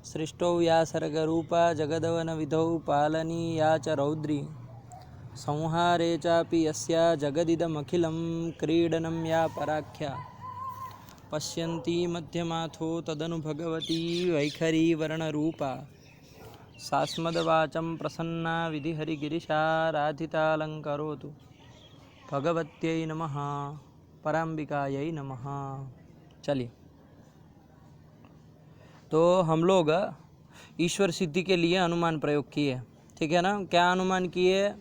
सृष्टौ या सर्गरूपा जगदवन विधौ पालनीया च रौद्री संहारे चापि यस्या जगदिदमखिलं क्रीडनं या पराख्या पश्यन्ती मध्यमाथो तदनु भगवती वैखरी वर्णरूपा सास्मदवाचं प्रसन्ना विधिहरिगिरिशाराधितालङ्करोतु भगवत्यै नमः पराम्बिकायै नमः। चलिए, तो हम लोग ईश्वर सिद्धि के लिए अनुमान प्रयोग किए, ठीक है ना। क्या अनुमान किए?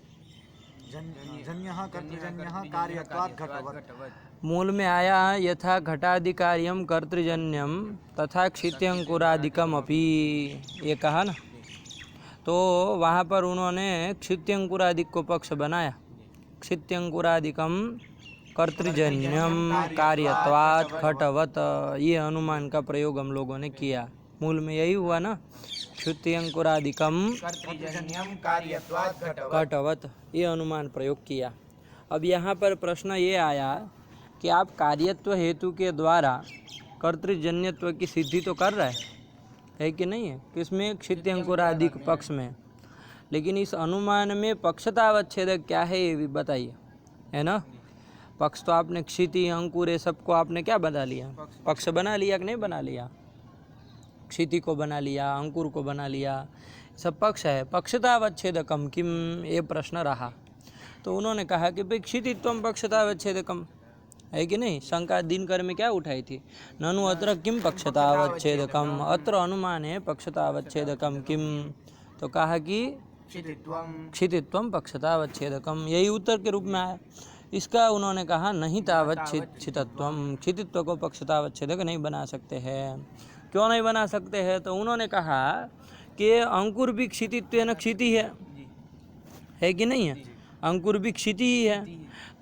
मूल में आया यथा घटाधिकार्यम कर्तृजन्यम तथा क्षित्यंकुरादिकम अपि, ये कहा ना। तो वहाँ पर उन्होंने क्षित्यंकुरादिक को पक्ष बनाया। क्षित्यंकुरादिकम कर्तृजन्यम कार्यत्वात् घटवत, ये अनुमान का प्रयोग हम लोगों ने किया। मूल में यही हुआ ना, क्षित्यंकुरादिकम घटवत, ये अनुमान प्रयोग किया। अब यहाँ पर प्रश्न ये आया कि आप कार्यत्व हेतु के द्वारा कर्तृजन्यत्व की सिद्धि तो कर रहे है कि नहीं है, किसमें? क्षित्यंकुरादिक पक्ष में। लेकिन इस अनुमान में पक्षतावच्छेदक क्या है ये भी बताइए, है ना। पक्ष तो आपने क्षिति अंकुर ये सबको आपने क्या बना लिया? पक्ष बना लिया कि नहीं बना लिया? क्षिति को बना लिया, अंकुर को बना लिया, सब पक्ष है। पक्षतावच्छेदकम किम, ये प्रश्न रहा। तो उन्होंने कहा कि भाई क्षितित्वम पक्षतावच्छेदकम है कि नहीं। शंका दिनकर में क्या उठाई थी? ननु अत्र किम पक्षतावच्छेदकम, अत्र अनुमान है पक्षतावच्छेदकम किम। तो कहा कि क्षितित्वम पक्षतावच्छेदकम, यही उत्तर के रूप में आया। इसका उन्होंने कहा नहीं तावच्छितत्वम, क्षितित्व को पक्षतावच्छेदक नहीं बना सकते हैं। क्यों नहीं बना सकते हैं? तो उन्होंने कहा कि अंकुर भी क्षितित्व न क्षिति है कि नहीं है। अंकुर भी क्षिति ही है।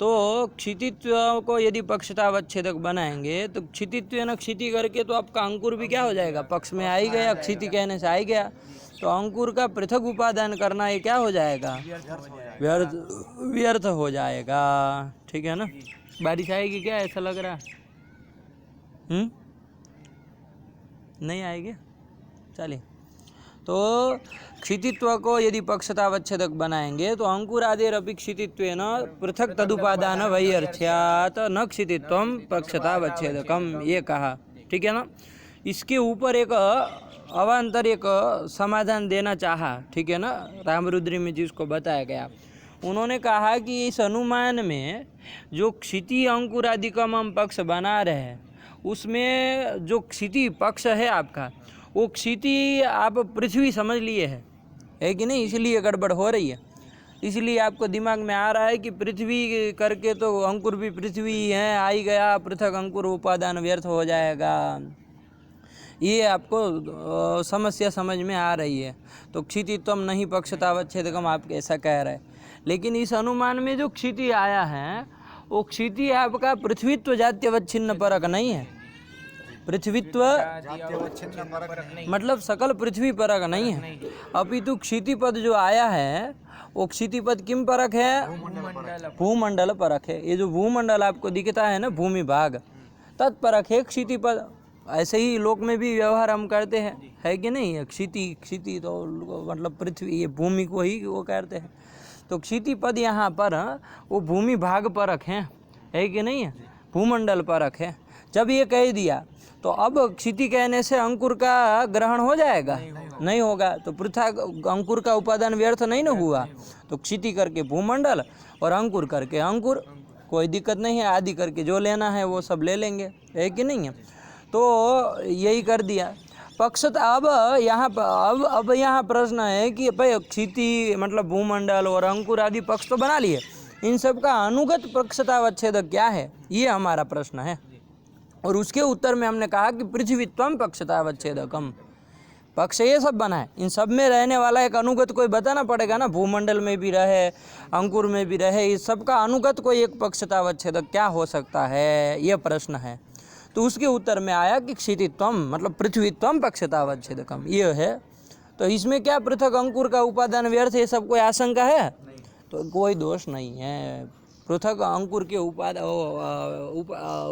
तो क्षितित्व को यदि पक्षतावच्छेदक बनाएंगे तो क्षितित्व न क्षिति करके तो आपका अंकुर भी क्या हो जाएगा? पक्ष में आ ही गया, क्षिति कहने से आ ही गया। तो अंकुर का पृथक उपादान करना ये क्या हो जाएगा? व्यर्थ हो जाएगा, ठीक है ना। बारिश आएगी क्या, ऐसा लग रहा? नहीं आएगी। चलिए, तो क्षितित्व को यदि पक्षतावच्छेदक बनाएंगे तो अंकुरादेरपि क्षितित्वेन पृथक तदुपादान वैयर्थ्यात् न क्षितित्वम पक्षतावच्छेदकम, ये कहा, ठीक है ना। इसके ऊपर एक अवान्तर एक समाधान देना चाहा, ठीक है ना। रामरुद्री में जिसको बताया गया, उन्होंने कहा कि इस अनुमान में जो क्षिति अंकुरादिकम हम पक्ष बना रहे हैं, उसमें जो क्षिति पक्ष है आपका, वो क्षिति आप पृथ्वी समझ लिए है कि नहीं, इसलिए गड़बड़ हो रही है। इसलिए आपको दिमाग में आ रहा है कि पृथ्वी करके तो अंकुर भी पृथ्वी है, आ ही गया, पृथक अंकुर उपादान व्यर्थ हो जाएगा। ये आपको समस्या समझ में आ रही है। तो क्षितित्वम नहीं पक्षतावच्छेदकम आप ऐसा कह रहे हैं। लेकिन इस अनुमान में जो क्षिति आया है वो क्षिति आपका पृथ्वीत्व जात्यवच्छिन्न परक नहीं है। पृथ्वीत्व मतलब सकल पृथ्वी परक नहीं है, अपितु क्षितिपद जो आया है वो क्षितिपद किम परक है? भूमंडल परक है। ये जो भूमंडल आपको दिखता है ना, भूमि भाग, तत्परक है क्षितिपद। ऐसे ही लोक में भी व्यवहार हम करते हैं, है कि नहीं। क्षिति तो मतलब पृथ्वी, ये भूमि को ही वो कहते हैं। तो क्षितिपद यहाँ पर वो भूमि भाग परक है कि नहीं है, भूमंडल परक है। जब ये कह दिया तो अब क्षिति कहने से अंकुर का ग्रहण हो जाएगा? नहीं होगा। तो पृथक अंकुर का उपादान व्यर्थ नहीं ना हुआ। तो क्षिति करके भूमंडल और अंकुर करके अंकुर, कोई दिक्कत नहीं है। आदि करके जो लेना है वो सब ले लेंगे, है कि नहीं है। तो यही कर दिया पक्षत। अब यहाँ प्रश्न है कि भाई क्षिति मतलब भूमंडल और अंकुर आदि पक्ष तो बना लिए, इन सब का अनुगत पक्षतावच्छेदक क्या है, ये हमारा प्रश्न है। और उसके उत्तर में हमने कहा कि पृथ्वीत्वम पक्षतावच्छेदकम, पक्ष ये सब बना है, इन सब में रहने वाला एक अनुगत कोई बताना पड़ेगा ना। भूमंडल में भी रहे, अंकुर में भी रहे, इस सब का अनुगत कोई एक पक्षतावच्छेदक क्या हो सकता है, ये प्रश्न है। तो उसके उत्तर में आया कि क्षितित्वम मतलब पृथ्वीत्वम पक्षतावच्छेदकम, ये है। तो इसमें क्या पृथक अंकुर का उपादान व्यर्थ है, सब कोई आशंका है? तो कोई दोष नहीं है। पृथक अंकुर के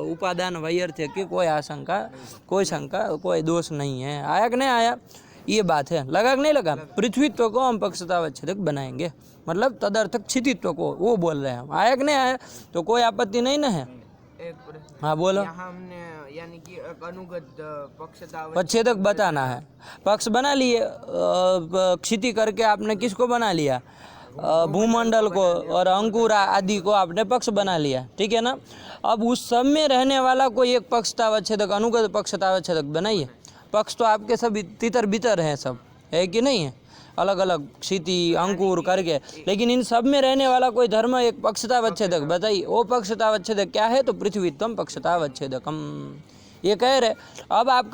उपादान वैयर्थ्य की कोई आशंका, कोई शंका, कोई दोष नहीं है। आया कि नहीं आया? ये बात है, लगा कि नहीं लगा? पृथ्वीत्व को हम पक्षतावच्छेदक बनाएंगे, मतलब तदर्थक क्षितित्व को, वो बोल रहे हैं हम। आया कि नहीं आया? तो कोई आपत्ति नहीं ना है? एक प्रश्न, हाँ बोलो। यहाँ हमने यानी कि एक अनुगत पक्षेदक बताना है, पक्ष बना लिए, क्षिति करके आपने किसको बना लिया? भूमंडल को, और अंकुर आदि को आपने पक्ष बना लिया, ठीक है ना? अब उस सब में रहने वाला कोई एक पक्षतावच्छेदक, अनुगत पक्षतावच्छेदक बनाइए। पक्ष तो आपके सब तितर बितर हैं, सब है कि नहीं है, अलग अलग क्षिति अंकुर करके, लेकिन इन सब में रहने वाला कोई धर्म एक पक्षतावच्छेदक बताइए। वो पक्षतावच्छेदक क्या है? तो पृथ्वीत्वम पक्षतावच्छेदकम, ये कह रहे। अब आप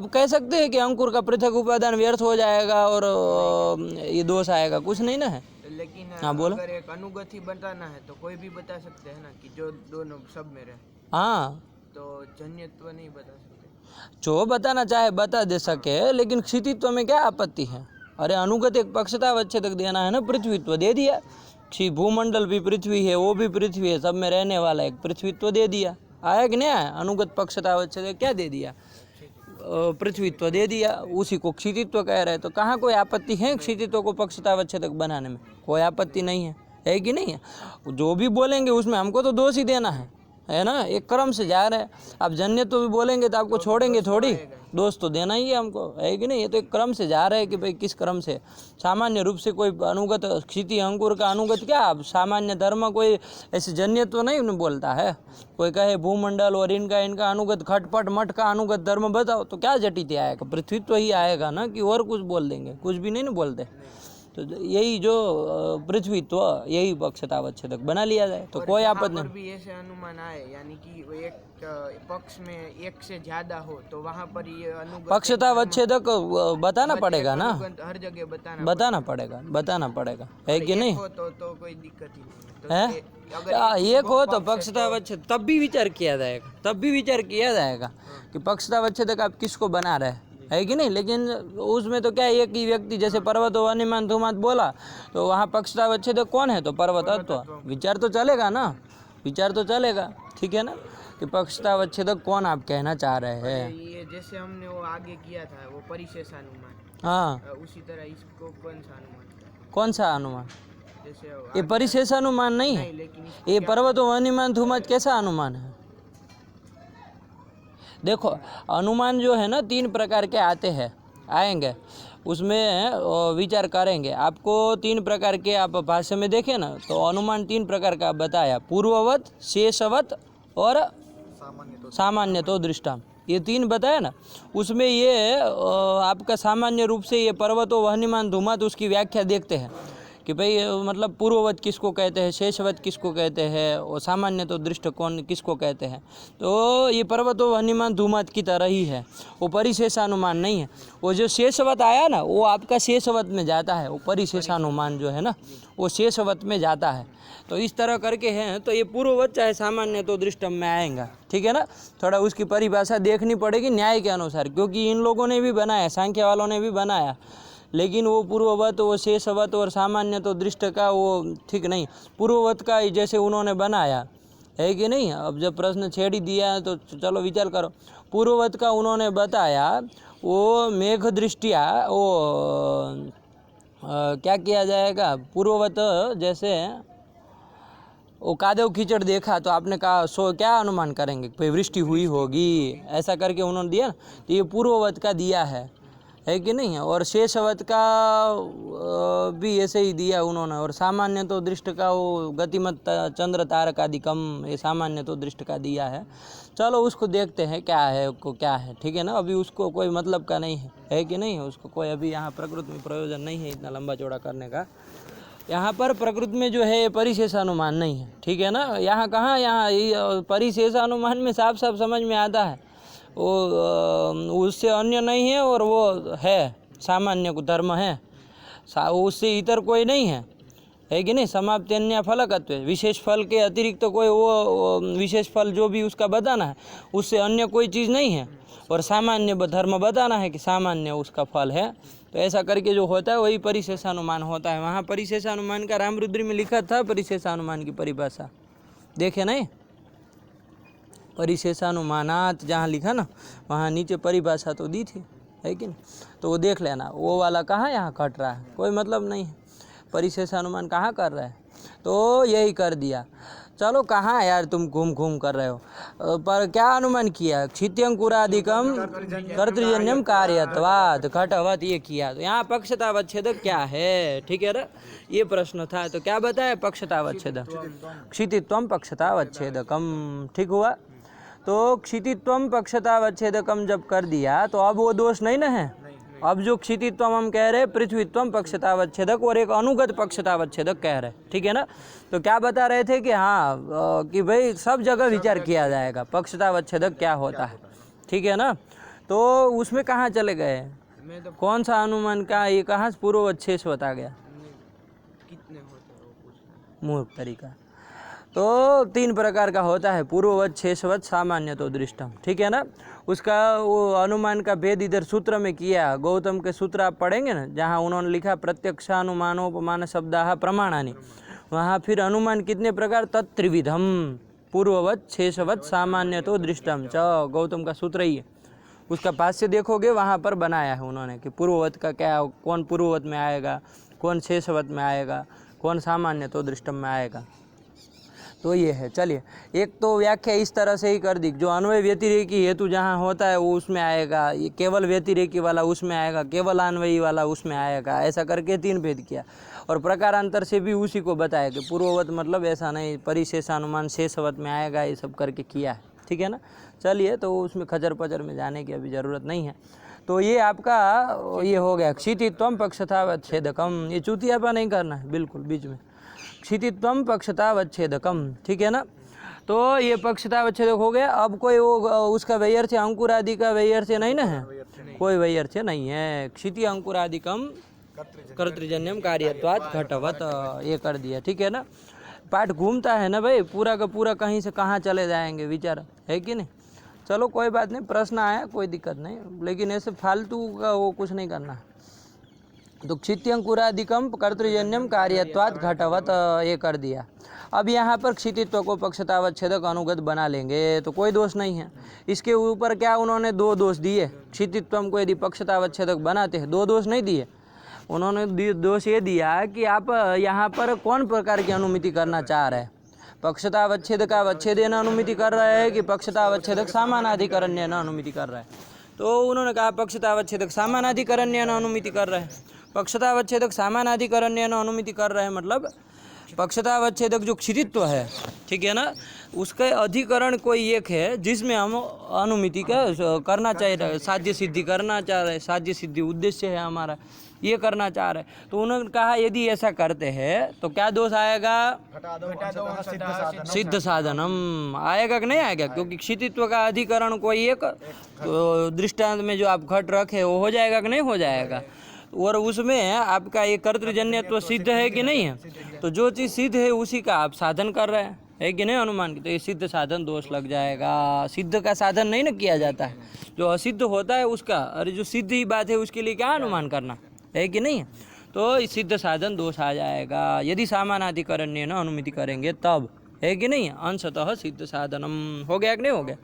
कह सकते हैं कि अंकुर का पृथक उपादान व्यर्थ हो जाएगा और ये दोष आएगा? कुछ नहीं ना है। लेकिन हाँ बोलो। अगर एक अनुगत ही बताना है तो कोई भी बता सकते हैं ना, कि जो दोनों सब में रहे। हाँ, तो जन्यत्व नहीं बता सकते। जो बताना चाहे बता दे सके, लेकिन क्षितित्व में क्या आपत्ति है? अरे अनुगत एक पक्षतावच्छेदक देना है ना, पृथ्वीत्व दे दिया। भूमंडल भी पृथ्वी है, वो भी पृथ्वी है, सब में रहने वाला एक पृथ्वीत्व दे दिया। आया कि नहीं आया? अनुगत पक्षतावच्छेदक क्या दे दिया? पृथ्वीत्व दे दिया, उसी को क्षितित्व कह रहे हैं। तो कहाँ कोई आपत्ति है क्षितित्व को पक्षतावच्छेदक बनाने में? कोई आपत्ति नहीं है कि नहीं है? जो भी बोलेंगे उसमें हमको तो दोष ही देना है ना? एक क्रम से जा रहे हैं। आप जन्यत्व भी बोलेंगे तो आपको छोड़ेंगे थोड़ी, दोष तो देना ही है हमको, है कि नहीं? ये तो एक क्रम से जा रहे हैं कि भाई किस क्रम से। सामान्य रूप से कोई अनुगत क्षिति अंकुर का अनुगत क्या, आप सामान्य धर्म कोई ऐसे जन्यत्व नहीं बोलता है। कोई कहे भूमंडल और इनका अनुगत खटपट मठ का अनुगत धर्म बताओ, तो क्या जटित आएगा? पृथ्वीत्व ही आएगा ना, कि और कुछ बोल देंगे? कुछ भी नहीं ना बोलते। तो यही जो पृथ्वीत्व, यही पक्षतावच्छेदक बना लिया जाए तो कोई आपत्ति नहीं। भी ऐसे अनुमान आए, यानी कि एक पक्ष में एक से ज्यादा हो तो वहाँ पर ये अनुगत पक्षतावच्छेदक बताना पड़ेगा ना, हर जगह बताना पड़ेगा, है कि नहीं? तो कोई दिक्कत ही नहीं है। एक हो तो पक्षतावच्छेद तब भी विचार किया जाएगा कि पक्षतावच्छेदक आप किसको बना रहे है कि नहीं? लेकिन उसमें तो क्या, एक ही व्यक्ति, जैसे पर्वत वनिमान धूमात बोला तो वहाँ पक्षतावच्छेदक कौन है? तो पर्वतत्व। विचार तो चलेगा ना, ठीक है ना, कि पक्षतावच्छेदक कौन आप कहना चाह रहे हैं। ये जैसे हमने वो आगे किया था, वो परिशेषानुमान, हाँ, उसी तरह इसको कौन सा अनुमान? जैसे ये परिशेषानुमान नहीं है, ये पर्वत वनिमान धूमात कैसा अनुमान है? देखो, अनुमान जो है ना 3 प्रकार के आएंगे, उसमें विचार करेंगे। आपको 3 प्रकार के, आप भाष्य में देखें ना, तो अनुमान 3 प्रकार का बताया, पूर्ववत, शेषवत और सामान्य तो दृष्टाम, ये 3 बताया ना। उसमें ये आपका सामान्य रूप से ये पर्वतो वहनिमान धूमात, उसकी व्याख्या देखते हैं कि भाई मतलब पूर्ववत किसको कहते हैं, शेषवत किसको कहते हैं, और सामान्य तो दृष्ट कौन किसको कहते हैं। तो ये पर्वतो वहनिमान धूमात की तरह ही है, वो परिशेषानुमान नहीं है। वो जो शेषवत आया ना, वो आपका शेषवत में जाता है, वो परिशेषानुमान जो है ना, वो शेषवत में जाता है। तो इस तरह करके हैं, तो ये पूर्ववत चाहे सामान्य तो दृष्टम में आएगा, ठीक है ना। थोड़ा उसकी परिभाषा देखनी पड़ेगी न्याय के अनुसार, क्योंकि इन लोगों ने भी बनाया, सांख्य वालों ने भी बनाया, लेकिन वो पूर्ववत, वो शेषवत और सामान्य तो दृष्ट का वो ठीक नहीं। पूर्ववत का जैसे उन्होंने बनाया है कि नहीं, अब जब प्रश्न छेड़ ही दिया तो चलो विचार करो। पूर्ववत का उन्होंने बताया, वो मेघ दृष्टिया वो क्या किया जाएगा, पूर्ववत जैसे वो कादव कीचड़ देखा तो आपने कहा क्या अनुमान करेंगे, कोई वृष्टि हुई होगी, ऐसा करके उन्होंने दिया। तो ये पूर्ववत का दिया है कि नहीं। और शेषवत का भी ऐसे ही दिया उन्होंने। और सामान्य तो दृष्ट का वो गतिमत चंद्र तारक आदि कम, ये सामान्य तो दृष्ट का दिया है। चलो उसको देखते हैं क्या है, ठीक है ना। अभी उसको कोई मतलब का नहीं है कि नहीं, उसको कोई अभी यहाँ प्रकृति में प्रयोजन नहीं है इतना लंबा चौड़ा करने का। यहाँ पर प्रकृति में जो है परिशेषानुमान नहीं है, ठीक है ना। यहाँ कहाँ, यहाँ परिशेषानुमान में साफ साफ समझ में आता है वो उससे अन्य नहीं है, और वो है सामान्य को धर्म है, उससे इतर कोई नहीं है कि नहीं। समाप्ति अन्य फलकत्व, विशेष फल के अतिरिक्त तो कोई वो विशेष फल जो भी उसका बताना है, उससे अन्य कोई चीज़ नहीं है। और सामान्य धर्म बताना है कि सामान्य उसका फल है। तो ऐसा करके जो होता है वही परिशेषानुमान होता है। वहाँ परिशेषानुमान का रामरुद्री में लिखा था, परिशेषानुमान की परिभाषा देखे नहीं, परिशेषानुमानात जहाँ लिखा ना, वहाँ नीचे परिभाषा तो दी थी, है कि नहीं? तो वो देख लेना, वो वाला कहाँ यहाँ कट रहा है, कोई मतलब नहीं है, परिशेष अनुमान कहाँ कर रहे हैं, तो यही कर दिया। चलो कहाँ यार तुम घूम घूम कर रहे हो, पर क्या अनुमान किया, क्षित्यंकुरादिकम कर्तृजन्यम कार्यत्वात् घटवत्, ये किया। तो यहाँ पक्षतावच्छेद क्या है, ठीक है ना, ये प्रश्न था। तो क्या बताया, पक्षतावच्छेद क्षितित्वम पक्षतावच्छेदकम, ठीक हुआ। तो क्षितित्वम पक्षतावच्छेदकम जब कर दिया तो अब वो दोष नहीं ना है। अब जो क्षितित्वम हम कह रहे हैं पृथ्वीत्वम पक्षतावच्छेदक और एक अनुगत पक्षतावच्छेदक कह रहे हैं, ठीक है ना। तो क्या बता रहे थे कि हाँ कि भाई सब जगह विचार किया जाएगा पक्षतावच्छेदक क्या होता है, ठीक है ना। तो उसमें कहाँ चले गए, कौन सा अनुमान का, ये कहाँ से पूर्ववत शेष बता गया, कितने होते हैं वो पूछना। मूर्ख तरीका। तो 3 प्रकार का होता है, पूर्ववत, शेषवत, सामान्य तो दृष्टम, ठीक है ना। उसका वो अनुमान का भेद इधर सूत्र में किया, गौतम के सूत्र आप पढ़ेंगे ना, जहाँ उन्होंने लिखा प्रत्यक्षानुमानोपमान शब्दाः प्रमाणानि, वहाँ फिर अनुमान कितने प्रकार, तत्त्रिविधम, पूर्ववत, शेषवत, सामान्य तो दृष्टम च, गौतम का सूत्र ही है। उसका भाष्य देखोगे वहाँ पर बनाया है उन्होंने कि पूर्ववत का क्या, कौन पूर्ववत में आएगा, कौन शेषवत में आएगा, कौन सामान्य तो दृष्टम में आएगा। तो ये है। चलिए, एक तो व्याख्या इस तरह से ही कर दी, जो अन्वय व्यतिरेकी हेतु जहाँ होता है वो उसमें आएगा, ये केवल व्यतिरेकी वाला उसमें आएगा, केवल अन्वयी वाला उसमें आएगा, ऐसा करके 3 भेद किया। और प्रकारांतर से भी उसी को बताया कि पूर्ववत मतलब ऐसा नहीं, परिशेषानुमान शेषवत में आएगा, ये सब करके किया है, ठीक है ना। चलिए, तो उसमें खचर पचर में जाने की अभी ज़रूरत नहीं है। तो ये आपका ये हो गया क्षितित्वम पक्षतावच्छेदकम, ये चूतियापा नहीं करना है बिल्कुल बीच में, क्षितित्वम पक्षतावच्छेदकम, ठीक है ना। तो ये पक्षतावच्छेदक हो गया। अब कोई वो उसका वैयर्थ्य अंकुर आदि का वैयर्थ्य नहीं ना है, कोई वैयर्थ्य नहीं है। क्षिति अंकुरादिकम कर्तृजन्यम कार्यत्वात् घटवत्, ये कर दिया, ठीक है ना। पाठ घूमता है ना भाई, पूरा का पूरा कहीं से कहाँ चले जाएंगे विचार, है कि नहीं। चलो कोई बात नहीं, प्रश्न आया कोई दिक्कत नहीं, लेकिन ऐसे फालतू का वो कुछ नहीं करना। तो क्षित्यंकुरादिकम कर्तृजन्यम कार्यत्वात् घटवत्, ये कर दिया। अब यहाँ पर क्षितित्व को पक्षतावच्छेदक अनुगत बना लेंगे तो कोई दोष नहीं है। इसके ऊपर क्या उन्होंने 2 दोष दिए, क्षितित्वम को यदि पक्षतावच्छेदक बनाते हैं 2 दोष नहीं दिए, उन्होंने दोष ये दिया कि आप यहाँ पर कौन प्रकार की अनुमति करना चाह रहे हैं, पक्षतावच्छेद का अवच्छेदेन अनुमति कर रहे हैं कि पक्षतावच्छेदक सामानाधिकरण्येन अनुमति कर रहे हैं। तो उन्होंने कहा पक्षतावच्छेदक सामानाधिकरण्येन अनुमति कर रहे हैं। पक्षतावच्छेदक सामानाधिकरण्येन अनुमति कर रहे हैं मतलब पक्षतावच्छेदक जो क्षितित्व है, ठीक है ना, उसका अधिकरण कोई एक है जिसमें हम अनुमति का करना चाहिए, साध्य सिद्धि करना चाह रहे हैं, साध्य सिद्धि उद्देश्य है हमारा, ये करना चाह रहे हैं। तो उन्होंने कहा यदि ऐसा करते हैं तो क्या दोष आएगा, सिद्ध साधनम आएगा कि नहीं आएगा, क्योंकि क्षितित्व का अधिकरण कोई एक तो दृष्टांत में जो आप घट रखे वो हो जाएगा कि नहीं हो जाएगा, और उसमें आपका ये कर्तृजन्यत्व सिद्ध है कि नहीं है। तो जो चीज़ सिद्ध है उसी का आप साधन कर रहे हैं, है कि नहीं अनुमान की, तो ये सिद्ध साधन दोष लग जाएगा। सिद्ध का साधन नहीं ना किया जाता है, जो असिद्ध होता है उसका, अरे जो सिद्ध ही बात है उसके लिए क्या अनुमान करना, है कि नहीं। तो सिद्ध साधन दोष आ जाएगा यदि सामानाधिकरण्य न अनुमति करेंगे तब, है कि नहीं। अंशतः सिद्ध साधनम हो गया कि नहीं हो गया।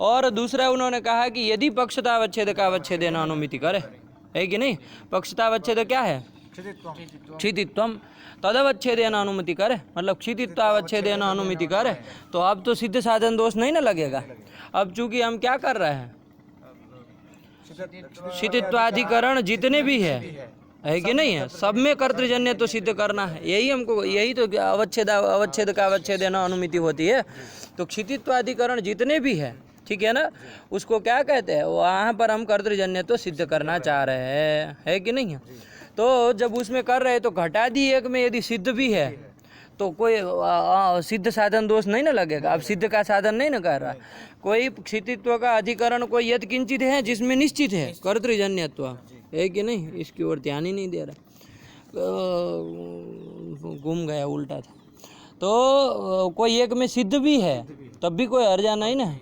और दूसरा उन्होंने कहा कि यदि पक्षतावच्छेद का अवच्छेद न अनुमति करे, है कि नहीं। पक्षतावच्छेद क्या है, क्षितित्वम, तदवच्छेदेन अनुमति करे मतलब क्षितित्वावच्छेदेन अनुमति करे, तो अब तो सिद्ध साधन दोष नहीं ना लगेगा। अब चूंकि हम क्या कर रहे हैं, क्षितित्वाधिकरण जितने भी है कि नहीं है, सब में कर्तृजन्य तो सिद्ध करना है, यही हमको, यही तो अवच्छेद का अवच्छेदेन अनुमति होती है। तो क्षितित्वाधिकरण जितने भी है, ठीक है ना, उसको क्या कहते हैं, वहाँ पर हम कर्तृजन्य तो सिद्ध करना चाह रहे हैं, है कि नहीं है। तो जब उसमें कर रहे तो घटादि एक में यदि सिद्ध भी है तो कोई सिद्ध साधन दोष नहीं ना लगेगा। अब सिद्ध का साधन नहीं ना कर रहा, कोई क्षितित्व का अधिकरण कोई यद किंचित है जिसमें निश्चित है कर्तृजन्यत्व, है कि नहीं, इसकी ओर ध्यान ही नहीं दे रहा, घूम गया, उल्टा था। तो कोई एक में सिद्ध भी है तब भी कोई हर्जा नहीं ना।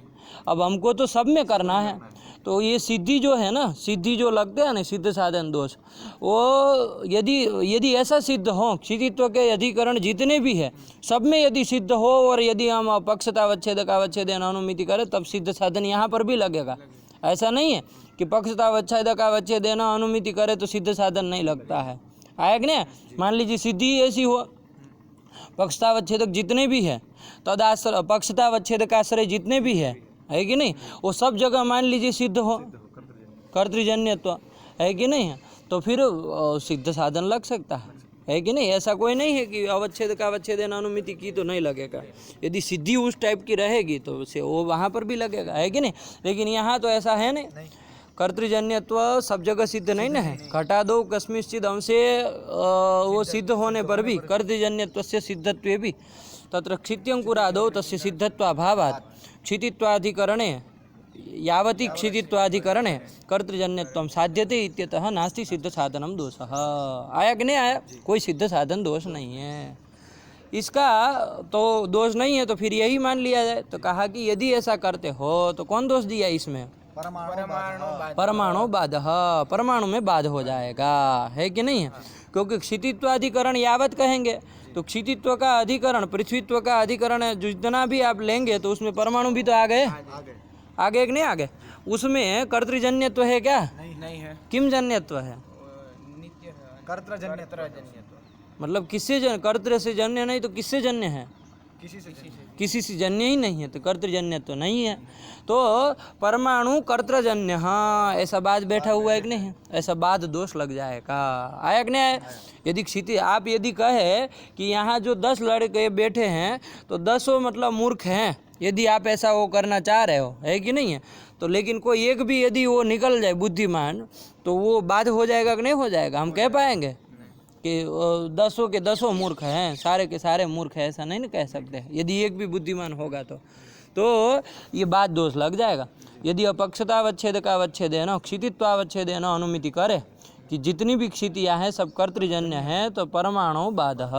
अब हमको तो सब में करना है, तो ये सिद्धि जो है ना, सिद्धि जो लगते हैं ना सिद्ध साधन दोष, वो यदि ऐसा सिद्ध हो, क्षितित्व के अधिकरण जितने भी है सब में यदि सिद्ध हो, और यदि हम पक्षतावच्छेद का अवच्छेदन अनुमति करें तब सिद्ध साधन यहाँ पर भी लगेगा। ऐसा नहीं है कि पक्षतावच्छेद का अवच्छेद देना अनुमिति करे तो सिद्ध साधन नहीं लगता है। आया कि नहीं? मान लीजिए सिद्धि ऐसी हो, पक्षतावच्छेदक जितने भी है, तदाश्रय पक्षतावच्छेद का आश्रय जितने भी है कि नहीं, वो सब जगह मान लीजिए सिद्ध हो, कर्तृजन्यत्व है कि नहीं, तो फिर सिद्ध साधन लग सकता है कि नहीं? ऐसा कोई नहीं है कि अवच्छेद का अवच्छेद अनुमिति की तो नहीं लगेगा। यदि सिद्धि उस टाइप की रहेगी तो उसे वो वहाँ पर भी लगेगा, है कि नहीं? लेकिन यहाँ तो ऐसा है नहीं, कर्तृजन्यत्व सब जगह सिद्ध नहीं ना है। घटा दो कस्मिंश्चिद अंशे वो सिद्ध होने पर भी कर्तृजन्यत्व से सिद्धत्वे भी तत्र क्षित्यंकुरादौ तस्य सिद्धत्वाभावात् क्षितित्वाधिकरणे यावती क्षितित्वाधिकरणे कर्तृजन्यत्वं साध्यते इत्यतः नास्ति सिद्ध साधनम दोषः। आया कि नहीं आया? कोई सिद्ध साधन दोष नहीं है। इसका तो दोष नहीं है तो फिर यही मान लिया जाए। तो कहा कि यदि ऐसा करते हो तो कौन दोष दिया इसमें? परमाणु बाध, परमाणु में बाध हो जाएगा, है कि नहीं? क्योंकि क्षितित्वाधिकरण यावत कहेंगे तो क्षितित्व का अधिकरण, पृथ्वीत्व का अधिकरण जितना भी आप लेंगे तो उसमें परमाणु भी तो आ गए, आगे कि नहीं आगे? उसमें कर्तृजन्यत्व है क्या? नहीं है। किम जन्यत्व है? नित्य है, कर्तृजन्यत्व। मतलब किससे कर्तृ से जन्य नहीं तो किससे जन्य है? किसी से जन्य ही नहीं है तो कर्तृजन्यत्व तो नहीं है। तो परमाणु कर्तृजन्य, हाँ ऐसा बात बैठा हुआ है कि नहीं? ऐसा बात दोष लग जाएगा। आया कि नहीं आया? यदि क्षिति आप यदि कहे कि यहाँ जो 10 लड़के बैठे हैं तो 10 मतलब मूर्ख हैं, यदि आप ऐसा वो करना चाह रहे हो, है कि नहीं है? तो लेकिन कोई एक भी यदि वो निकल जाए बुद्धिमान तो वो बात हो जाएगा कि नहीं हो जाएगा? हम कह पाएंगे कि 10 के 10 मूर्ख हैं, सारे के सारे मूर्ख हैं, ऐसा नहीं ना कह सकते। यदि एक भी बुद्धिमान होगा तो ये बात दोष लग जाएगा। यदि अपक्षतावच्छेद का अवच्छेद है ना, क्षितित्वावच्छेद है ना, अनुमिति करे कि जितनी भी क्षितियाँ हैं सब कर्तृजन्य हैं तो परमाणु बाधः,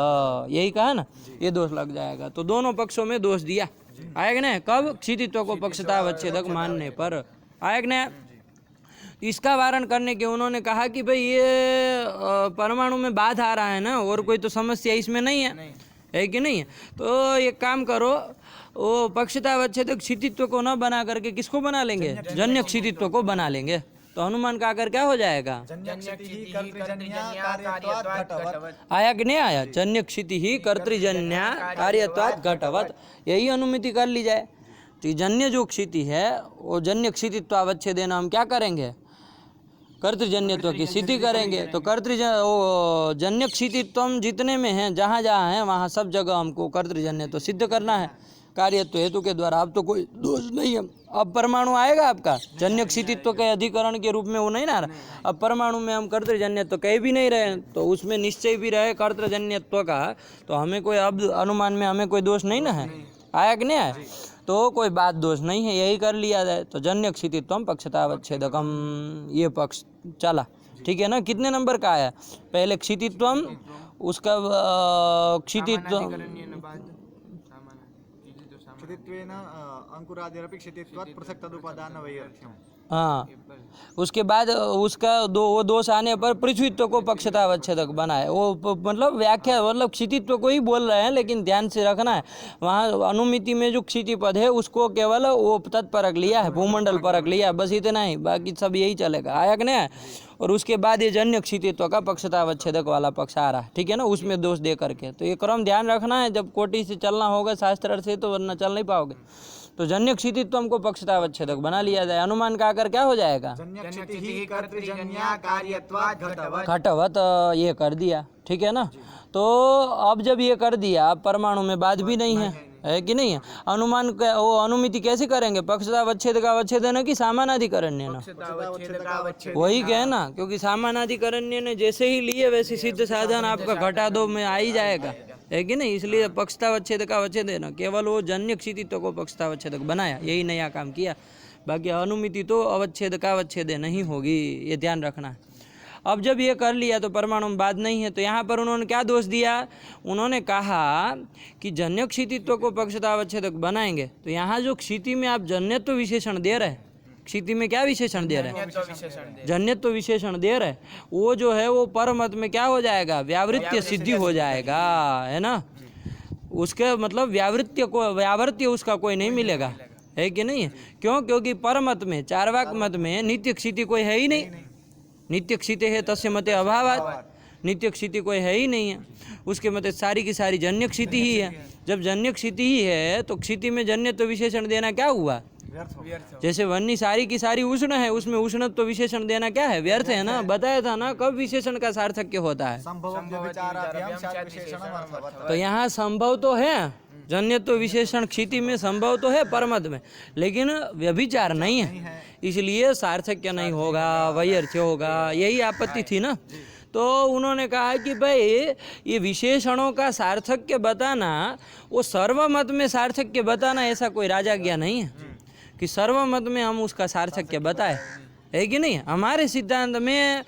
यही कहा ना, ये दोष लग जाएगा। तो दोनों पक्षों में दोष दिया। आएगा ना? कब? क्षितित्व को पक्षतावच्छेदक मानने पर। आएगा ना? इसका वारण करने के उन्होंने कहा कि भाई ये परमाणु में बाध आ रहा है ना, और कोई तो समस्या इसमें नहीं है कि नहीं है? तो एक काम करो, वो पक्षतावच्छेदक क्षितित्व को न बना करके किसको बना लेंगे? जन्य क्षितित्व को बना लेंगे। तो हनुमान का आकर क्या हो जाएगा? आया कि नहीं आया? जन्य क्षिति ही कर्तृजन्या कार्यत्वात् घटवत्, यही अनुमिति कर ली जाए। तो जन्य जो क्षिति है वो जन्य क्षितित्वावच्छेदेन हम क्या करेंगे? कर्तृजन्यत्व की सिद्धि करेंगे। तो वो जन्य क्षितित्व जितने में है, जहाँ जहाँ है वहाँ सब जगह हमको कर्तृजन्यत्व सिद्ध करना है कार्यत्व हेतु के द्वारा। अब तो कोई दोष नहीं है। अब परमाणु आएगा आपका जन्य क्षितित्व के अधिकरण के रूप में, वो नहीं ना रहा। अब परमाणु में हम कर्तृजन्यत्व कहीं भी नहीं रहे तो उसमें निश्चय भी रहे कर्तृजन्यत्व का, तो हमें कोई अब अनुमान में हमें कोई दोष नहीं ना है। आया कि नहीं आया? तो कोई बात दोष नहीं है, यही कर लिया जाए। तो जन्य क्षितित्वम पक्षतावच्छेदकम, ये पक्ष चला, ठीक है ना? कितने नंबर का आया? पहले क्षितित्वम, उसका क्षितित्व हाँ, उसके बाद उसका वो दोष आने पर पृथ्वीत्व को पक्षतावच्छेदक बनाए। वो मतलब व्याख्या, मतलब क्षितित्व को ही बोल रहे हैं, लेकिन ध्यान से रखना है वहाँ अनुमिति में जो क्षिति पद है उसको केवल वो तत्परक लिया है, भूमंडल परक लिया, बस इतना ही, बाकी सब यही चलेगा। आया कि नहीं? और उसके बाद ये जन्य क्षितित्व का पक्षतावच्छेदक वाला पक्ष आ रहा है, ठीक है ना, उसमें दोष दे करके। तो ये क्रम ध्यान रखना है जब कोटि से चलना होगा शास्त्र से, तो वरना चल नहीं पाओगे। तो जन्य क्षितित्व को पक्षतावच्छेदक बना लिया जाए। अनुमान का आकर क्या हो जाएगा? घटवत, ये कर दिया, ठीक है ना। तो अब जब ये कर दिया, अब परमाणु में बाध भी नहीं है कि नहीं है? अनुमान का वो अनुमिति कैसे करेंगे? पक्षतावच्छेद का अवच्छेद है कि सामानाधिकरण्य ना, वही कहे ना, क्योंकि सामानाधिकरण्य ने जैसे ही लिए वैसे सिद्ध साधन आपका घटा दो में आ ही जाएगा, है कि नहीं? इसलिए पक्षतावच्छेद का अवच्छेद है ना, केवल वो जन्य क्षितित्व को पक्षतावच्छेदक बनाया, यही नया काम किया। बाकी अनुमिति तो अवच्छेद का अवच्छेद नहीं होगी, ये ध्यान रखना है। अब जब ये कर लिया तो परमाणु में बात नहीं है। तो यहाँ पर उन्होंने क्या दोष दिया? उन्होंने कहा कि जन्य क्षितित्व को पक्षतावच्छेदक बनाएंगे। तो यहाँ जो क्षिति में आप जन्यत्व विशेषण दे रहे हैं, क्षिति में क्या विशेषण दे रहे हैं? जन्यत्व विशेषण दे रहे हैं, वो जो है वो परमत में क्या हो जाएगा? व्यावृत्य सिद्धि हो जाएगा, है ना। उसके मतलब व्यावृत्य उसका कोई नहीं मिलेगा, है कि नहीं है? क्यों? क्योंकि परमत में, चार्वाक मत में नित्य क्षिति कोई है ही नहीं। नित्य क्षिति है तस्य मते अभावात्, नित्य क्षिति कोई है ही नहीं है। उसके मते सारी की सारी जन्य क्षिति ही है। जब जन्य क्षिति ही है तो क्षिति में जन्य तो विशेषण देना क्या हुआ? जैसे वन्नी सारी की सारी उष्ण है, उसमें उष्णत्व तो विशेषण देना क्या है? व्यर्थ है ना। बताया था ना कब विशेषण का सार्थक्य होता है। तो यहाँ संभव तो है, जन्य तो विशेषण क्षिति में संभव तो है परमद में, लेकिन व्यभिचार नहीं है, इसलिए सार्थक्य नहीं होगा, वैयर्थ्य होगा। यही आपत्ति थी ना। तो उन्होंने कहा कि भाई ये विशेषणों का सार्थक्य बताना, वो सर्वमत में सार्थक्य बताना ऐसा कोई राजाज्ञा नहीं है कि सर्वमत में हम उसका सार्थक्य बताए, है कि नहीं? हमारे सिद्धांत में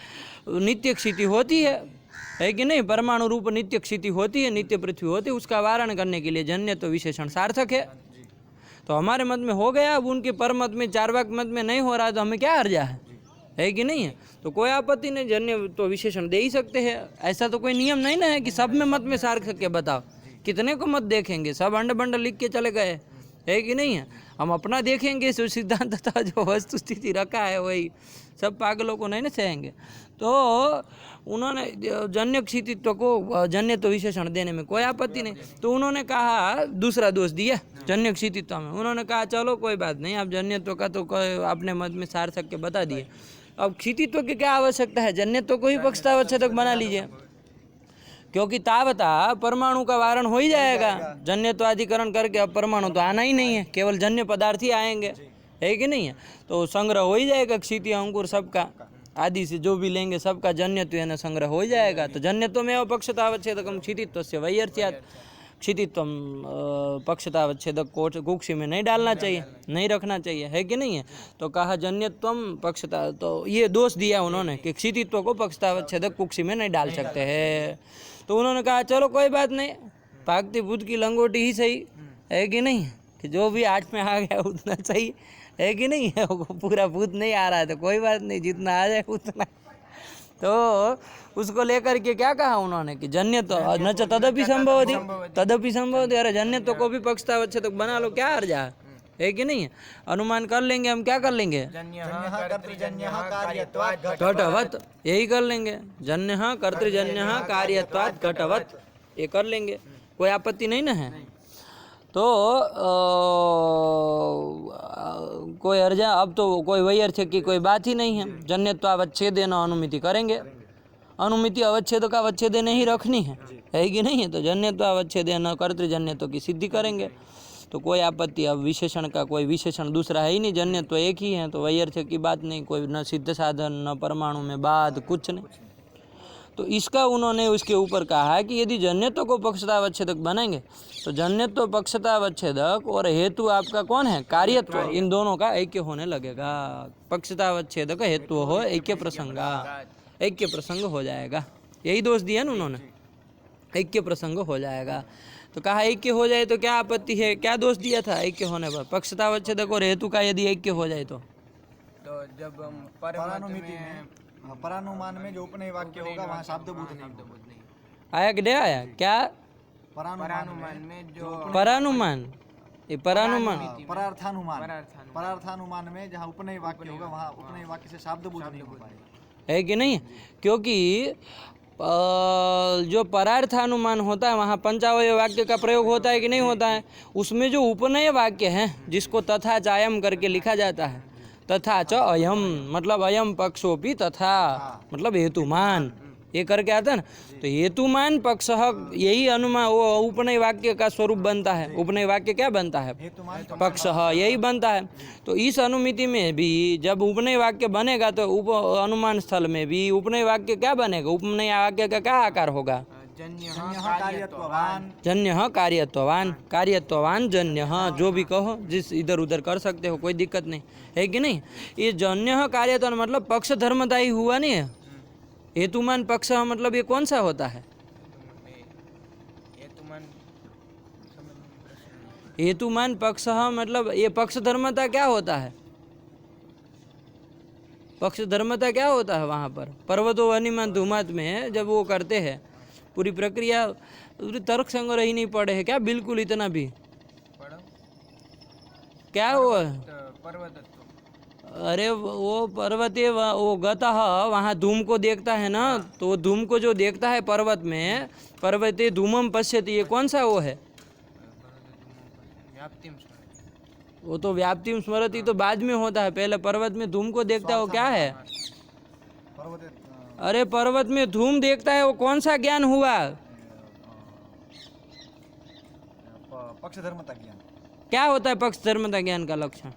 नित्य क्षिति होती है कि नहीं? परमाणु रूप नित्य क्षिति होती है, नित्य पृथ्वी होती है, उसका वारण करने के लिए जन्य तो विशेषण सार्थक है। तो हमारे मत में हो गया, अब उनके परमत में, चार्वाक मत में नहीं हो रहा, तो हमें क्या हर्जा है कि नहीं है? तो कोई आपत्ति नहीं, जन्य तो विशेषण दे ही सकते हैं। ऐसा तो कोई नियम नहीं ना है कि सब में मत में सार्थक्य बताओ। कितने को मत देखेंगे, सब अंड बंड लिख के चले गए, है कि नहीं है? हम अपना देखेंगे, जो सिद्धांत था, जो वस्तु स्थिति रखा है, वही सब पागलों को नहीं ना सहेंगे। तो उन्होंने जन्य क्षितित्व को जन्य तो विशेषण देने में कोई आपत्ति नहीं। तो उन्होंने कहा दूसरा दोष दिया जन्य क्षितित्व में। उन्होंने कहा चलो कोई बात नहीं, आप जन्यत्व का तो अपने मत में सार्थक्य बता दिए, अब क्षितित्व की क्या आवश्यकता है? जन्यत्व को ही पक्षतावच्छेदक बना लीजिए, क्योंकि तावता परमाणु का वारण हो ही जाएगा। जन्यत्वाधिकरण करके अब परमाणु तो आना ही नहीं है, केवल जन्य पदार्थ ही आएंगे, है कि नहीं है? तो संग्रह हो ही जाएगा, क्षिति अंकुर सबका, आदि से जो भी लेंगे सबका जन्यत्व है ना संग्रह हो ही जाएगा। तो जन्यत्व में पक्षतावच्छेदकम क्षितित्व से वैयर्थ्यात्, क्षितित्व पक्षतावच्छेदक को कुक्षी में नहीं डालना चाहिए, नहीं रखना चाहिए, है कि नहीं है? तो कहा जन्यत्वम पक्षता, तो ये दोष दिया उन्होंने कि क्षितित्व को पक्षतावच्छेदक कुक्षी में नहीं डाल सकते हैं। तो उन्होंने कहा चलो कोई बात नहीं, भागती भूत की लंगोटी ही सही, है कि नहीं? कि जो भी आठ में आ गया उतना सही, है कि नहीं है? पूरा भूत नहीं आ रहा है तो कोई बात नहीं, जितना आ जाए उतना। तो उसको लेकर के क्या कहा उन्होंने कि जन्य तो न च तदपि संभव थी, तदपि संभव थी। अरे जन्य तो को भी पक्षतावच्छेदक बना लो, क्या हर्जा है कि नहीं? अनुमान कर लेंगे हम, क्या कर लेंगे? घटवत, यही कर लेंगे। जन्य कर्तृजन्य कार्यत्वात् घटवत, ये कर लेंगे, कोई आपत्ति नहीं ना है। तो कोई अर्जा, अब तो कोई वैयर्थ्य की कोई बात ही नहीं है। जन्यत्वावच्छेदेन अनुमिति करेंगे, अनुमिति अवच्छेद का अवच्छेद नहीं रखनी है कि नहीं है? तो जन्यत्वावच्छेदेन कर्तृजन्यत्व की सिद्धि करेंगे, तो कोई आपत्ति, अब विशेषण का कोई विशेषण दूसरा है ही नहीं, जन्यत्व एक ही है, तो वैयर्थ्य की बात नहीं, कोई न सिद्ध साधन न परमाणु में बात, कुछ नहीं। तो इसका उन्होंने उसके ऊपर कहा कि यदि जन्यत्व को पक्षतावच्छेदक बनाएंगे तो जन्यत्व पक्षतावच्छेदक और हेतु आपका कौन है? कार्यत्व, इन दोनों का ऐक्य होने लगेगा। पक्षतावच्छेदक हेतु हो ऐक्य प्रसंगा, ऐक्य प्रसंग हो जाएगा। यही दोष दिया ना उन्होंने, ऐक्य प्रसंग हो जाएगा। तो कहा ऐक्य हो जाए तो क्या आपत्ति है? क्या दोष दिया था ऐक्य होने पर? पक्षतावच्छेदक और हेतु का यदि ऐक्य हो जाए तो जब हम परानुमान में जो उपनय वाक्य होगा वहाँ शब्दभूत नहीं आया कि नहीं आया? क्या परानुमान में जो परानुमान, ये परानुमान परार्थानुमान में जहाँ उपनय वाक्य होगा वहाँ उपनय वाक्य से शब्दभूत नहीं हो पाएगा, है कि नहीं? क्योंकि जो परार्थानुमान होता है वहाँ पंचावय वाक्य का प्रयोग होता है कि नहीं होता है? उसमें जो उपनय वाक्य है जिसको तथा चायम करके लिखा जाता है, तथा च अयम मतलब अयम पक्षोपि तथा मतलब हेतुमान, ये करके आता है ना। तो हेतुमान पक्ष यही अनुमान, वो उपनय वाक्य का स्वरूप बनता है। उपनय वाक्य क्या बनता है? पक्ष, यही बनता है। तो इस अनुमिति में भी जब उपनय वाक्य बनेगा तो अनुमान स्थल में भी उपनय वाक्य क्या बनेगा? उपनय वाक्य का क्या आकार होगा? जन्य कार्यत्वान, कार्यत्वान जन्य, जो भी कहो, जिस इधर उधर कर सकते हो, कोई दिक्कत नहीं, है कि नहीं? ये जन्य कार्यत्वान मतलब पक्ष धर्मता ही हुआ नहीं है। हेतुमान पक्ष मतलब ये कौन सा होता है? हेतुमान पक्ष मतलब ये पक्ष धर्मता क्या होता है? पक्ष धर्मता क्या होता है वहाँ पर? पर्वतो वनिमान धूमात में जब वो करते हैं पूरी प्रक्रिया, तर्क संग्रह ही नहीं पढ़े है क्या? बिल्कुल इतना भी क्या वो पर्वतत्व। अरे वो पर्वते वो गतः वहाँ धूम को देखता है ना, तो वो धूम को जो देखता है पर्वत में, पर्वते धूमम पश्यति, ये कौन सा वो है? व्याप्तिम स्मरति। वो तो व्याप्तिम स्मरति तो बाद में होता है, पहले पर्वत में धूम को देखता है, वो क्या है? पर्वत अरे पर्वत में धूम देखता है, वो कौन सा ज्ञान हुआ? पक्ष धर्मता ज्ञान। क्या होता है पक्ष धर्मता ज्ञान का लक्षण?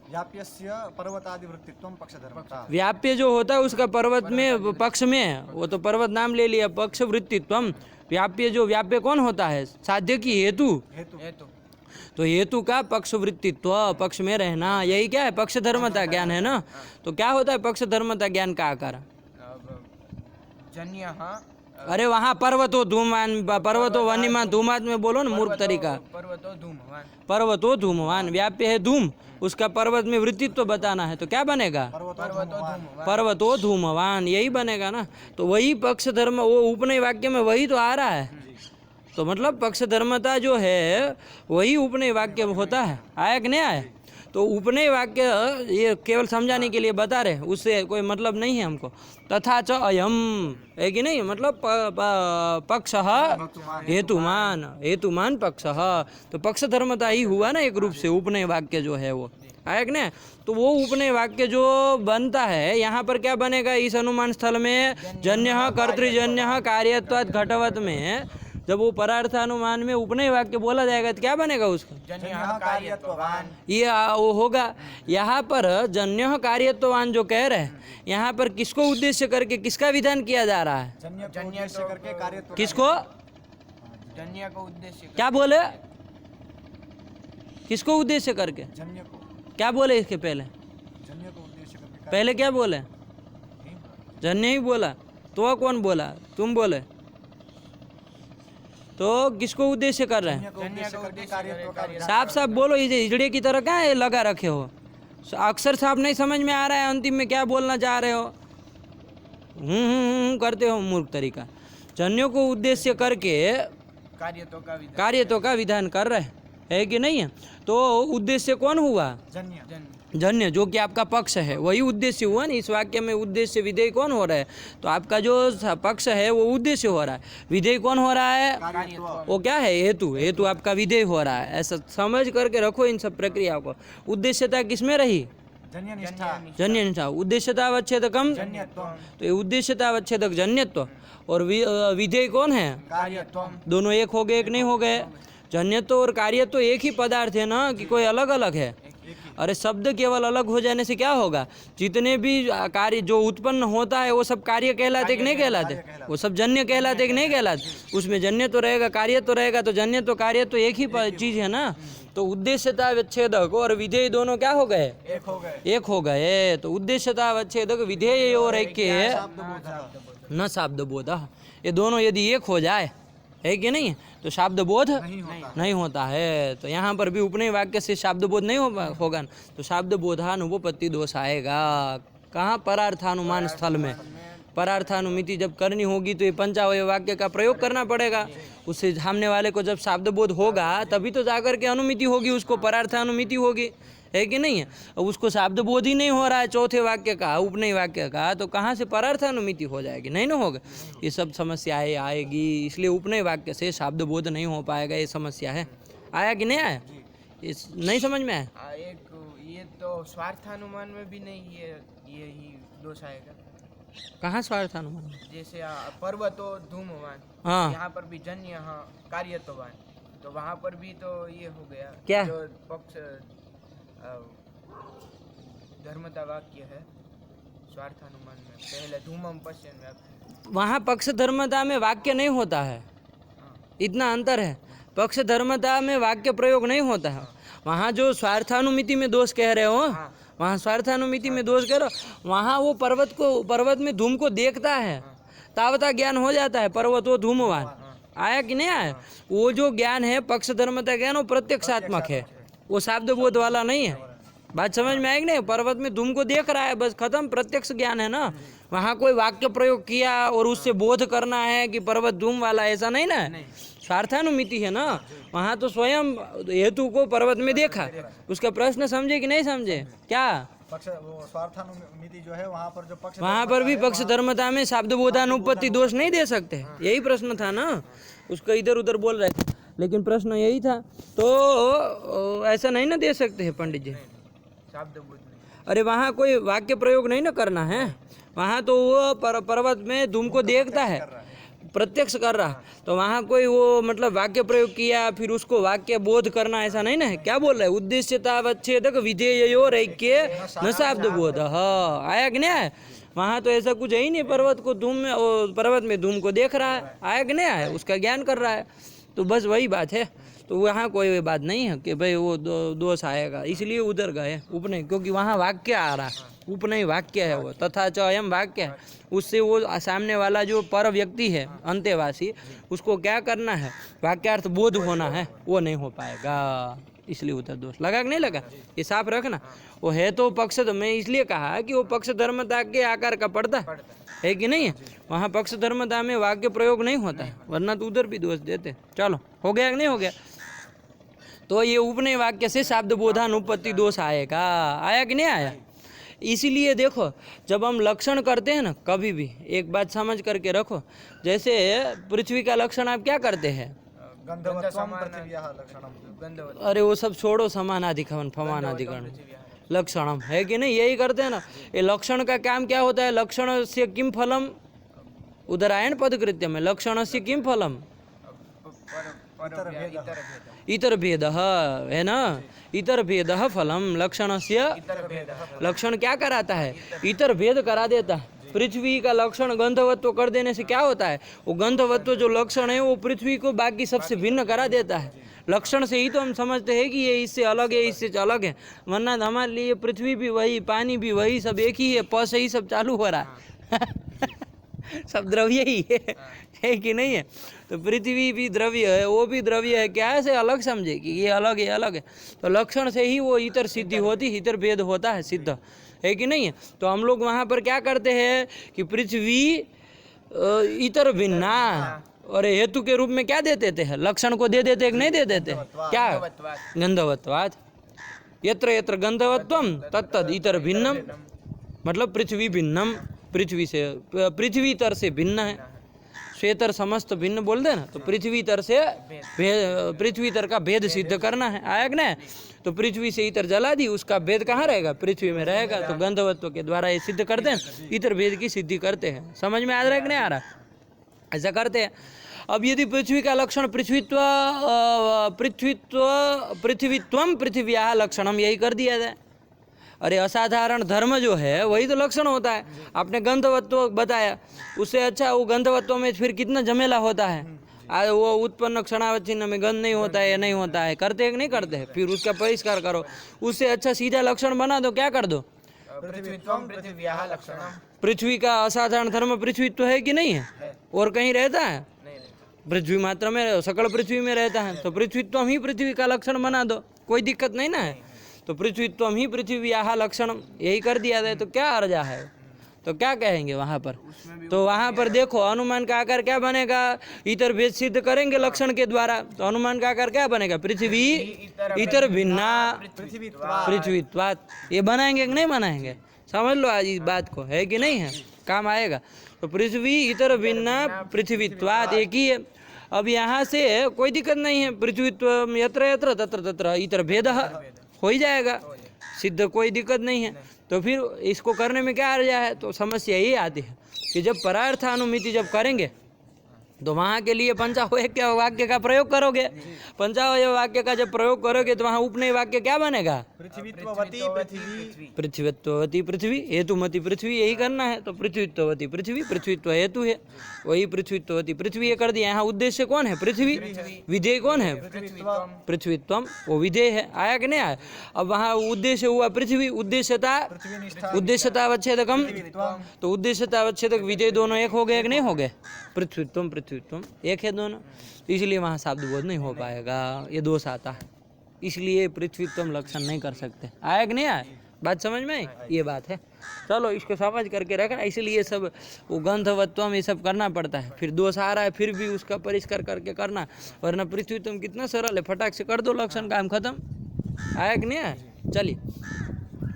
व्याप्यस्य पर्वतादि वृत्तित्वम पक्ष धर्मता। व्याप्य जो होता है उसका पर्वत में पक्ष में, वो तो पर्वत नाम ले लिया, पक्ष वृत्तित्वम। व्याप्य जो व्याप्य कौन होता है? साध्य की हेतु। हेतु। तो हेतु का पक्ष वृत्तित्व, पक्ष में रहना, यही क्या है? पक्ष धर्मता ज्ञान है ना। तो क्या होता है पक्ष धर्मता ज्ञान का आकार? अब जन्य अरे वहाँ पर्वतो धूमवान, पर्वतो वन्यमान, धूमात में बोलो ना मूर्ख तरीका। पर्वतो धूमवान। पर्वतो धूमवान, व्याप्य है धूम, उसका पर्वत में वृत्तित्व बताना है, तो क्या बनेगा? पर्वतो धूमवान। पर्वतो धूमवान, यही बनेगा ना। तो वही पक्ष धर्म, वो उपनय वाक्य में वही तो आ रहा है। तो मतलब पक्ष धर्मता जो है वही उपनय वाक्य में होता है। आया कि नहीं आया? तो उपनय वाक्य ये केवल समझाने के लिए बता रहे, उससे कोई मतलब नहीं है हमको। तथा च अयम है कि नहीं, मतलब पक्ष हेतुमान, हेतुमान पक्ष, तो पक्ष धर्मता ही हुआ ना एक रूप से उपनय वाक्य जो है वो। आया कि नहीं? तो वो उपनय वाक्य जो बनता है यहाँ पर क्या बनेगा? इस अनुमान स्थल में जन्य कर्तृजन्य कार्यत्वात् घटवत में जब वो परार्थानुमान में उपनय वाक्य बोला जाएगा तो क्या बनेगा उसका? जन्य कार्यत्ववान। ये वो होगा। यहाँ पर जन्य कार्यत्ववान जो कह रहे हैं, यहाँ पर किसको उद्देश्य करके किसका विधान किया जा रहा है? जन्य को उद्देश्य करके कार्यत्व। किसको? जन्य को उद्देश्य। क्या बोले? किसको उद्देश्य करके? जन्य को। क्या बोले इसके पहले? जन्य को उद्देश्य करके। पहले क्या बोले? जन्य ही बोला। तो कौन बोला? तुम बोले। तो किसको उद्देश्य कर रहे हैं? साफ साफ बोलो, इसे हिजड़े की तरह क्या लगा रखे हो? अक्सर साफ नहीं समझ में आ रहा है अंतिम में क्या बोलना चाह रहे हो। करते हो मूर्ख तरीका। जन्यों को उद्देश्य करके कार्यत्व का विधान कर रहे है कि नहीं है? तो उद्देश्य कौन हुआ? जन्य। जन्य जो कि आपका पक्ष है वही उद्देश्य हुआ ना। इस वाक्य में उद्देश्य विधेय कौन हो रहा है? तो आपका जो पक्ष है वो उद्देश्य हो रहा है, विधेय कौन हो रहा है? वो क्या है? हेतु। हेतु आपका विधेय हो रहा है। ऐसा समझ करके रखो इन सब प्रक्रिया को। उद्देश्यता किसमें रही? जन्य निष्ठा। जन्य निष्ठा। उद्देश्यता अवच्छेदकम, तो ये उद्देश्यता अवच्छेदक जन्यत्व और विधेय कौन है? कार्यत्व। दोनों एक हो गए, एक नहीं हो गए? जन्यत्व और कार्यत्व एक ही पदार्थ है ना कि कोई अलग अलग है? अरे शब्द केवल अलग हो जाने से क्या होगा? जितने भी कार्य जो उत्पन्न होता है वो सब कार्य कहलाते कि नहीं कहलाते? वो सब जन्य कहलाते कि नहीं कहलाते? उसमें जन्य तो रहेगा, कार्य तो रहेगा, तो जन्य तो कार्य तो एक ही चीज है ना। तो उद्देश्यता विच्छेदक और विधेय दोनों क्या हो गए? एक हो गए। तो उद्देश्यता विच्छेदक विधेय और ऐक्य न शाब्द बोध, ये दोनों यदि एक हो जाए है कि नहीं, तो शाब्द बोध नहीं होता है। तो यहाँ पर भी उपनय वाक्य से शाब्द बोध नहीं होगा, तो शाब्द बोधानुपपत्ति दोष आएगा। कहाँ? परार्थानुमान स्थल में। परार्थानुमिति जब करनी होगी तो ये पंचावय वाक्य का प्रयोग करना पड़ेगा। उससे सामने वाले को जब शाब्द बोध होगा तभी तो जाकर के अनुमिति होगी, उसको परार्थानुमिति होगी, है कि नहीं है? अब उसको शाब्द बोध ही नहीं हो रहा है चौथे वाक्य का, उपनय वाक्य का, तो कहाँ से परार्थानुमिति हो जाएगी? नहीं ना होगा। ये सब समस्याएं आएगी, इसलिए उपनय वाक्य से शाब्द बोध नहीं हो पाएगा, ये समस्या है। आया कि नहीं आया? इस नहीं समझ में आया? एक ये तो स्वार्थानुमान में भी नहीं, ये ही दोष आएगा। कहाँ स्वार्थानुमान? जैसे पर्वतो धूमवान, हाँ। यहाँ पर भी जन्य कार्यत्ववान, तो वहाँ पर भी तो ये हो गया। क्या? जो पक्ष धर्मता वाक्य है स्वार्थानुमान में, पहले धूमम पश्यन् में। वहाँ पक्ष धर्मता में वाक्य नहीं होता है, इतना अंतर है। पक्ष धर्मता में वाक्य प्रयोग नहीं होता है। वहाँ जो स्वार्थानुमिति में दोष कह रहे हो, वहाँ स्वार्थानुमिति में दोष कह रहे हो, वहाँ वो पर्वत में धूम को देखता है, तावता ज्ञान हो जाता है, पर्वतो धूमवान। आया कि नहीं आया? वो जो ज्ञान है पक्ष धर्मता ज्ञान, वो प्रत्यक्षात्मक है, वो शाब्द बोध वाला नहीं है। बात समझ में आएगी नहीं? पर्वत में धूम को देख रहा है, बस खत्म, प्रत्यक्ष ज्ञान है ना। वहाँ कोई वाक्य प्रयोग किया और उससे बोध करना है कि पर्वत धूम वाला, ऐसा नहीं ना, स्वार्थानुमिति है ना। वहाँ तो स्वयं हेतु को पर्वत में देखा, उसका प्रश्न समझे कि नहीं समझे? क्या पक्ष वो स्वार्थानुमिति जो है वहाँ पर जो पक्ष वहाँ पर भी पक्ष धर्मता में शब्द बोधानुपत्ति दोष नहीं दे सकते, यही प्रश्न था ना। उसका इधर उधर बोल रहे थे, लेकिन प्रश्न यही था। तो ऐसा नहीं ना दे सकते हैं पंडित जी। शब्द बोध नहीं। अरे वहाँ कोई वाक्य प्रयोग नहीं ना करना है, वहाँ तो वो पर्वत में धूम को देखता है, प्रत्यक्ष कर रहा। तो वहाँ कोई वो मतलब वाक्य प्रयोग किया फिर उसको वाक्य बोध करना, ऐसा नहीं ना है। क्या बोल रहा है? उद्देश्यतावच्छेदक विधेयो रैक्य न शब्द बोध। हाँ, आया कि नहीं आया? वहाँ तो ऐसा कुछ है ही नहीं, पर्वत को धूम में, पर्वत में धूम को देख रहा है, आया कि नहीं आया? उसका ज्ञान कर रहा है। तो बस वही बात है। तो वहाँ कोई बात नहीं है कि भाई वो दोष आएगा, इसलिए उधर गए उपनय, क्योंकि वहाँ वाक्य आ रहा है, उपनय वाक्य है वो, तथा च अयम वाक्य है। उससे वो सामने वाला जो पर व्यक्ति है अंत्यवासी, उसको क्या करना है? वाक्यार्थ बोध होना है, वो नहीं हो पाएगा, इसलिए उधर दोष लगा कि नहीं लगा? ये साफ रखना। वो है तो पक्ष, मैं इसलिए कहा कि वो पक्ष धर्मता के आकार का पड़ता है कि नहीं है? वहाँ पक्ष धर्मता में वाक्य प्रयोग नहीं होता है, वरना तो उधर भी दोष देते। चलो, हो गया कि नहीं हो गया? तो ये उपनय वाक्य से शब्द बोधानुपत्ति दोष आएगा, आया कि नहीं आया? इसीलिए देखो, जब हम लक्षण करते हैं ना, कभी भी एक बात समझ करके रखो। जैसे पृथ्वी का लक्षण आप क्या करते हैं? गंधवत्वम पृथिव्याः लक्षणम। गंधवत अरे वो सब छोड़ो, समानाधिकरण फमानाधिकरण लक्षणम, है कि नहीं? यही करते हैं ना। ये लक्षण का काम क्या होता है? लक्षण से किम फलम, उदरायण पदकृत्य में लक्षण से किम फलम, इतर भेद है ना, इतर भेद फलम लक्षण से। लक्षण क्या कराता है? इतर भेद करा देता है। पृथ्वी का लक्षण गंधवत्व कर देने से क्या होता है? वो गंधवत्व जो लक्षण है वो पृथ्वी को बाकी सबसे भिन्न करा देता है। लक्षण से ही तो हम समझते हैं कि ये इससे अलग है, इससे अलग है, वरना हमारे लिए पृथ्वी भी वही, पानी भी वही, सब एक ही है, प से ही सब चालू हो रहा है सब द्रव्य ही है कि नहीं है? तो पृथ्वी भी द्रव्य है, वो भी द्रव्य है, क्या से अलग समझे कि ये अलग है, अलग है। तो लक्षण से ही वो इतर सिद्धि होती, इतर भेद होता है, सिद्ध है कि नहीं है? तो हम लोग वहाँ पर क्या करते हैं कि पृथ्वी इतर भिन्ना, और हेतु के रूप में क्या दे देते हैं? लक्षण को दे देते कि नहीं दे देते? क्या? गंधवत्वात्। यत्र यत्र गंधवत्वम तत्तद इतर भिन्नम, मतलब पृथ्वी भिन्नम, पृथ्वी से, पृथ्वी तर से भिन्न है। श्वेतर समस्त भिन्न बोल दे ना, तो पृथ्वी तर से पृथ्वी तर का भेद सिद्ध करना है, आया कि नहीं? तो पृथ्वी से इतर जला दी, उसका भेद कहाँ रहेगा? पृथ्वी में रहेगा। तो गंधवत्व के द्वारा ये सिद्ध करते हैं, इतर भेद की सिद्धि करते हैं। समझ में आ रहा है कि नहीं आ रहा? ऐसा करते हैं। अब यदि पृथ्वी का लक्षण पृथ्वीत्वम पृथिव्याः लक्षणम, यही कर दिया जाए। अरे असाधारण धर्म जो है वही तो लक्षण होता है। आपने गंधवत्व बताया, उससे अच्छा वो गंधवत्व में फिर कितना झमेला होता है। वो उत्पन्न क्षणावच्छिन्न में गंध नहीं होता है या नहीं होता है, करते हैं कि नहीं करते हैं? फिर उसका परिष्कार करो। उससे अच्छा सीधा लक्षण बना दो, क्या कर दो? पृथ्वीत्वम पृथिव्याः लक्षणम। पृथ्वी का असाधारण धर्म पृथ्वीत्व है कि नहीं है? और कहीं रहता है? पृथ्वी मात्र में, सकल पृथ्वी में रहता है। तो पृथ्वीत्वम ही पृथ्वी का लक्षण बना दो, कोई दिक्कत नहीं ना है। तो पृथ्वीत्वम ही पृथिव्याः लक्षणम, यही कर दिया जाए तो क्या अर्जा है? तो क्या कहेंगे वहाँ पर? तो वहाँ पर देखो, अनुमान का आकार क्या बनेगा? इतर भेद सिद्ध करेंगे लक्षण के द्वारा, तो अनुमान का आकार क्या बनेगा? पृथ्वी इतर भिन्ना पृथ्वीत्वात्। ये बनाएंगे कि नहीं बनाएंगे? समझ लो आज इस बात को, है कि नहीं है? काम आएगा। तो पृथ्वी इतर भिन्ना पृथ्वीत्वात् एक ही है। अब यहाँ से कोई दिक्कत नहीं है, पृथ्वीत्व यत्र यत्र तत्र तत्र इतर भेद हो ही जाएगा सिद्ध, कोई दिक्कत नहीं है। तो फिर इसको करने में क्या अर्जा है? तो समस्या यही आती है कि जब परार्थानुमिति जब करेंगे तो वहाँ के लिए पंचावय वाक्य का प्रयोग करोगे। पंचावय वाक्य का जब प्रयोग करोगे तो वहाँ उपनय वाक्य क्या बनेगा? पृथ्वीत्ववती पृथ्वी, पृथ्वीत्ववती पृथ्वी, हेतुमती पृथ्वी, यही करना है। तो पृथ्वीत्ववती पृथ्वी, पृथ्वीत्व हेतु है, वही पृथ्वीत्ववती पृथ्वी ये कर दिया। यहाँ उद्देश्य कौन है? पृथ्वी। विधेय कौन है? पृथ्वीत्वम, वो विधेय है। आया कि नहीं आया? अब वहाँ उद्देश्य हुआ पृथ्वी, उद्देश्यतावच्छेदकम, तो उद्देश्यतावच्छेदक विधेय दोनों एक हो गए कि नहीं हो गए? पृथ्वीत्वम एक है दोनों, इसलिए वहाँ शब्द बोध नहीं हो पाएगा, ये दोष आता है। इसलिए पृथ्वीत्व लक्षण नहीं कर सकते। आया कि नहीं आया? बात समझ में आई? ये बात है। चलो इसको समझ करके रखना। इसलिए सब वो गंधवत्व में ये सब करना पड़ता है। फिर दोष आ रहा है फिर भी उसका परिष्कार करके करना, वरना पृथ्वीत्व कितना सरल है, फटाक से कर दो लक्षण, काम खत्म। आया कि नहीं आया? चलिए,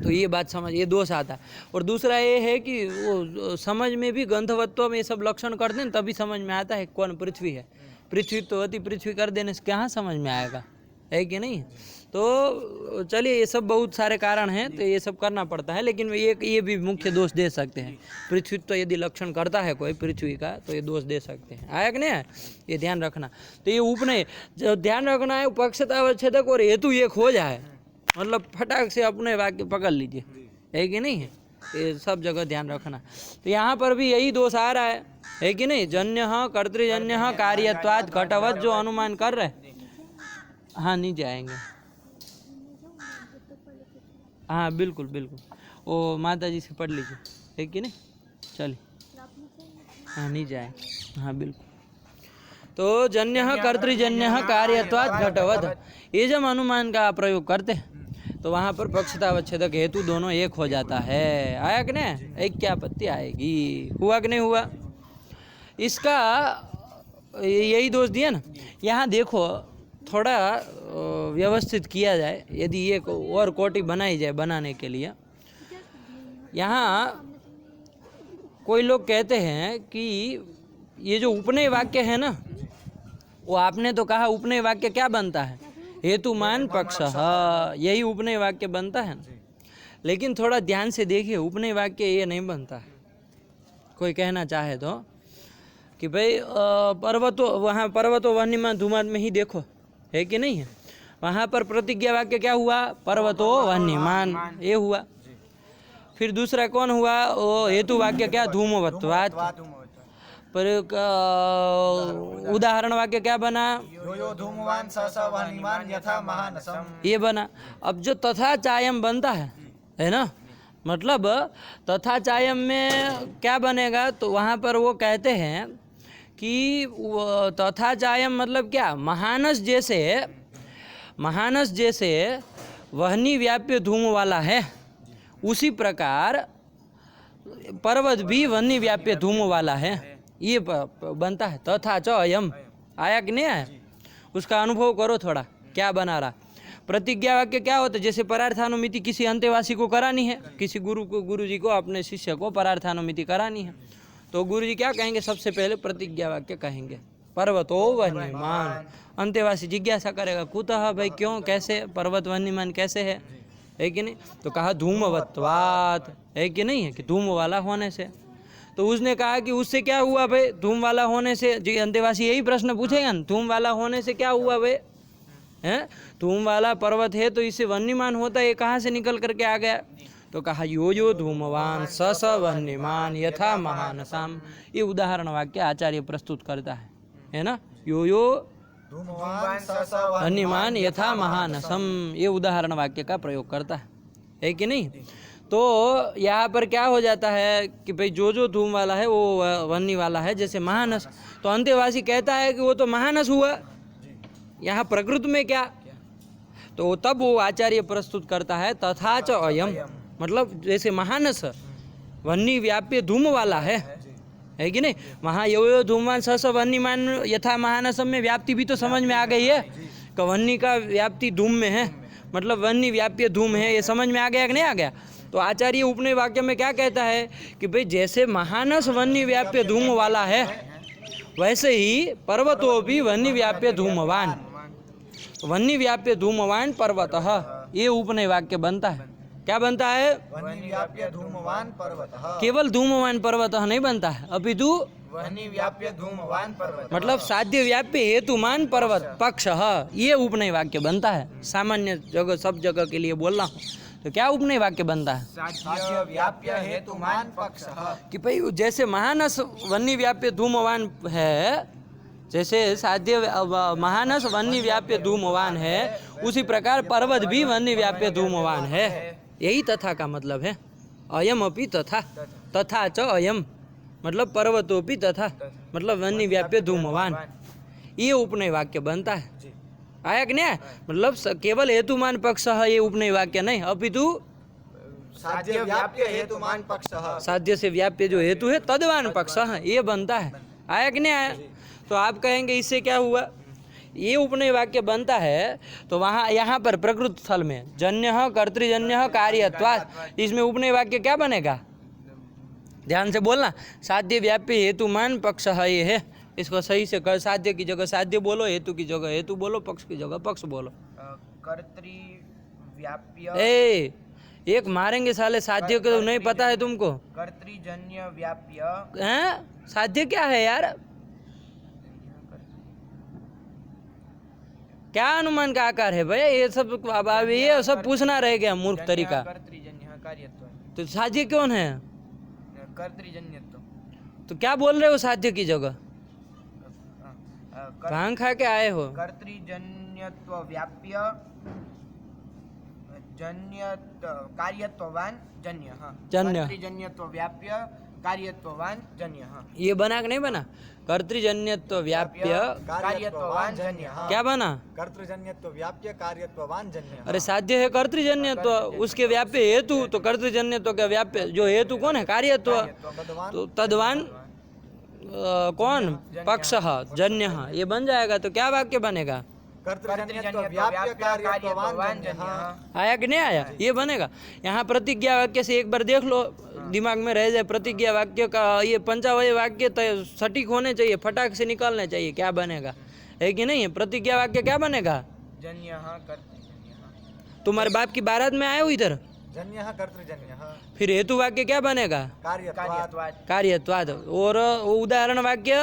तो ये बात समझ, ये दोष आता है। और दूसरा ये है कि वो समझ में भी गंधवत्व में ये सब लक्षण कर दें तभी समझ में आता है कौन पृथ्वी है। पृथ्वी तो अति पृथ्वी कर देने से कहाँ समझ में आएगा, है कि नहीं? तो चलिए, ये सब बहुत सारे कारण हैं, तो ये सब करना पड़ता है। लेकिन ये भी मुख्य दोष दे सकते हैं। पृथ्वी तो यदि लक्षण करता है कोई पृथ्वी का तो ये दोष दे सकते हैं। आया कि नहीं है? ये ध्यान रखना। तो ये उपनय जो ध्यान रखना है, पक्षतावच्छेदक और हेतु एक हो जाए, मतलब फटाक से अपने वाक्य पकड़ लीजिए, है कि नहीं है? ये सब जगह ध्यान रखना। तो यहाँ पर भी यही दोष आ रहा है कि नहीं? जन्य कर्तृजन्य कार्यत्वात् घटवत जो अनुमान कर रहे, हाँ नीचे आएंगे, हाँ बिल्कुल बिल्कुल, वो माता जी से पढ़ लीजिए, है कि नहीं? चलिए, हाँ नीचे आएंगे, हाँ बिल्कुल। तो जन्य कर्तृजन्य कार्यत्वात् घटवत, ये जब अनुमान का प्रयोग करते हैं तो वहाँ पर पक्षतावच्छेदक हेतु दोनों एक हो जाता है। आया कि नहीं? एक क्या आपत्ति आएगी? हुआ कि नहीं हुआ? इसका यही दोष दिया ना। यहाँ देखो, थोड़ा व्यवस्थित किया जाए, यदि ये और कोटि बनाई जाए बनाने के लिए। यहाँ कोई लोग कहते हैं कि ये जो उपनय वाक्य है ना, वो आपने तो कहा उपनय वाक्य क्या बनता है? हेतुमान पक्ष, यही उपनय वाक्य बनता है। लेकिन थोड़ा ध्यान से देखिए, उपनय वाक्य ये नहीं बनता है। कोई कहना चाहे तो कि भाई पर्वतो वह्निमान धूमात में ही देखो, है कि नहीं है? वहाँ पर प्रतिज्ञा वाक्य क्या हुआ? पर्वतो वह्निमान, ये हुआ। फिर दूसरा कौन हुआ? वो हेतु वाक्य क्या? धूमवत्वात्। पर उदाहरण वाक्य क्या बना? यो धूमवान स स वह्निमान यथा महानसम, ये बना। अब जो तथा चायम बनता है ना, मतलब तथा चायम में क्या बनेगा? तो वहाँ पर वो कहते हैं कि तथा चायम मतलब क्या? महानस जैसे वह्नि व्याप्य धूम वाला है, उसी प्रकार पर्वत भी वह्नि व्याप्य धूम वाला है। ये बनता है तथा च अयम। आया कि नहीं आया? उसका अनुभव करो थोड़ा, क्या बना रहा। प्रतिज्ञा वाक्य क्या होता है? जैसे परार्थानुमिति किसी अंतेवासी को करानी है, किसी गुरु जी को, अपने शिष्य को परार्थानुमिति करानी है, तो गुरु जी क्या कहेंगे? सबसे पहले प्रतिज्ञा वाक्य कहेंगे, पर्वतो वह्निमान। अंतेवासी जिज्ञासा करेगा, कुतः भाई, क्यों, कैसे, पर्वत वह्निमान कैसे है कि नहीं? तो कहा धूमवत्वात्, है कि नहीं है? कि धूम वाला होने से। तो उसने कहा कि उससे क्या हुआ भाई? धूम वाला होने से, जी अंतेवासी यही प्रश्न पूछेगा ना, धूम वाला होने से क्या हुआ भाई? हैं, धूम वाला पर्वत है तो इससे वह्निमान होता है, ये कहाँ से निकल करके आ गया? तो कहा यो धूमवान स स वह्निमान यथा महानसम। ये उदाहरण वाक्य आचार्य प्रस्तुत करता है ना? यो धूमवान स स वह्निमान यथा महानसम, ये उदाहरण वाक्य का प्रयोग करता है कि नहीं? तो यहाँ पर क्या हो जाता है कि भाई जो धूम वाला है वो वह्नि वाला है, जैसे महानस। तो अंतेवासी कहता है कि वो तो महानस हुआ, यहाँ प्रकृति में क्या? तो तब वो आचार्य प्रस्तुत करता है तथा च अयम, मतलब जैसे महानस वह्नि व्याप्य धूम वाला है कि नहीं? वहाँ यो धूमवान स स वह्निमान यथा महानसम में व्याप्ति भी तो समझ में आ गई है कि वह्नि का व्याप्ति धूम में है, मतलब वह्नि व्याप्य धूम है, ये समझ में आ गया कि नहीं आ गया? तो आचार्य उपनय वाक्य में क्या कहता है कि भाई जैसे महानस वह्नि व्याप्य धूम वाला है, वैसे ही पर्वतो भी वह्नि व्याप्य धूमवान, वह्नि व्याप्य धूमवान पर्वतः, ये उपनय वाक्य बनता है। क्या बनता है? वह्नि व्याप्य धूमवान पर्वतः। केवल धूमवान पर्वतः नहीं बनता है, अपितु वह्नि व्याप्य धूमवान पर्वतः, मतलब साध्य व्याप्य हेतुमान पर्वत पक्षः, ये उपनय वाक्य बनता है। सामान्य जगह, सब जगह के लिए बोल रहा हूँ। तो क्या उपनय वाक्य बनता है? साध्य व्याप्य हेतुमान पक्षः, कि भाई जैसे महानस वह्नि व्याप्य धूमवान है, जैसे साध्य महानस वह्नि व्याप्य धूमवान है, उसी प्रकार पर्वत भी वह्नि व्याप्य धूमवान है। यही तथा का मतलब है। अयम अपि तथा, तथा च अयम, मतलब पर्वतोपि तथा, मतलब वह्नि व्याप्य धूमवान, ये उपनय वाक्य बनता है। आया कि नहीं आया? मतलब केवल हेतुमान पक्ष ये उपनय वाक्य नहीं, अपितु साध्य व्याप्य हेतुमान पक्षः। साध्य से व्याप्य जो हेतु है तद्वान पक्ष ये बनता है। आया कि नहीं आया? तो आप कहेंगे इससे क्या हुआ, ये उपनय वाक्य बनता है तो वहाँ यहाँ पर प्रकृत स्थल में जन्य कर्तृजन्य कार्यत्वात्, इसमें उपनय वाक्य क्या बनेगा? ध्यान से बोलना, साध्य व्याप्य हेतुमान पक्ष ये है, इसको सही से कर, साध्य की जगह साध्य बोलो, हेतु की जगह हेतु बोलो, पक्ष की जगह पक्ष बोलो। कर्तृव्याप्य ए एक मारेंगे साले, साध्य को नहीं पता है तुमको? कर्तृजन्य व्याप्य हैं? साध्य क्या है यार? क्या अनुमान का आकार है भैया? ये सब अब ये सब पूछना रह गया मूर्ख तरीका। कर्तृजन्य कार्यत्व, तो साध्य कौन है? कर्तृजन्यत्व। तो क्या बोल रहे हो साध्य की जगह? भांग खा के आए हो? कर्तृजन्यत्व व्याप्य जन्य कार्यत्ववान जन्य। हाँ, जन्य। कर्तृजन्यत्व व्याप्य कार्यत्ववान जन्य। हाँ, ये बना कि नहीं बना? कर्तृजन्यत्व व्याप्य कार्यत्ववान जन्य। क्या बना? कर्तृजन्यत्व व्याप्य कार्यत्ववान जन्य। अरे साध्य है कर्तृजन्यत्व, उसके व्याप्य हेतु, तो कर्तृजन्यत्व का व्याप्य जो हेतु कौन है? कार्यत्व। तो तद्वान कौन? पक्ष जन्य, ये बन जाएगा। तो क्या वाक्य बनेगा? कर्तृजन्यत्व व्याप्य कार्यत्ववान जन्य। आया कि नहीं आया? ये बनेगा। यहाँ प्रतिज्ञा वाक्य से एक बार देख लो, दिमाग में रह जाए। प्रतिज्ञा वाक्य का ये पंचावय वाक्य तो सटीक होने चाहिए, फटाक से निकालने चाहिए। क्या बनेगा, है कि नहीं? प्रतिज्ञा वाक्य क्या बनेगा? जन्य। हाँ, कर्तृजन्य। तुम्हारे बाप की बारात में आए हो इधर, जन्य कर्तृजन्य। फिर हेतु वाक्य क्या बनेगा? कार्यत्वात्। कार्यत्वाद। और उदाहरण वाक्य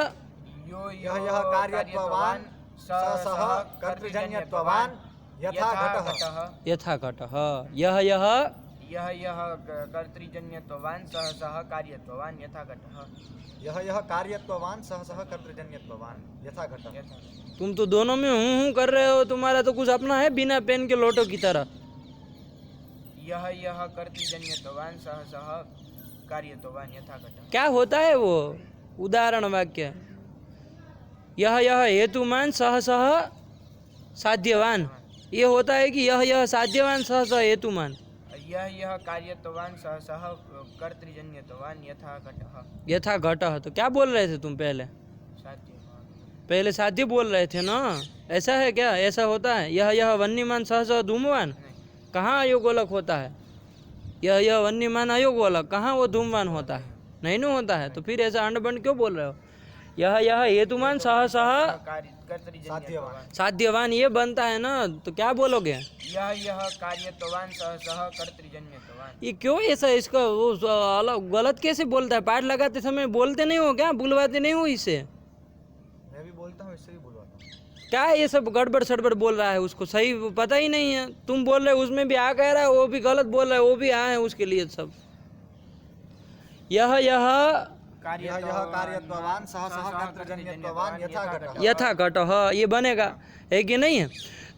यो यह कार्यत्ववान सह कर्तृजन्यत्ववान यथा घटः। यथा घटः। यह यह कर्तृजन्यत्ववान सह कार्यत्ववान यथा घटः। यह कार्यत्ववान सह कर्तृजन्यत्ववान यथा घटः। तुम तो दोनों में हूँ कर रहे हो, तुम्हारा तो कुछ अपना है बिना पेन के लोटो की तरह। यह कर्तृजन्यत्ववान सह कार्यत्ववान यथा घटः। क्या होता है वो उदाहरण वाक्य? यह हेतुमान सह साध्यवान, ये होता है कि यह साध्यवान सह हेतुमान। यह कार्यत्ववान सह कर्तृजन्यत्ववान यथा घटः। यथा घटः। तो क्या बोल रहे थे तुम पहले? साध्य। पहले साध्य बोल रहे थे ना? ऐसा है क्या? ऐसा होता है? यह वन्यमान सह धूमवान, कहाँ अयोगोलक होता है? यह वन्यमान अयोगोलक, कहाँ वो धूमवान होता है? नहीं ना होता है। तो फिर ऐसा अंडबंड क्यों बोल रहे हो? यह हेतुमान सह कर्तृजन्यत्ववान। साध्यवान ये बनता है ना, तो क्या बोलोगे? यह कार्यत्ववान सह कर्तृजन्यत्ववान। ये क्यों ऐसा, इसका वो अलग गलत कैसे बोलता है? पाठ लगाते समय बोलते नहीं हो क्या? बुलवाते नहीं हो इसे? मैं भी बोलता हूँ, इससे भी बुलवाता हूँ। क्या ये सब गड़बड़ सड़बड़ बोल रहा है? उसको सही पता ही नहीं है। तुम बोल रहे हो उसमें भी आ कह रहा है, वो भी गलत बोल रहा है, वो भी आ है उसके लिए सब। यह कार्यत्ववान सह कर्तृजन्यत्ववान यथा घटः। यथा घटः ये बनेगा, है कि नहीं है?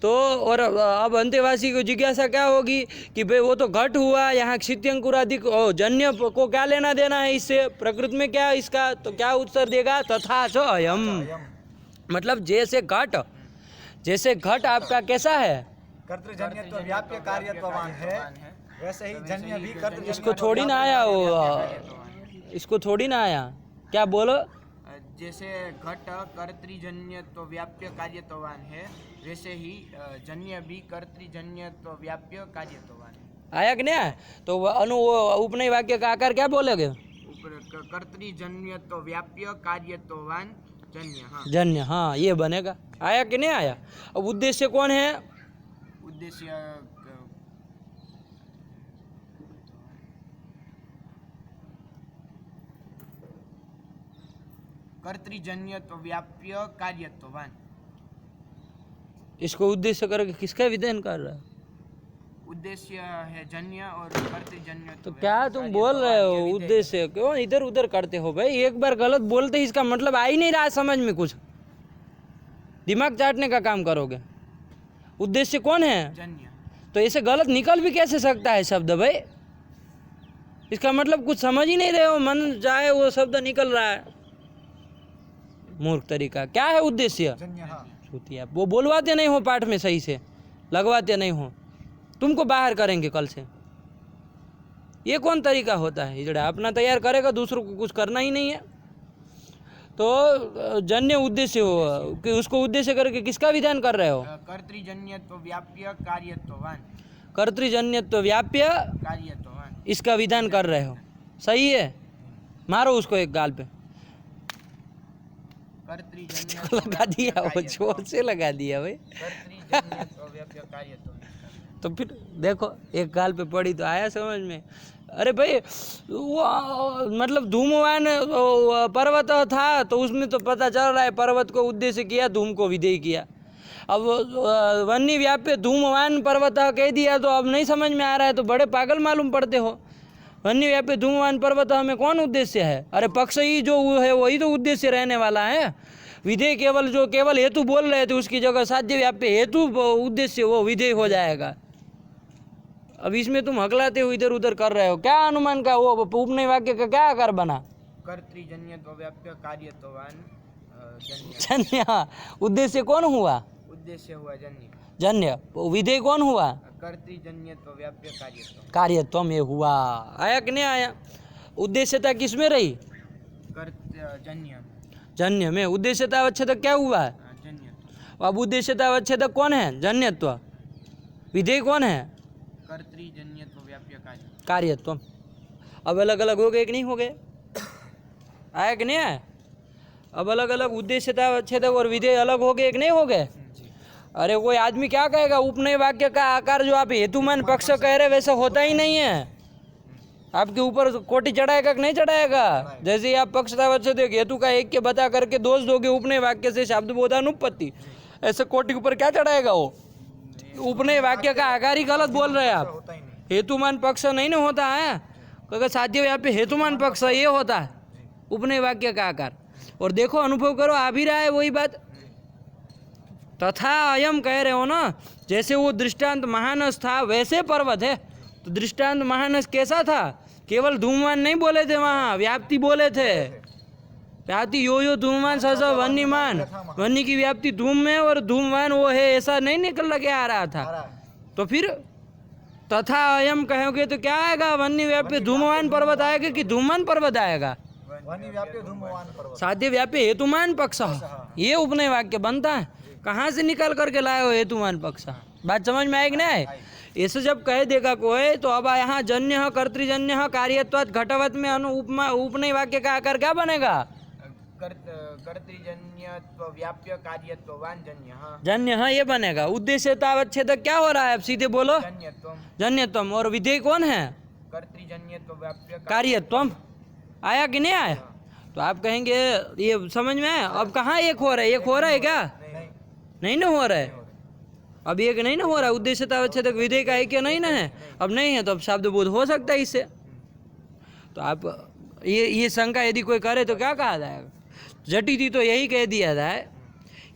तो और अब अंत्यवासी को जिज्ञासा क्या होगी कि भाई वो तो घट हुआ, यहाँ क्षित्यंकुरादि जन्य को क्या लेना देना है इससे? प्रकृति में क्या इसका? तो क्या उत्तर देगा? तथा च अयम। मतलब जैसे घट आपका कैसा है? कर्तृजन्यत्व व्याप्य कार्यत्ववान है, वैसे ही जन्य भी कर्तृजन्य। इसको छोड़ी ना आया वो, इसको थोड़ी ना आया। क्या बोलो? जैसे घट कर्तृजन्यत्व व्याप्य कार्यत्ववान है, वैसे ही जन्य भी कर्तृजन्यत्व व्याप्य कार्यत्ववान है। आया कि नहीं आया? तो उपनय वाक्य का आकार क्या बोलोगे? कर्तृजन्यत्व व्याप्य कार्यत्ववान जन्य। हाँ, जन्य। हाँ, ये बनेगा। आया कि नहीं आया? अब उद्देश्य कौन है? उद्देश्य कर्तृजन्यत्व व्याप्य कार्यत्ववान। इसको उद्देश्य करके किसका विधान कर रहा है? उद्देश्य है जन्य और कर्तृजन्य। तो क्या तुम बोल रहे हो? उद्देश्य क्यों इधर उधर करते हो भाई? एक बार गलत बोलते ही इसका मतलब आ ही नहीं रहा समझ में, कुछ दिमाग चाटने का काम करोगे। उद्देश्य कौन है? जन्य। तो ऐसे गलत निकल भी कैसे सकता है शब्द भाई? इसका मतलब कुछ समझ ही नहीं रहे हो, मन चाहे वो शब्द निकल रहा है। मूर्ख तरीका। क्या है उद्देश्य? जन्य। छूती आप वो बोलवाते नहीं हो पाठ में सही से, लगवाते नहीं हो, तुमको बाहर करेंगे कल से। ये कौन तरीका होता है? इजड़ा अपना तैयार करेगा, दूसरों को कुछ करना ही नहीं है। तो जन्य उद्देश्य हो कि उसको उद्देश्य करके किसका विधान कर रहे हो? कर्तृजन्यत्व व्याप्य कार्यत्ववान, कर्तृजन्यत्व व्याप्य कार्यत्ववान, इसका विधान कर रहे हो। सही है, मारो उसको एक गाल पे। कर्तृजन्यत्व लगा दिया, वो जोर से लगा दिया भाई। कर्तृजन्यत्व व्याप्य कार्यत्ववान। तो फिर देखो एक गाल पे पड़ी तो आया समझ में। अरे भाई वो मतलब धूमवान पर्वत था तो उसमें तो पता चल रहा है पर्वत को उद्देश्य किया, धूम को विधेय किया। अब वन्य व्याप्य धूमवान पर्वत कह दिया तो अब नहीं समझ में आ रहा है, तो बड़े पागल मालूम पड़ते हो। वन्य व्याप्य धूमवान पर्वत में कौन उद्देश्य है? अरे पक्ष ही जो है वही तो उद्देश्य रहने वाला है। विधेय केवल जो केवल हेतु बोल रहे थे उसकी जगह साध्य व्याप्य हेतु उद्देश्य वो विधेय हो जाएगा। अब इसमें तुम हकलाते हो, इधर उधर कर रहे हो। क्या अनुमान का वो उपनय वाक्य का क्या आकार बना? कर्तृजन्यत्व व्याप्य कार्यत्ववान जन्य। जन्य उद्देश्य कौन हुआ? उद्देश्य हुआ जन्य। जन्य विधेय कौन हुआ? कर्तृजन्यत्व व्याप्य कार्यत्व। कार्यत्व ये हुआ। आया कि नहीं आया? उद्देश्यता किस में रही? जन्य। जन्य में। उद्देश्यता अवच्छेदक क्या हुआ? जन्यत्व। अब उद्देश्यता अवच्छेदक कौन है? जन्यत्व। विधेय कौन है? कर्तृजन्यत्व व्याप्य कार्य। कार्यत्व। अब अलग अलग हो गए कि नहीं हो गए? आया कि नहीं आया? अब अलग अलग उद्देश्यता अवच्छेदक और विधेय अलग हो गए कि नहीं हो गए? अरे कोई आदमी क्या कहेगा, उपनय वाक्य का आकार जो आप हेतुमान पक्ष कह रहे वैसा होता ही नहीं है। आपके ऊपर कोटि चढ़ाएगा कि नहीं चढ़ाएगा? जैसे ही आप पक्षतावच्छेदक हेतु का एक के बता करके दोष दोगे उपनय वाक्य से शब्द बोधानुपत्ति, ऐसे कोटि के ऊपर क्या चढ़ाएगा वो? उपनय वाक्य का आकार ही गलत बोल रहे हैं आप। हेतुमान पक्ष नहीं ना होता है, क्योंकि साध्य व्याप्य हेतुमान पक्ष ये होता है उपनय वाक्य का आकार। और देखो अनुभव करो, आ भी रहा है वही बात। तथा अयम कह रहे हो ना, जैसे वो दृष्टांत महानस था वैसे पर्वत है। तो दृष्टांत महानस कैसा था? केवल धूमवान नहीं बोले थे, वहाँ व्याप्ति बोले थे। व्याप्ति यो धूमवान ससा वन्यमान, वन्य की व्याप्ति धूम में और धूमवान वो है, ऐसा नहीं निकल लगे आ रहा था। तो फिर तथा अयम कहोगे तो क्या आएगा? वन्य व्याप्य धूमवान पर्वत आएगा कि धूमवान पर्वत आएगा? वन्य व्याप्य धूमवान पर्वत। साध्य व्याप्य हेतुमान पक्ष, ये उपनय वाक्य बनता है। कहाँ से निकाल करके लाए हो हेतुमान पक्ष? बात समझ में आएगी नहीं? ऐसे जब कह देगा कोई तो अब यहाँ जन्य कर्तृजन्य कार्यत्वात् घटवत में उपनय वाक्य का आकार क्या बनेगा? कर्तृजन्यत्व व्याप्य कार्यत्ववान जन्य। जन्य हाँ ये बनेगा। उद्देश्यता अवच्छेदक क्या हो रहा है? अब सीधे बोलो। जन्यत्वम। जन्यत्वम। और विधेय कौन है? कर्तृजन्यत्व व्याप्य कार्यत्वम। आया कि नहीं आया? तो आप कहेंगे ये समझ में आया? अब कहाँ एक हो रहा है? एक हो रहा है क्या? नहीं ना हो रहा है। अब एक नहीं ना हो रहा है। उद्देश्यता अवच्छेदक विधेय का एक नहीं ना है। अब नहीं है तो अब शब्द बोध हो सकता है इससे। तो आप ये शंका यदि कोई करे तो क्या कहा जाएगा? जटिति तो यही कह दिया जाए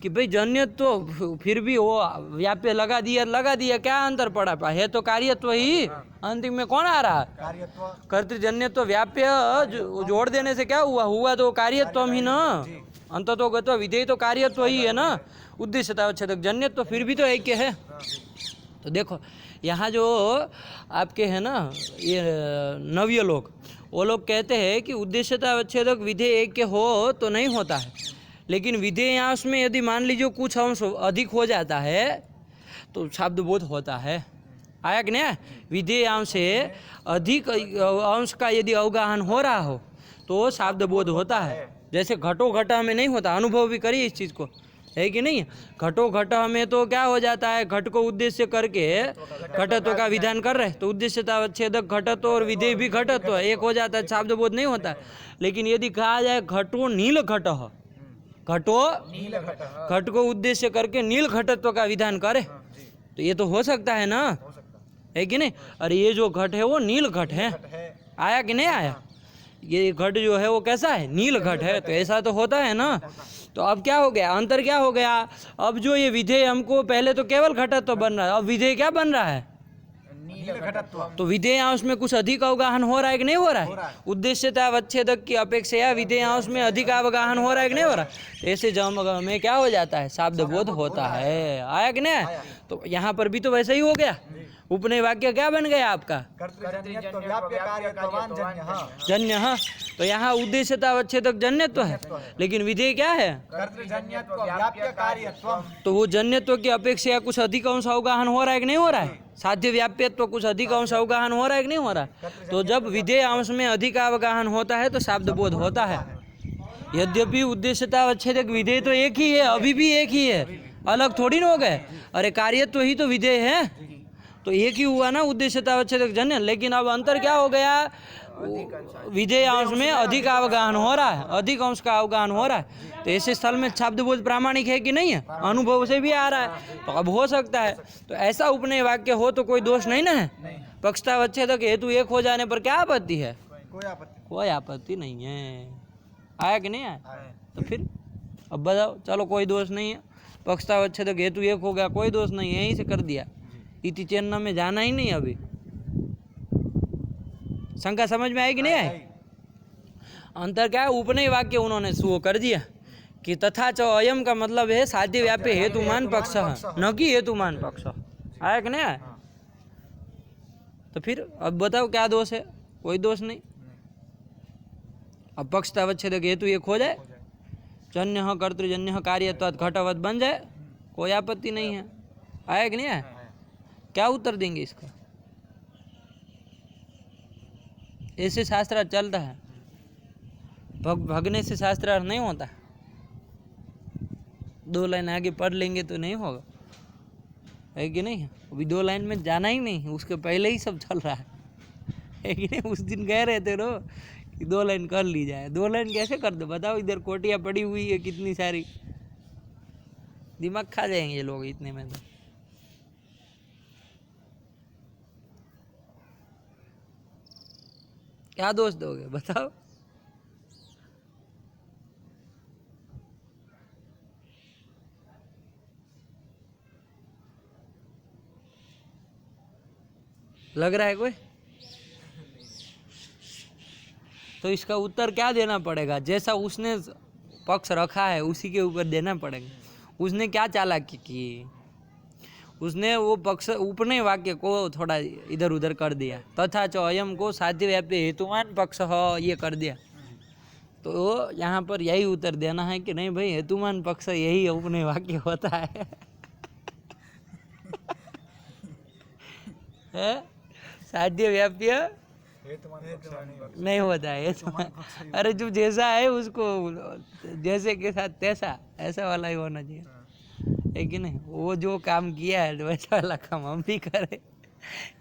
कि भाई जन्य तो फिर भी वो व्याप्य लगा दिया, क्या अंतर पड़ा? है तो कार्यत्व ही। अंतिम में कौन आ रहा? कार्यत्व। कर्तृजन्यत्व व्याप्य जोड़ देने से क्या हुआ तो कार्यत्व ही ना। अंततोगत्व विधेय तो कार्यत्व ही है ना। उद्देश्यता अवच्छेदक जन्यत्व फिर भी तो एक है। तो देखो यहाँ जो आपके है ना ये नव्य लोग, वो लोग कहते हैं कि उद्देश्यता अवच्छेदक विधेय एक के हो तो नहीं होता है, लेकिन विधेय अंश में यदि मान लीजिए कुछ अंश अधिक हो जाता है तो शब्द बोध होता है। आया कि नहीं? विधेय अंश से अधिक अंश का यदि अवगाहन हो रहा हो तो शब्द बोध होता है। जैसे घटो घटा में नहीं होता। अनुभव भी करिए इस चीज़ को, है कि नहीं? घटो घटा में तो क्या हो जाता है? घट को उद्देश्य करके घटत्व का विधान कर रहे तो उद्देश्यता अवच्छेदक घटत्व और विधेय भी घटत्व एक हो जाता है, शब्द बोध नहीं होता। लेकिन यदि कहा जाए घटो नील घट, घटो घट को उद्देश्य करके नील घटत्व का विधान करे तो ये तो हो सकता है ना, है कि नहीं? अरे ये जो घट है वो नील घट है। आया कि नहीं आया? ये घट जो है वो कैसा है? नील घट है। तो ऐसा तो होता है ना। तो अब क्या हो गया? अंतर क्या हो गया? अब जो ये विधेय हमको पहले तो केवल घटत्व बन रहा है, अब विधेय क्या बन रहा है? नीलघटत्व तो विधेयांश में कुछ अधिक अवगाहन हो रहा है कि नहीं हो रहा है? उद्देश्यता अवच्छेदक की अपेक्षा विधेयांश में अधिक अवगाहन हो रहा है कि नहीं हो रहा है? ऐसे जब में क्या हो जाता है? शाब्द बोध होता है। आया कि नहीं आया? तो यहाँ पर भी तो वैसा ही हो गया। उपनय वाक्य क्या बन गया आपका? कर्तृजन्यत्व व्याप्य कार्यत्ववान जन्यः जन्य। हाँ, तो यहाँ उद्देश्यता अवच्छेदक जन्यत्व है, लेकिन विधेय क्या है? कर्तृजन्यत्व व्याप्य कार्यत्वम। तो वो जन्यत्व की अपेक्षा कुछ अधिक अंश अवगाहन हो रहा है कि नहीं हो रहा है? साध्य व्याप्यत्व कुछ अधिक अंश अवगाहन हो रहा है कि नहीं हो रहा है? तो जब विधेय अंश में अधिक अवगाहन होता है तो शाब्द बोध होता है। यद्यपि उद्देश्यता अवच्छेदक विधेय तो एक ही है, अभी भी एक ही है, अलग थोड़ी ना हो गए। अरे कार्यत्व ही तो विधेय है, तो एक ही हुआ ना उद्देश्यता अवच्छेदक जन्य। लेकिन अब अंतर क्या हो गया? विधेय अंश में अधिक अवगाहन हो रहा है, अधिक अंश का अवगाहन हो रहा है। तो ऐसे स्थल में शब्द बोध प्रामाणिक है कि नहीं है? अनुभव से भी आ रहा है, तो अब हो सकता है। तो ऐसा उपनय वाक्य हो तो कोई दोष नहीं ना है। पक्षता अवच्छेदक हेतु एक हो जाने पर क्या आपत्ति है? कोई आपत्ति नहीं है। आया कि नहीं आया? तो फिर अब बताओ, चलो कोई दोष नहीं है, पक्षता अवच्छेदक हेतु एक हो गया, कोई दोष नहीं है, यहीं से कर दिया। इति चेन्न में जाना ही नहीं। अभी शंका समझ में आई कि नहीं आई? अंतर क्या है? उपनय वाक्य उन्होंने शुरू कर दिया कि तथा च अयम का मतलब है साध्य व्याप्य हेतुमान पक्ष, न कि हेतुमान पक्ष। आया कि नहीं आया? तो फिर अब बताओ क्या दोष है? कोई दोष नहीं। अब पक्षता अवच्छेदक हेतु एक हो जाए, जन्य कर्तृजन्य कार्यत्वात् घटवत् बन जाए, कोई आपत्ति नहीं है। आया कि नहीं आया? क्या उत्तर देंगे इसका? ऐसे शास्त्रार्थ चलता है, भगने से शास्त्रार्थ नहीं होता। 2 लाइन आगे पढ़ लेंगे तो नहीं होगा, है कि नहीं? अभी 2 लाइन में जाना ही नहीं, उसके पहले ही सब चल रहा है कि नहीं? उस दिन कह रहे थे रो कि 2 लाइन कर ली जाए। 2 लाइन कैसे कर दो बताओ? इधर कोटियाँ पड़ी हुई है कितनी सारी, दिमाग खा जाएंगे ये लोग इतने में। तो क्या दोष दोगे बताओ? लग रहा है कोई? तो इसका उत्तर क्या देना पड़ेगा? जैसा उसने पक्ष रखा है उसी के ऊपर देना पड़ेगा। उसने क्या चालाकी की? उसने वो पक्ष उपनय वाक्य को थोड़ा इधर उधर कर दिया, तथा च अयम को साध्य व्याप्य हेतुमान पक्ष ये कर दिया। तो यहाँ पर यही उत्तर देना है कि नहीं भाई, हेतुमान पक्ष यही उपनय वाक्य होता है। साध्य व्याप्य नहीं होता है। अरे जो जैसा है उसको जैसे के साथ तैसा, ऐसा वाला ही होना चाहिए, है कि नहीं? वो जो काम किया है वैसा वाला काम हम भी करें,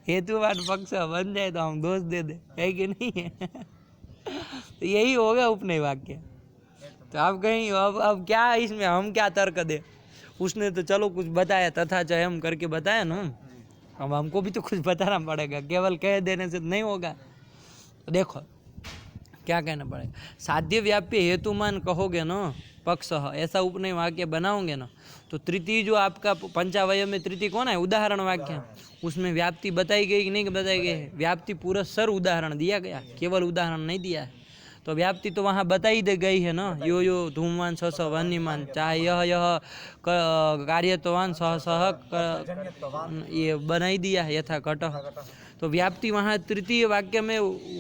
हेतुवान पक्ष बन जाए तो हम दोष दे दे, है कि नहीं है? तो यही होगा उपनय वाक्य। तो आप कहीं अब क्या इसमें हम क्या तर्क दे? उसने तो चलो कुछ बताया, तथा च हम करके बताया ना, अब हमको भी तो कुछ बताना पड़ेगा, केवल कह देने से नहीं होगा। तो देखो क्या कहना पड़ेगा, साध्य व्याप्य हेतुमान कहोगे ना पक्ष, ऐसा उपनय वाक्य बनाओगे ना, तो तृतीय जो आपका पंचावय में तृतीय कौन है? उदाहरण वाक्य, उसमें व्याप्ति बताई गई कि नहीं बताई गई है? व्याप्ति पूरा सर उदाहरण दिया गया, केवल उदाहरण नहीं दिया है। तो व्याप्ति तो वहाँ बताई दे गई है ना, यो यो धूमवान स वन्यमान, चाहे यह कार्यत्वान सह ये बनाई दिया है यथा घट। तो व्याप्ति वहाँ तृतीय वाक्य में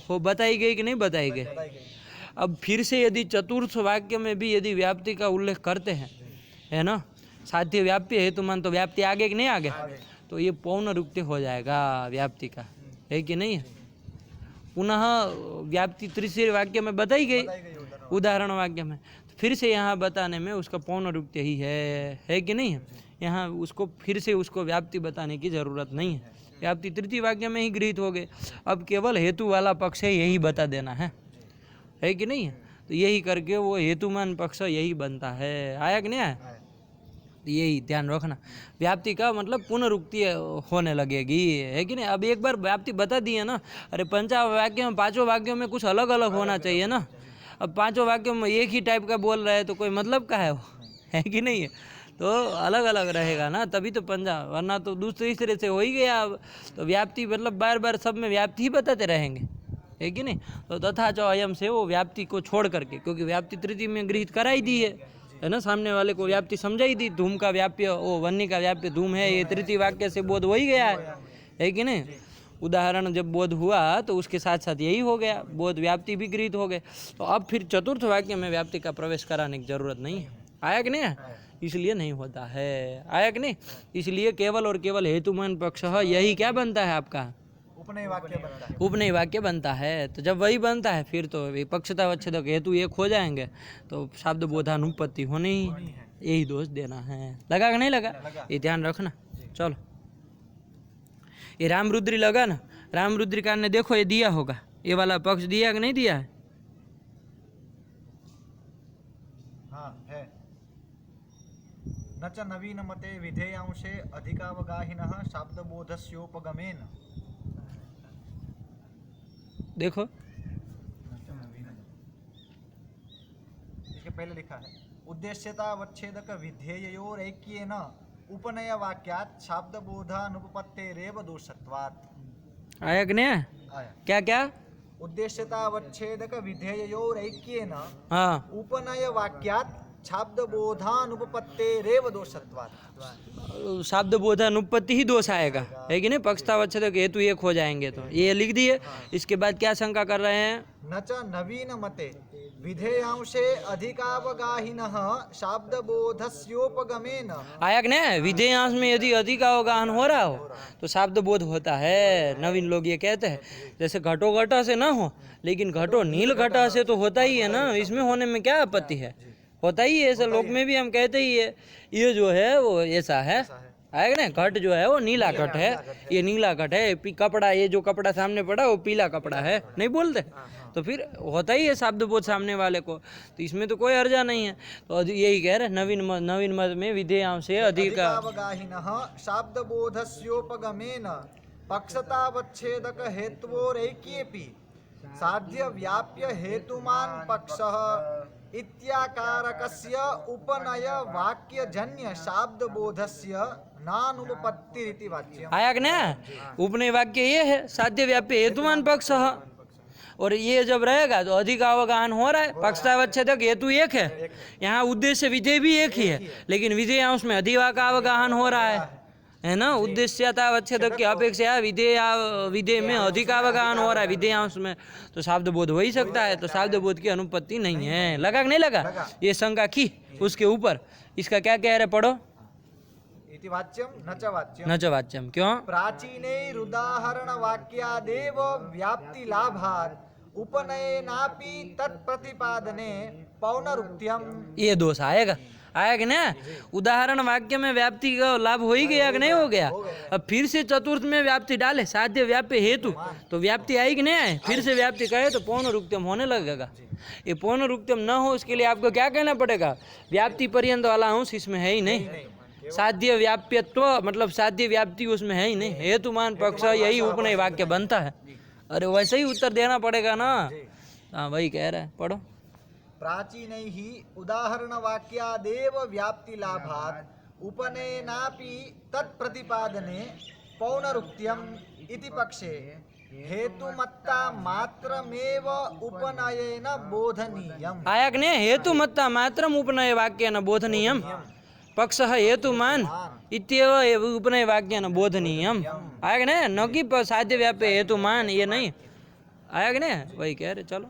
हो बताई गई कि नहीं बताई गई? अब फिर से यदि चतुर्थ वाक्य में भी यदि व्याप्ति का उल्लेख करते हैं, है ना, साध्य व्याप्य हेतुमान, तो व्याप्ति आगे कि नहीं आगे? तो ये पौनरुक्ति हो जाएगा व्याप्ति का, है कि नहीं? पुनः व्याप्ति तीसरे वाक्य में बताई गई, उदाहरण वाक्य में, तो फिर से यहाँ बताने में उसका पौनरुक्ति ही है कि नहीं है? यहाँ उसको फिर से उसको व्याप्ति बताने की जरूरत नहीं है, व्याप्ति तृतीय वाक्य में ही गृहीत हो गए। अब केवल हेतु वाला पक्ष है यही बता देना है कि नहीं है? तो यही करके वो हेतुमान पक्ष यही बनता है। आया कि नहीं आया? यही ध्यान रखना, व्याप्ति का मतलब पुनरुक्ति होने लगेगी, है कि नहीं? अब एक बार व्याप्ति बता दी है ना, अरे पंचावाक्य में 5 वाक्यों में कुछ अलग अलग होना चाहिए ना। अब 5 वाक्यों में एक ही टाइप का बोल रहा है तो कोई मतलब का है वो, है कि नहीं है? तो अलग अलग रहेगा ना, तभी तो पंजा, वरना तो दूसरी तरह से हो ही गया। अब तो व्याप्ति मतलब बार बार सब में व्याप्ति ही बताते रहेंगे, है कि नहीं। तो तथा जो अयम से वो व्याप्ति को छोड़ करके, क्योंकि व्याप्ति तृतीय में गृहीत कराई दी है ना, सामने वाले को व्याप्ति समझाई दी। धूम का व्याप्य, वो वन्नी का व्याप्य धूम है, ये तृतीय वाक्य से बोध हो ही गया है कि नहीं। उदाहरण जब बोध हुआ तो उसके साथ साथ यही हो गया, बोध व्याप्ति भी गृहीत हो गए। तो अब फिर चतुर्थ वाक्य में व्याप्ति का प्रवेश कराने की जरूरत नहीं है। आया कि नहीं, इसलिए नहीं होता है। आया कि नहीं, इसलिए केवल और केवल हेतुमान पक्ष यही क्या बनता है आपका, उपनय वाक्य बनता है। उपनय वाक्य बनता है। तो जब वही बनता है फिर तो विपक्षता वच्छेदक हेतु एक हो जाएंगे, तो शब्द बोधानुपत्ति होनी ही, यही दोष देना है। लगा कि नहीं लगा, ये ध्यान रखना। चलो, ये रामरुद्री लगा ना, रामरुद्रिका ने देखो ये दिया होगा, ये वाला पक्ष दिया कि नहीं दिया है। हाँ है। न च नवीन मते विधेयांशे अधिकावगाहिनः शाब्दबोधस्योपगमेन। देखो इसके पहले लिखा है उद्देश्यतावच्छेदक विधेययोरैक्येन उपनय वाक्यात् शाब्दबोधानुपपत्तेरेव दोषत्वात्। आया कि नहीं, आया। क्या क्या, उद्देश्यतावच्छेदक विधेययोरैक्येन हाँ, उपनय वाक्यात् शाब्दबोधानुपपत्तेरेव दोषत्वात्। शब्द बोधानुपत्ति ही दोष आएगा, है कि नहीं। पक्षतावच्छेदक हेतु एक हो जाएंगे, तो ये लिख दिए। इसके बाद क्या शंका कर रहे हैं, न च नवीन मते विधेयांशे अधिकावगाहिनः शाब्दबोधस्योपगमेन। आया कि नहीं, विधेयांश में यदि अधिक अवगाहन हो रहा हो तो शब्द बोध होता है। नवीन लोग ये कहते हैं, जैसे घटो घटा से ना हो, लेकिन घटो नील घटा से तो होता ही है ना, इसमें होने में क्या आपत्ति है, होता ही है। ऐसा लोक में भी हम कहते ही है, ये जो है वो ऐसा है, आएगा ना। घट जो है वो नीला घट है, ये नीला घट है। कपड़ा, ये जो कपड़ा सामने पड़ा वो पीला कपड़ा है, नहीं बोलते। तो फिर होता ही है शब्द बोध सामने वाले को, तो इसमें तो कोई अर्जा नहीं है। तो यही कह रहे नवीन मत में विधेयांश से अधिक अधिकावगाहिनः शाब्दबोधस्योपगमेन पक्षतावच्छेदक हेत्वोरैक्येपि साध्य व्याप्य हेतुमान् पक्षः इत्याकारकस्य उपनय वाक्यजन्य शाब्दबोधस्य नानुपपत्तिरिति वाच्यम्। आया कि ना, उपनय वाक्य ये है, साध्य व्याप्य हेतुमान पक्ष। और ये जब रहेगा तो अधिक अवगाहन हो रहा है, पक्षतावच्छेदक हेतु एक है, यहाँ उद्देश्य विधेय भी एक ही है, लेकिन विधेयांश में अधिक का अवगाहन हो रहा है ना। उद्देश्यतावच्छेदक की अपेक्षा विधेय में अधिक अवगाहन हो रहा है विधेयांश में, तो शब्द बोध हो ही सकता है। तो शब्द बोध की अनुपत्ति नहीं है। लगा कि नहीं लगा, ये शंका की उसके ऊपर। इसका क्या कह रहे, पढ़ो। इति वाच्यं न च वाच्यं न च वाच्यम, क्यों, प्राचीनैरुदाहरण वाक्यादेव व्याप्ति लाभात् उपनयनापि तत्प्रतिपादने पौनरुक्त्यम्। ये दोष आएगा, आया कि ना। उदाहरण वाक्य में व्याप्ति का लाभ हो ही गया कि नहीं हो गया। अब फिर से चतुर्थ में व्याप्ति डाले, साध्य व्याप्य हेतु, तो व्याप्ति आई कि नहीं आए। फिर से व्याप्ति कहे तो पौनरुक्त्यम होने लगेगा। ये पौनरुक्त्यम न हो उसके लिए आपको क्या कहना पड़ेगा, व्याप्ति पर्यंत वाला अंश इसमें है ही नहीं। साध्य व्याप्यत्व मतलब साध्य व्याप्ति उसमें है ही नहीं, हेतुमान पक्ष यही उपनय वाक्य बनता है। अरे वैसे ही उत्तर देना पड़ेगा ना। हाँ वही कह रहा है, पढ़ो। प्राचीनैः उदाहरणवाक्यादेव व्याप्तिलाभात् उपनयनापि तत्प्रतिपादने पौनरुक्त्यम् इति पक्षे हेतुमत्ता मात्रमेव उपनयेन बोधनीयम्। आया कि नहीं, हेतुमत्ता मात्रम उपनय वाक्येन बोधनीयम्। पक्षः हेतुमान इत्येव उपनय वाक्येन बोधनीयम्। आया कि नहीं, न कि साध्य व्याप्य हेतुमान, ये नहीं। आया कि नहीं, वही कह रहे। चलो,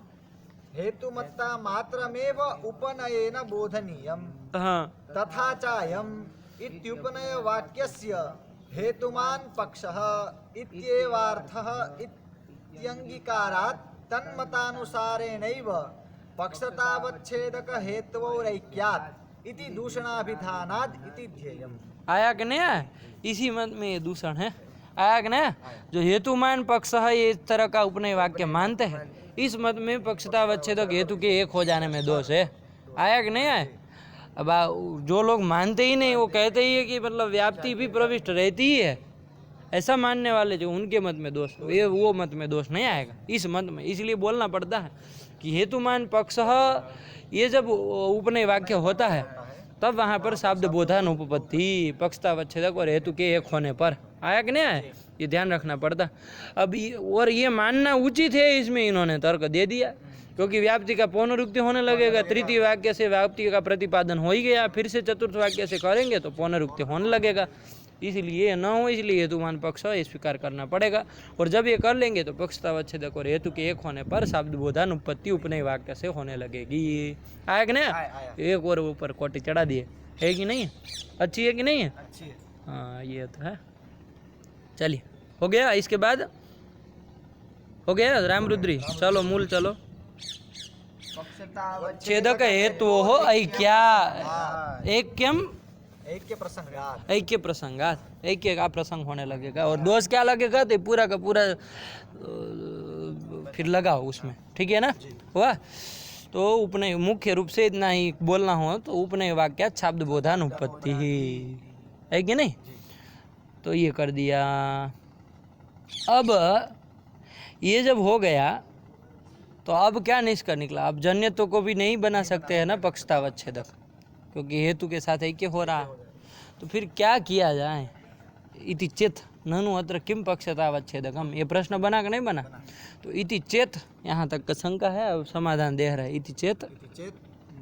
हेतुमत्ता मात्रमेव उपनयेन बोधनीयम्। हाँ, तथा चायम् इत्युपनय वाक्यस्य हेतुमान् पक्षः इत्येवार्थः इत्यंगीकारात् तन्मतानुसारेणैव पक्षतावच्छेदक हेतवोरैक्यात् इति दूषणाभिधानात् इति ध्येयम्। आया कि नहीं, इसी मत में ये दूषण है। आया कि नहीं, जो हेतुमान पक्ष है ये इस तरह का उपनय वाक्य मानते हैं, इस मत में पक्षतावच्छेदक हेतु के एक हो जाने में दोष है। आया कि नहीं आए। अब जो लोग मानते ही नहीं, वो कहते ही है कि मतलब व्याप्ति भी प्रविष्ट रहती ही है, ऐसा मानने वाले जो उनके मत में दोष, ये वो मत में दोष नहीं आएगा इस मत में। इसलिए बोलना पड़ता है कि हेतुमान पक्ष ये जब उपनय वाक्य होता है तब वहाँ पर शब्द बोधानुपपत्ति पक्षतावच्छेदक और हेतु के एक होने पर आया कि नहीं आया, ये ध्यान रखना पड़ता। अब और ये मानना उचित है, इसमें इन्होंने तर्क दे दिया, क्योंकि व्याप्ति का पौनरुक्ति होने लगेगा, तृतीय वाक्य से व्याप्ति का प्रतिपादन हो ही गया, फिर से चतुर्थ वाक्य से करेंगे तो पौनरुक्ति होने लगेगा, इसलिए न हो, इसलिए हेतुमान पक्ष स्वीकार करना पड़ेगा। और जब ये कर लेंगे तो पक्षतावच्छेदक और हेतु के एक होने पर शब्द बोधानुपत्ति उपनय वाक्य से होने लगेगी। आया कि नहीं, एक और ऊपर कोटि चढ़ा दिए, है कि नहीं, अच्छी है कि नहीं है, अच्छी है। हाँ ये तो है। चलिए हो गया, इसके बाद हो गया रामरुद्री, चलो मूल चलो। छेदक हेतु हो ऐक्या, ऐक्यम ऐक्य प्रसंगात, ऐक्य प्रसंगात, ऐक्य का प्रसंग होने लगेगा। और दोष क्या लगेगा, तो पूरा का पूरा फिर लगाओ उसमें, ठीक है ना, हुआ। तो उपनय मुख्य रूप से इतना ही बोलना हो तो उपनय वाक्य शब्द बोधानुपत्ति ही है कि नहीं, तो ये कर दिया। अब ये जब हो गया तो अब क्या निष्कर्ष निकला, अब जन्यत्व को भी नहीं बना सकते हैं ना पक्षतावच्छेदक, क्योंकि हेतु के साथ ऐक्य हो रहा है। तो फिर क्या किया जाए, इति चेत ननु अत्र किम पक्षतावच्छेदकम, ये प्रश्न बना कि नहीं बना, तो इति चेत यहाँ तक का शंका है, अब समाधान दे रहे हैं। इति चेत चेत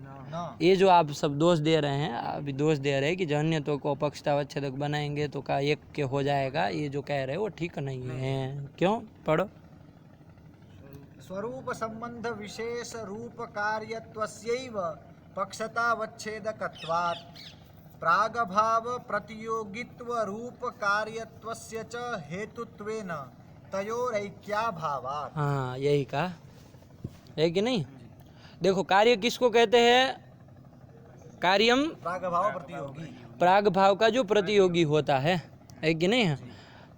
न, ये जो आप सब दोष दे रहे हैं, अभी दोष दे रहे हैं कि जन्यत्व को पक्षतावच्छेदक बनाएंगे तो का एक के हो जाएगा, ये जो कह रहे हैं वो ठीक नहीं है। क्यों, पढ़ो। स्वरूप संबंध विशेष रूप कार्यत्वस्यैव पक्षतावच्छेदकत्वात् प्रागभाव प्रतियोगित्व रूप कार्यत्वस्य च हेतुत्वेन तयोरैक्याभावात्। हाँ यही कहा है कि नहीं। देखो कार्य किसको कहते हैं, कार्यम प्रागभाव प्रतियोगी, प्राग भाव का जो प्रतियोगी होता है कि नहीं है,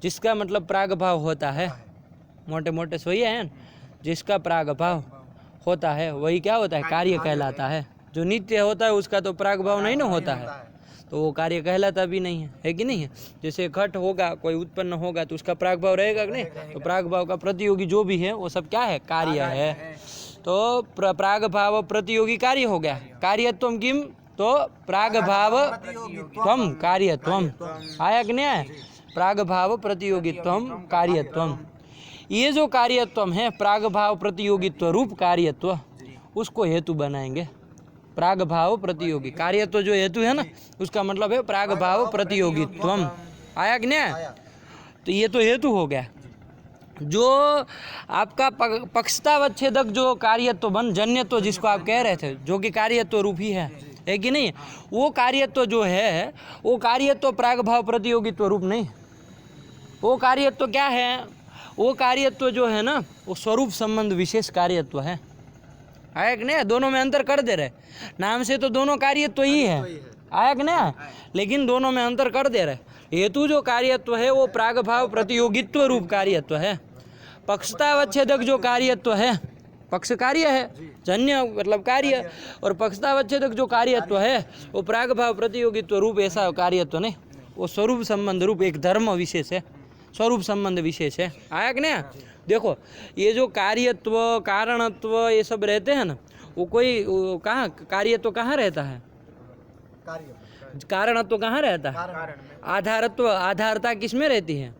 जिसका मतलब प्राग भाव होता है, मोटे मोटे सो ही है, जिसका प्राग भाव होता है वही क्या होता है, कार्य कहलाता है। जो नित्य होता है उसका तो प्राग भाव नहीं ना होता है, तो वो कार्य कहलाता भी नहीं है कि नहीं है। जैसे घट होगा, कोई उत्पन्न होगा तो उसका प्राग भाव रहेगा कि नहीं, तो प्राग भाव का प्रतियोगी जो भी है वो सब क्या है, कार्य है। तो प्राग भाव प्रतियोगी कार्य हो गया, कार्यत्वम किम, तो प्राग भाव त्वम कार्यत्वम, आया कि नहीं आया, प्राग भाव प्रतियोगित्वम कार्यत्वम। ये जो कार्यत्वम है प्राग भाव प्रतियोगित्व रूप कार्यत्व, उसको हेतु बनाएंगे। प्राग भाव प्रतियोगी कार्यत्व जो हेतु है ना, उसका मतलब है प्राग भाव प्रतियोगित्वम, आया कि नहीं आया, तो ये तो हेतु हो गया। जो आपका पक्षतावच्छेदक जो कार्यत्व बन जन्यत्व जिसको आप कह रहे थे, जो कि कार्यत्व रूप ही है कि नहीं, वो कार्यत्व जो है वो कार्यत्व प्राग भाव प्रतियोगित्व रूप नहीं, वो कार्यत्व क्या है, वो कार्यत्व जो है ना वो स्वरूप संबंध विशेष कार्यत्व है। आया कि नहीं, दोनों में अंतर कर दे रहे, नाम से तो दोनों कार्यत्व ही है, आया कि नहीं, लेकिन दोनों में अंतर कर दे रहे। हेतु जो कार्यत्व है वो प्राग भाव प्रतियोगित्व रूप कार्यत्व है, पक्षतावच्छेदक जो कार्यत्व है पक्ष कार्य है, जन्य मतलब कार्य, और पक्षतावच्छेदक जो कार्यत्व है वो प्राग भाव प्रतियोगित्व रूप ऐसा कार्यत्व नहीं, वो स्वरूप संबंध रूप एक धर्म विशेष है, स्वरूप संबंध विशेष है। आया कि नहीं। देखो ये जो कार्यत्व कारणत्व ये सब रहते हैं ना, वो कोई कहाँ कार्यत्व कहाँ रहता है, कारणत्व कहाँ रहता है, आधारत्व आधारता किसमें रहती है,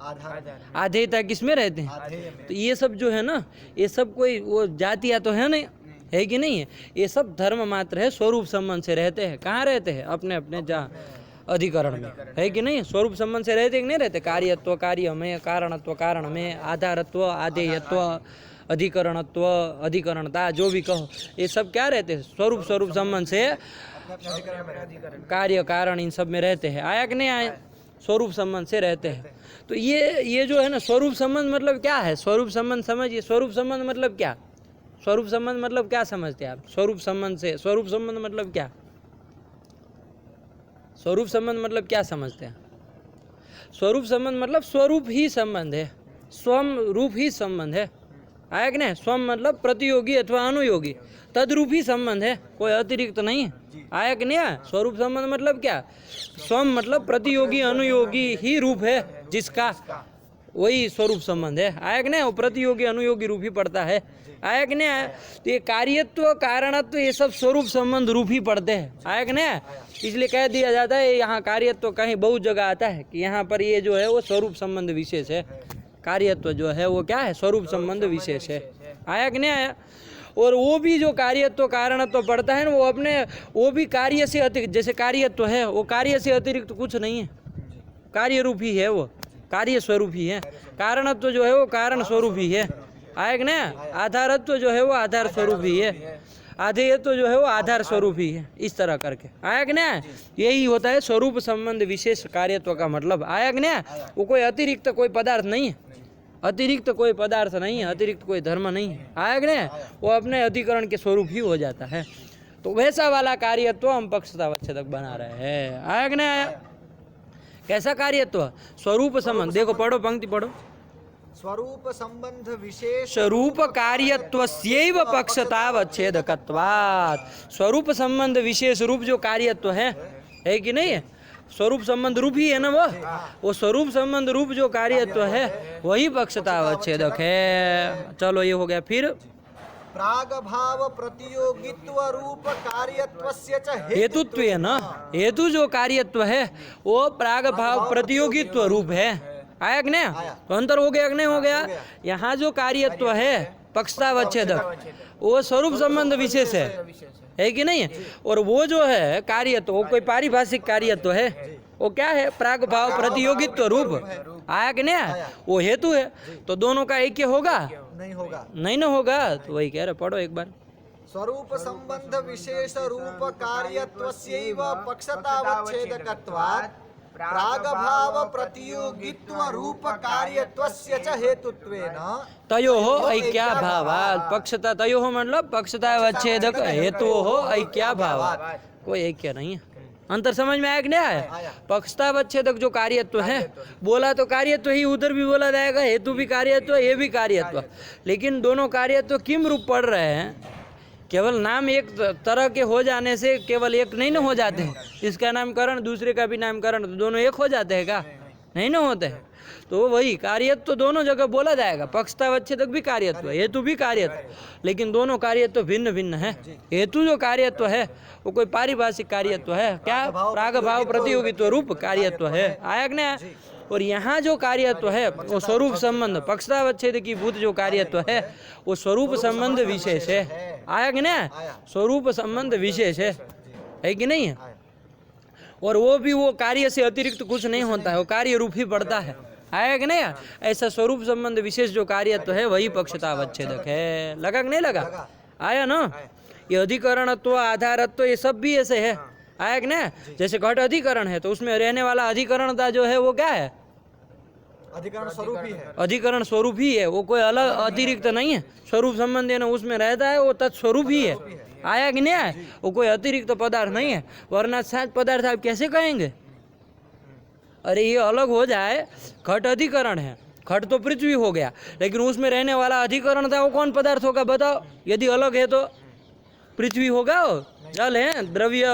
आधेयता किसमें रहते हैं। तो ये सब जो है ना, ये सब कोई वो जातिया तो है नहीं, है कि नहीं है, ये सब धर्म मात्र है, स्वरूप संबंध से रहते हैं। कहाँ रहते हैं, अपने अपने जहाँ अधिकरण में, है कि नहीं, स्वरूप संबंध से रहते कि नहीं रहते। कार्यत्व कार्य में, कारणत्व कारण में, आधारत्व आधेयत्व, अधिकरणत्व अधिकरणता, जो भी कहो, ये सब क्या रहते हैं, स्वरूप स्वरूप संबंध से कार्य कारण इन सब में रहते हैं। आया कि नहीं आया, स्वरूप संबंध से रहते हैं। तो ये जो है ना स्वरूप संबंध मतलब क्या है, स्वरूप संबंध समझिए। स्वरूप संबंध मतलब क्या, स्वरूप संबंध मतलब क्या समझते हैं आप, स्वरूप संबंध से, स्वरूप संबंध मतलब क्या, स्वरूप संबंध मतलब क्या समझते हैं। स्वरूप संबंध मतलब स्वरूप ही संबंध है, स्वम रूप ही संबंध है। आया कि नहीं, स्वम मतलब प्रतियोगी अथवा अनुयोगी, तद्रूप ही संबंध है, कोई अतिरिक्त नहीं है। आया कि नहीं आया। स्वरूप संबंध मतलब क्या, स्वम मतलब प्रतियोगी अनुयोगी ही रूप है जिसका, वही स्वरूप संबंध है। आया कि नहीं? वो प्रतियोगी अनुयोगी रूप ही पड़ता है। आया कि नहीं? आया? तो ये कार्यत्व कारणत्व ये सब स्वरूप संबंध रूप ही पड़ते हैं। आया कि नहीं? इसलिए कह दिया जाता है यहाँ कार्यत्व कहीं बहुत जगह आता है कि यहाँ पर ये जो है वो स्वरूप संबंध विशेष है। कार्यत्व जो है वो क्या है? स्वरूप संबंध विशेष है। आया कि नहीं? आया? और वो भी जो कार्यत्व कारणत्व पड़ता है ना, वो अपने वो भी कार्य से अतिरिक्त, जैसे कार्यत्व है वो कार्य से अतिरिक्त कुछ नहीं है, कार्य रूप ही है, वो कार्य स्वरूप ही है। कारणत्व जो है वो कारण स्वरूप ही है। आया कि नहीं? आधारत्व जो है वो आधार स्वरूप ही है। आधेयत्व जो है वो आधार स्वरूप ही है। इस तरह करके आया कि नहीं? यही होता है स्वरूप संबंध विशेष कार्यत्व का मतलब। आया कि नहीं? वो कोई अतिरिक्त कोई पदार्थ नहीं है, अतिरिक्त कोई पदार्थ नहीं है, अतिरिक्त कोई धर्म नहीं है। आया कि नहीं? वो अपने अधिकरण के स्वरूप ही हो जाता है। तो वैसा वाला कार्यत्व हम पक्षतावच्छेदक बना रहे हैं। आया कि नहीं? आया? कैसा कार्यत्व? स्वरूप संबंध। देखो पढ़ो, पंक्ति पढ़ो। स्वरूप संबंध विशेष स्वरूप कार्यत्वस्यैव पक्षतावच्छेदकत्वात्। स्वरूप संबंध विशेष रूप जो कार्यत्व है कि नहीं है? स्वरूप संबंध रूप ही है ना वो स्वरूप संबंध रूप जो कार्यत्व है वही पक्षतावच्छेदक है। चलो ये हो गया। फिर प्राग भाव प्रतियोगित्व रूप कार्यत्वस्य च हेतुत्व है ना, हेतु जो कार्यत्व है वो प्राग भाव प्रतियोगित्व रूप है। आया कि नहीं? तो अंतर हो गया कि नहीं हो गया? यहाँ जो कार्यत्व है पक्षतावच्छेदक वो स्वरूप संबंध विशेष है कि नहीं? और वो जो है कार्यत्व वो कोई पारिभाषिक कार्यत्व है, वो क्या है? प्राग भाव प्रतियोगित्व रूप। आया कि नहीं? वो हेतु है। तो दोनों का ऐक्य होगा? नहीं होगा, नहीं ना होगा। तो वही कह रहे, पढ़ो एक बार। स्वरूप संबंध विशेष रूप कार्यत्वस्यैव पक्षतावच्छेदकत्वात् प्राग भाव प्रतियोगित्व रूप कार्यत्वस्य च हेतुत्वेन तयोः ऐक्याभावात्। पक्षता तयोः मतलब पक्षतावच्छेदक हेतोः ऐक्याभावात्। कोई ऐक्य नहीं है। अंतर समझ में आया कि नहीं आया? पक्षतावच्छेदक जो कार्यत्व है बोला तो कार्यत्व ही उधर भी बोला जाएगा, हेतु भी कार्यत्व ये भी कार्यत्व। लेकिन दोनों कार्यत्व किम रूप पढ़ रहे हैं? केवल नाम एक तरह के हो जाने से केवल एक नहीं ना हो जाते हैं। इसका नामकरण दूसरे का भी नामकरण, तो दोनों एक हो जाते हैं क्या? नहीं ना होते हैं। तो वही कार्यत्व तो दोनों जगह बोला जाएगा। पक्षतावच्छेदक भी कार्यत्व, हेतु भी कार्यत्व, लेकिन दोनों कार्यत्व भिन्न भिन्न है। हेतु जो कार्यत्व है वो कोई पारिभाषिक कार्यत्व है, क्या? प्राग भाव प्रतियोगित्व रूप कार्यत्व है। आया कि नहीं? और यहाँ जो कार्यत्व है वो स्वरूप संबंध पक्षतावच्छेद की भूत जो कार्यत्व है वो स्वरूप संबंध विशेष है। आया कि नहीं? स्वरूप संबंध विशेष है कि नहीं है? और वो भी वो कार्य से अतिरिक्त कुछ नहीं होता है, वो कार्य रूप ही पड़ता है। आया कि नहीं? ऐसा स्वरूप संबंध विशेष जो कार्यत्व है वही पक्षतावच्छेदक है। लगा कि नहीं लगा? आया ना? ये अधिकरणत्व आधारत्व ये सब भी ऐसे है। आया कि नहीं? जैसे घट अधिकरण है तो उसमें रहने वाला अधिकरणता जो है वो क्या है? अधिकरण स्वरूप ही है। अधिकरण स्वरूप ही है, वो कोई अलग अतिरिक्त नहीं है। स्वरूप संबंध है ना उसमें रहता है, वो तत्स्वरूप ही है। आया कि नहीं आया? वो कोई अतिरिक्त पदार्थ नहीं है। वरना सात पदार्थ आप कैसे कहेंगे? अरे ये अलग हो जाए, घट अधिकरण है, घट तो पृथ्वी हो गया, लेकिन उसमें रहने वाला अधिकरण था वो कौन पदार्थ होगा बताओ? यदि अलग है तो पृथ्वी होगा? वो जल है, द्रव्य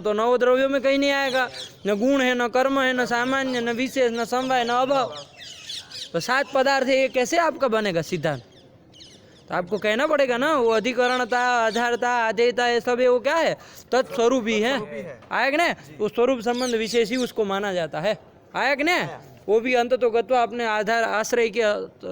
तो नव द्रव्यों में कहीं नहीं आएगा। न गुण है, न कर्म है, न सामान्य, न विशेष, न समवाय, न अभाव। तो सात पदार्थ है, ये कैसे आपका बनेगा सिद्धांत? तो आपको कहना पड़ेगा ना वो अधिकरणता आधारता आधेयता ये सब है वो क्या है? तत्स्वरूप ही है। आया कि नहीं? वो स्वरूप संबंध विशेष ही उसको माना जाता है। आया कि नहीं? वो भी अंत तो गत्वा अपने आधार आश्रय के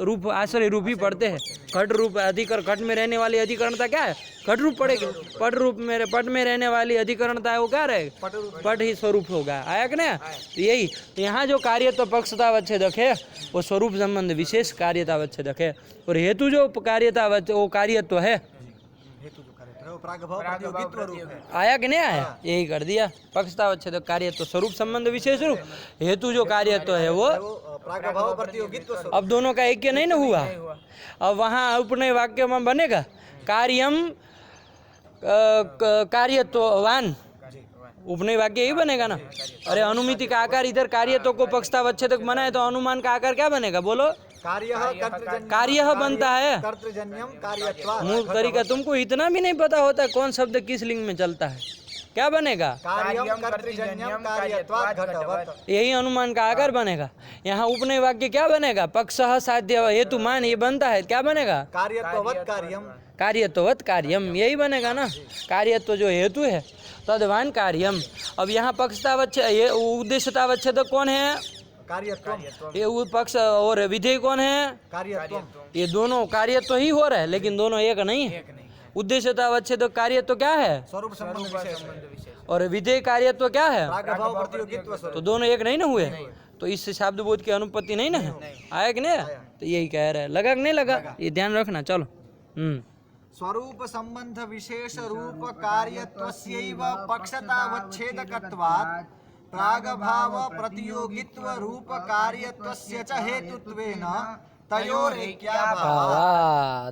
रूप आश्रय रूप ही पढ़ते हैं। घट रूप अधिकरण, घट में रहने वाली अधिकरणता क्या है? घट रूप पड़ेगी। पट रूप में पट में रहने वाली अधिकरणता है वो क्या रहेगा? पट ही स्वरूप होगा। आया कि नहीं? तो यही यहाँ जो कार्यत्व पक्षतावच्छेदक है वो स्वरूप संबंध विशेष कार्यतावच्छेदक है। और हेतु जो कार्यतावच्छेद वो कार्यत्व है, आया कि नहीं आया? यही कर दिया। पक्षतावच्छेदक कार्यत्व स्वरूप संबंध विशेष रूप, हेतु जो कार्यत्व है वो प्रागभाव प्रतियोगित्व। अब दोनों का ऐक्य नहीं ना हुआ। अब वहाँ उपनय वाक्य में बनेगा कार्यम कार्यत्ववान, उपनय वाक्य यही बनेगा ना। अरे अनुमिति का आकार इधर कार्यत्व को पक्षतावच्छेदक बनाए तो अनुमान का आकार क्या बनेगा बोलो? कार्य बनता है। कर्तृजन्यम कार्यत्वात्। मूल तरीका तुमको इतना भी नहीं पता होता कौन शब्द किस लिंग में चलता है। क्या बनेगा? कार्यम कर्तृजन्यम कार्यत्वात् घटवत्। यही अनुमान का आकार बनेगा। यहाँ उपनय वाक्य क्या बनेगा? पक्षः साध्य हेतु मान, ये बनता है, क्या बनेगा? कार्यत्ववत् कार्यम। कार्यत्ववत् कार्यम, यही बनेगा ना। कार्यत्व जो हेतु है, तद्वान कार्यम। अब यहाँ पक्षतावच्छेद, ये उद्देश्यतावच्छेदक कौन है? कार्यत्वम। ये पक्ष और विधेय कौन है? कार्यत्वम। ये दोनों कार्यत्व ही हो रहा है, लेकिन दोनों एक नहीं है। उद्देश्यतावच्छेदक कार्यत्व क्या है? स्वरूप संबंध विशेष। और विधेय कार्यत्व क्या है? प्रागभाव प्रतियोगित्व स्वरूप। तो दोनों एक नहीं ना हुए, तो इससे शब्द बोध की अनुपत्ति नहीं ना है। आया कि नहीं? तो यही कह रहे हैं। लगा कि नहीं लगा? ये ध्यान रखना। चलो स्वरूप संबंध विशेष रूप कार्यत्वस्यैव पक्षतावच्छेदकत्वात् प्रागभाव प्रतियोगित्व रूप कार्यत्वस्य च हेतुत्वेन तयोरेक्याभावात्।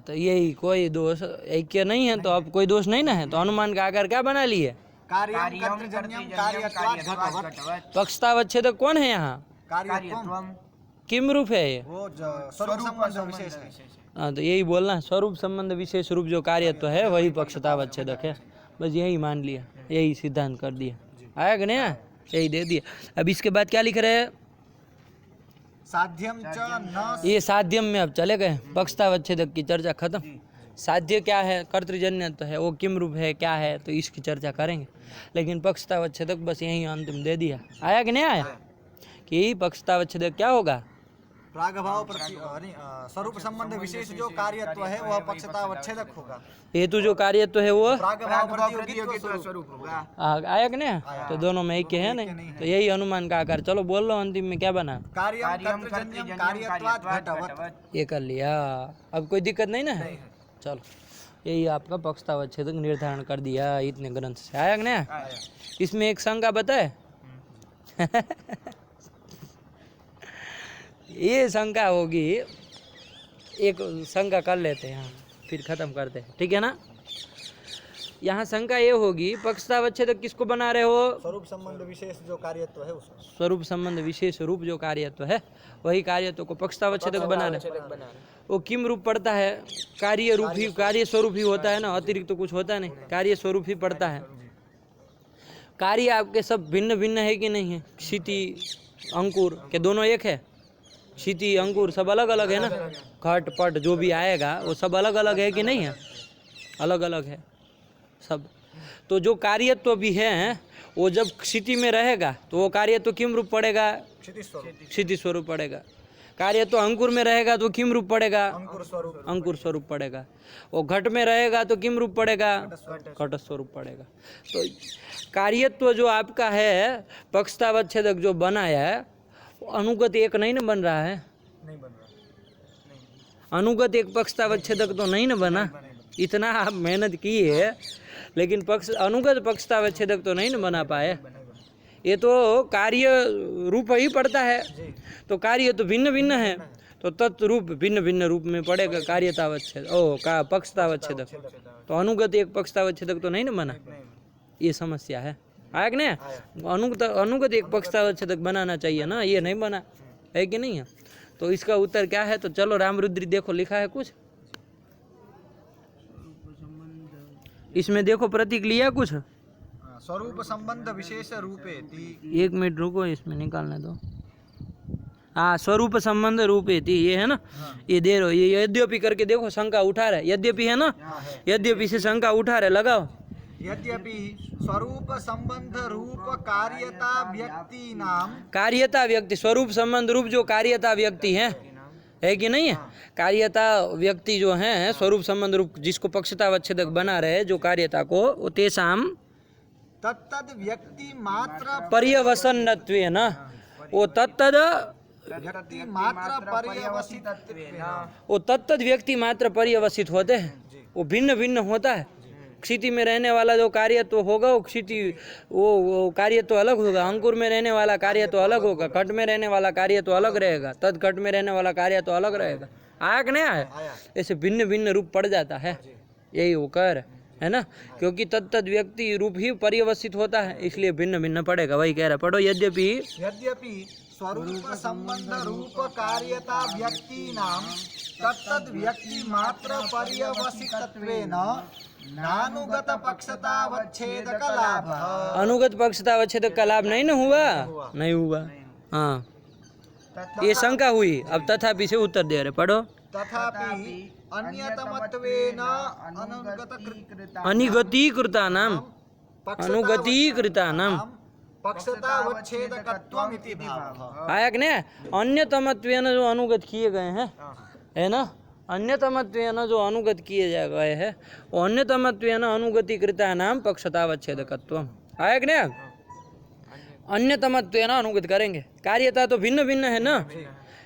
तो यही कोई दोष ऐक्य नहीं है, तो अब कोई दोष नहीं ना है, तो अनुमान का आकार क्या बना लिए? कार्यम कर्तृजन्यम कार्यत्वात् घटवत्। पक्षतावच्छेदक कौन है यहाँ? कार्यत्वम। किम रूप है ये? वो स्वरूप संबंध विशेष है। हाँ, तो यही बोलना है, स्वरूप संबंध विशेष रूप जो कार्यत्व है वही पक्षतावच्छेदक है। बस यही मान लिया, यही सिद्धांत कर दिया। आया कि नहीं? यही दे दिया। अब इसके बाद क्या लिख रहे हैं? साध्यम च न। ये साध्यम में अब चले गए। पक्षतावच्छेदक की चर्चा खत्म। साध्य क्या है? कर्तृजन्य तो है, वो किम रूप है, क्या है, तो इसकी चर्चा करेंगे। लेकिन पक्षतावच्छेदक बस यही अंतिम दे दिया। आया कि नहीं आया? कि पक्षतावच्छेदक क्या होगा? प्रागभाव स्वरूप संबंध विशेष जो कार्यत्व है वह पक्षतावच्छेदक होगा। हेतु जो कार्यत्व है वो प्रागभाव प्रतियोगित्व स्वरूप होगा। आया कि नहीं? तो दोनों में एक है नहीं, तो यही अनुमान का आकार। चलो बोल लो अंतिम में क्या बना? कार्यम कर्तृजन्यम कार्यत्वात् घटवत्। ये कर लिया। अब कोई दिक्कत नहीं ना है? चलो, यही आपका पक्षतावच्छेदक निर्धारण कर दिया इतने ग्रंथ से। आया कि नहीं? इसमें एक शंका बताए। ये शंका होगी, एक शंका कर लेते हैं, फिर खत्म करते हैं, ठीक है ना? यहाँ शंका ये होगी, पक्षतावच्छेदक किसको बना रहे हो? स्वरूप संबंध विशेष जो कार्यत्व है उसको। स्वरूप संबंध विशेष रूप जो कार्यत्व है वही कार्यत्व को पक्षतावच्छेदक बना रहे। वो किम रूप पड़ता है? कार्य रूप ही, कार्य स्वरूप ही होता है ना, अतिरिक्त तो कुछ होता नहीं, कार्य स्वरूप ही पड़ता है। कार्य आपके सब भिन्न भिन्न है कि नहीं है? क्षिति अंकुर के दोनों एक है? क्षिति अंकुर सब अलग अलग है ना? घट पट जो भी आएगा वो सब अलग अलग है कि नहीं है? अलग अलग है सब। तो जो कार्यत्व भी है वो जब क्षिति में रहेगा तो वो कार्यत्व किम रूप पड़ेगा? क्षिति स्वरूप पड़ेगा। कार्यत्व अंकुर में रहेगा तो किम रूप पड़ेगा? अंकुर स्वरूप पड़ेगा। वो घट में रहेगा तो किम रूप पड़ेगा? घट स्वरूप पड़ेगा। तो कार्यत्व जो आपका है पक्षतावच्छेदक जो बनाया है, अनुगत एक नहीं न बन रहा है? नहीं बन रहा। अनुगत एक पक्षतावच्छेदक तो नहीं न बना। इतना आप मेहनत किए, लेकिन अनुगत पक्षतावच्छेदक तो नहीं न बना पाए। ये तो कार्य रूप ही पड़ता है, तो कार्य तो भिन्न भिन्न है, तो तत्रूप भिन्न भिन्न रूप में पड़ेगा कार्यतावच्छेद का पक्षतावच्छेदक। तो अनुगत एक पक्षतावच्छेदक तो नहीं न बना। ये समस्या है। आया कि नहीं? अनुगत एक पक्षतावच्छेदक बनाना चाहिए ना, ये नहीं बना है कि नहीं है? तो इसका उत्तर क्या है? तो चलो रामरुद्री देखो, लिखा है कुछ इसमें, देखो प्रतीक लिया कुछ। स्वरूप संबंध विशेष रूपेति। एक मिनट रुको, इसमें निकालने दो। हाँ, स्वरूप संबंध रूपेति, ये है ना? ये दे रहे, ये यद्यपि करके देखो, शंका उठा रहे। यद्यपि है ना? यद्यपि से शंका उठा रहे, लगाओ। यद्यपि स्वरूप संबंध रूप कार्यता व्यक्ति नाम। कार्यता व्यक्ति, स्वरूप संबंध रूप जो कार्यता व्यक्ति है कि नहीं है? कार्यता व्यक्ति जो है स्वरूप संबंध रूप जिसको पक्षतावच्छेदक बना रहे जो कार्यता को, वो तेषाम तत्तद व्यक्ति मात्र पर्यवसनत्वेन, वो तत्तद व्यक्ति मात्र पर्यवसितत्वेन, वो तत्तद व्यक्ति मात्र पर्यवसित होते हैं। वो भिन्न भिन्न होता है। क्षिति में रहने वाला जो कार्य तो होगा वो क्षिति वो कार्य तो अलग होगा। अंकुर में रहने वाला कार्य तो अलग होगा। घट में रहने वाला कार्य तो अलग रहेगा। तद घट में रहने वाला कार्य तो अलग रहेगा। आया कि नहीं आया? ऐसे भिन्न भिन्न रूप पड़ जाता है। यही होकर है ना, क्योंकि तत्तद व्यक्ति रूप ही पर्यवसित होता है, इसलिए भिन्न भिन्न पड़ेगा। वही कह रहा, पढ़ो। यद्यपि स्वरूप संबंध रूप कार्यता व्यक्ति नाम तत्तद व्यक्ति मात्र पर्यवसितत्वेन नानुगत पक्षतावच्छेदक लाभ। अनुगत पक्षतावच्छेदक का लाभ नहीं ना हुआ, नहीं हुआ। हाँ, ये शंका हुई, अब तथापि से उत्तर दे रहे, पढ़ो। तथापि अन्यतमत्वेन अनिगतीकृतानां अनुगतीकृतानां पक्षतावच्छेदकत्वम् इति भावः। आया कि नहीं? अन्यतमत्वेन जो अनुगत किए गए हैं, है ना, अन्यतमत्वेन जो अनुगत किए जा गए हैं, वो अन्यतमत्वेन अनुगतीकृतानां पक्षतावच्छेदकत्वम्। आया कि नहीं? अन्यतमत्वेन अनुगत करेंगे। कार्यता तो भिन्न भिन्न है ना,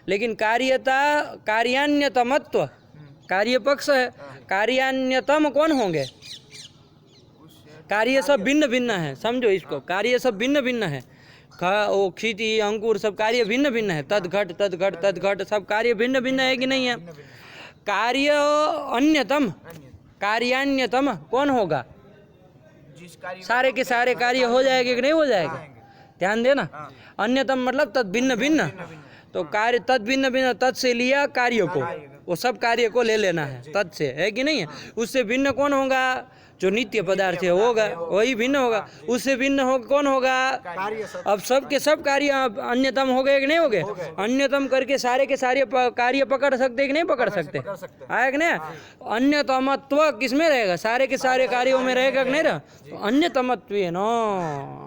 लेकिन कार्यता कार्यान्यतमत्व कार्य पक्ष है, कार्यान्यतम कौन होंगे? कार्य सब भिन्न भिन्न है, समझो इसको, कार्य सब भिन्न भिन्न है। वो क्षिति अंकुर सब कार्य भिन्न भिन्न है, तदघट तदघट तदघट सब कार्य भिन्न भिन्न है कि नहीं है? कार्य अन्यतम कार्यान्यतम कौन होगा? जिस कार्य सारे के सारे कार्य हो जाएंगे कि नहीं हो जाएगा? ध्यान देना, अन्यतम मतलब तद भिन्न भिन्न, तो कार्य तद भिन्न भिन्न, तद से लिया कार्य को, वो सब कार्य को ले लेना है तद से, है कि नहीं है? उससे भिन्न कौन होगा? जो नित्य पदार्थ है होगा, वही भिन्न होगा। उससे भिन्न हो कौन होगा? अब सब के सब कार्य अन्यतम हो गए कि नहीं हो गए? अन्यतम करके सारे के सारे कार्य पकड़ सकते कि नहीं पकड़ सकते? आया कि नहीं? अन्यतमत्व किसमें रहेगा? सारे के सारे कार्यों में रहेगा कि नहीं रहा? तो अन्यतमत्वेन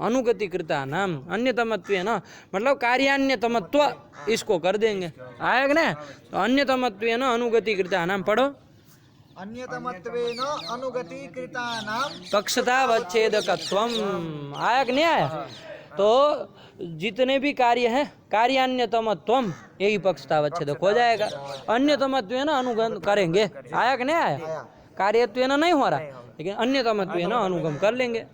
अनुगतीकृतानां, अन्यतमत्वेन मतलब कार्यान्यतमत्व, इसको कर देंगे। आया कि नहीं? तो अन्यतमत्वेन अनुगतीकृतानां, पढ़ो। अन्यतमत्वेन अनुगतीकृतानां पक्षतावच्छेदकत्वम्। आया कि नहीं आया? तो जितने भी कार्य हैं कार्यान्यतमत्वम, यही पक्षतावच्छेदक हो जाएगा। अन्यतमत्वेन अनुगम करेंगे। आया कि नहीं आया? कार्यत्वेन नहीं हो रहा, लेकिन अन्यतमत्वेन अनुगम कर लेंगे।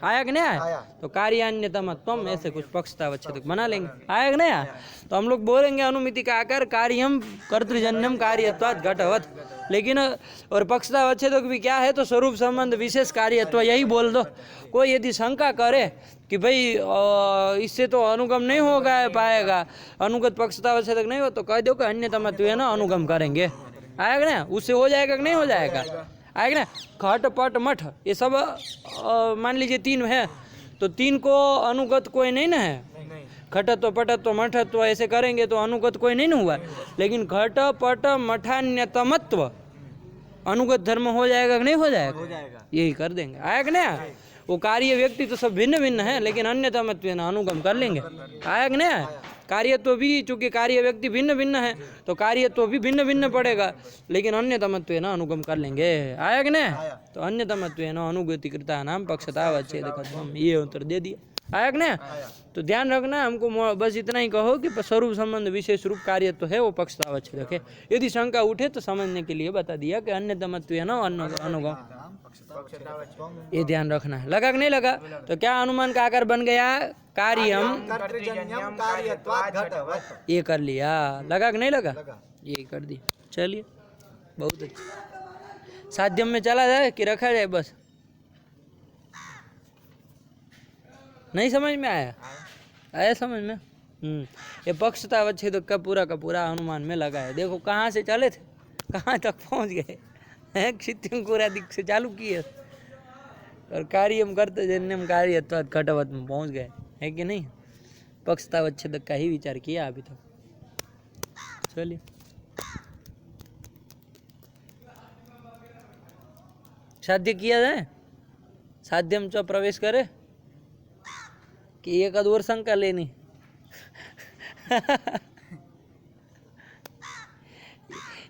आया कि नहीं आया? तो कार्यान्यतमत्वम ऐसे कुछ पक्षतावच्छेदक बना लेंगे। आया कि नहीं आया? तो हम लोग बोलेंगे अनुमिति का आकार कार्यम कर्तृजन्यम कार्यत्वात् घटवत्, लेकिन और पक्षतावच्छेदक भी क्या है? तो स्वरूप संबंध विशेष कार्यत्व, यही बोल दो। कोई यदि शंका करे कि भाई इससे तो अनुगम नहीं होगा पाएगा, अनुगत पक्षतावच्छेदक नहीं हो, तो कह दो कि अन्यतमत्वेन अनुगम करेंगे। आया कि नहीं? उससे हो जाएगा कि नहीं हो जाएगा? आएगा ना? घट पट मठ ये सब मान लीजिए तीन है, तो तीन को अनुगत कोई नहीं ना है। घटत्व पटत्व मठत्व ऐसे करेंगे तो अनुगत कोई नहीं ना हुआ, लेकिन घट पट मठान्यतमत्व अनुगत धर्म हो जाएगा कि नहीं हो जाएगा? यही कर देंगे। आया कि नहीं? वो कार्य व्यक्ति तो सब भिन्न भिन्न है, लेकिन अन्यतमत्वेन अनुगम कर लेंगे। आया कि नहीं? कार्यत्व भी, चूंकि कार्य व्यक्ति भिन्न भिन्न है, तो कार्यत्व भी भिन्न भिन्न पड़ेगा, लेकिन अन्यतमत्वेन अनुगम कर लेंगे। आया कि नहीं? तो अन्यतमत्वेन अनुगतीकृतानां पक्षतावच्छेदकत्वम्, ये उत्तर दे दिया। आया कि नहीं? तो ध्यान रखना, हमको बस इतना ही कहो कि स्वरूप संबंध विशेष रूप कार्यत्व है, वो पक्षतावच्छेदक है। यदि शंका उठे तो समझने के लिए बता दिया कि अन्यतमत्वेन अनुगम, ये ध्यान रखना है। लगा कि नहीं लगा? तो क्या अनुमान का आकार बन गया? कार्यम कर्तृजन्यम कार्यत्वात् घटवत्। ये कर लिया। लगा कि नहीं लगा? ये कर दिया। चलिए, बहुत अच्छा। साध्यम में चला जाए कि रखा जाए? बस नहीं समझ में आया? आया समझ में? ये पक्षतावच्छेदक का पूरा अनुमान में लगा है। देखो कहाँ से चले थे, कहाँ तक पहुँच गए हैं। क्षित्यंकुरादिक से चालू किए और कार्यम कर्तृजन्यम कार्यत्वात् घटवत् में पहुँच गए, है कि नहीं? पक्षतावच्छेदक का ही विचार किया अभी तक। चलिए, साध्य किया जाए। साध्यम च प्रवेश करे कि एक और शंका लेनी?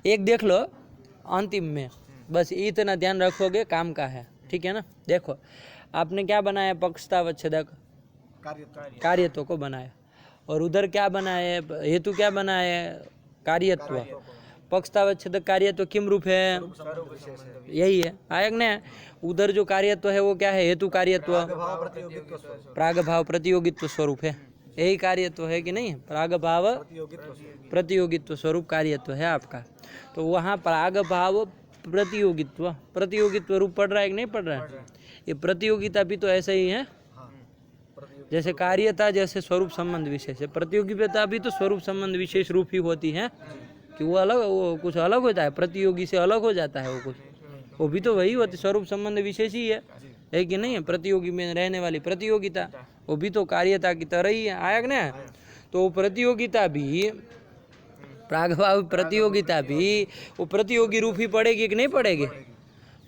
एक देख लो अंतिम में, बस इतना ध्यान रखोगे काम का है, ठीक है ना? देखो आपने क्या बनाया? पक्षतावच्छेदक कार्यत्व को बनाया, और उधर क्या बनाए? हेतु क्या बनाए? कार्यत्व। पक्षतावच्छेदक कार्यत्व किम रूप है? यही है। आया कि नहीं? उधर जो कार्यत्व है वो क्या है? हेतु कार्यत्व, प्राग भाव प्रतियोगित्व स्वरूप है। यही कार्यत्व है कि नहीं? प्राग भाव प्रतियोगित्व स्वरूप कार्यत्व है आपका। तो वहाँ प्राग भाव प्रतियोगित्व रूप पढ़ रहा है कि नहीं पढ़ रहा है? ये प्रतियोगिता भी तो ऐसे ही है, जैसे कार्यता जैसे स्वरूप संबंध विशेष है, प्रतियोगिता भी तो स्वरूप संबंध विशेष रूप ही होती है कि वो अलग, वो कुछ अलग होता है, प्रतियोगी से अलग हो जाता है वो कुछ। वो भी तो वही होती, स्वरूप संबंध विशेष ही है कि नहीं है? प्रतियोगी में रहने वाली प्रतियोगिता, वो भी तो कार्यता की तरह ही है, आया कि ना? तो प्रतियोगिता भी, प्रागभाव प्रतियोगिता भी वो प्रतियोगी रूप ही पड़ेगी कि नहीं पड़ेगी?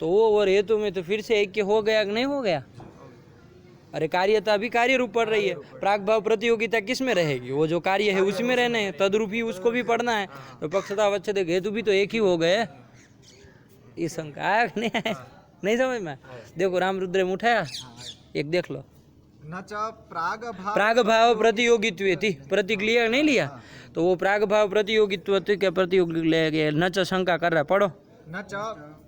तो वो और हेतु में तो फिर से ऐक्य हो गया कि नहीं हो गया? अरे कार्यता भी कार्य रूप पड़ रही है, प्रागभाव प्रतियोगिता किस में रहेगी? वो जो कार्य है उसी में रहने हैं, तद्रूप ही उसको भी पढ़ना है। तो पक्षता वच्छेद हेतु भी तो एक ही हो गए। ये शंका आया कि नहीं आया? नहीं समझ में? देखो रामरुद्र में उठाया, एक देख लो। न च प्रागभाव प्रागभाव प्रतियोगित्व थी, प्रतीक लिया नहीं लिया? तो वो प्रागभाव प्रतियोगित्व के प्रतियोगी ले गए, न च शंका कर रहा, पढ़ो। न च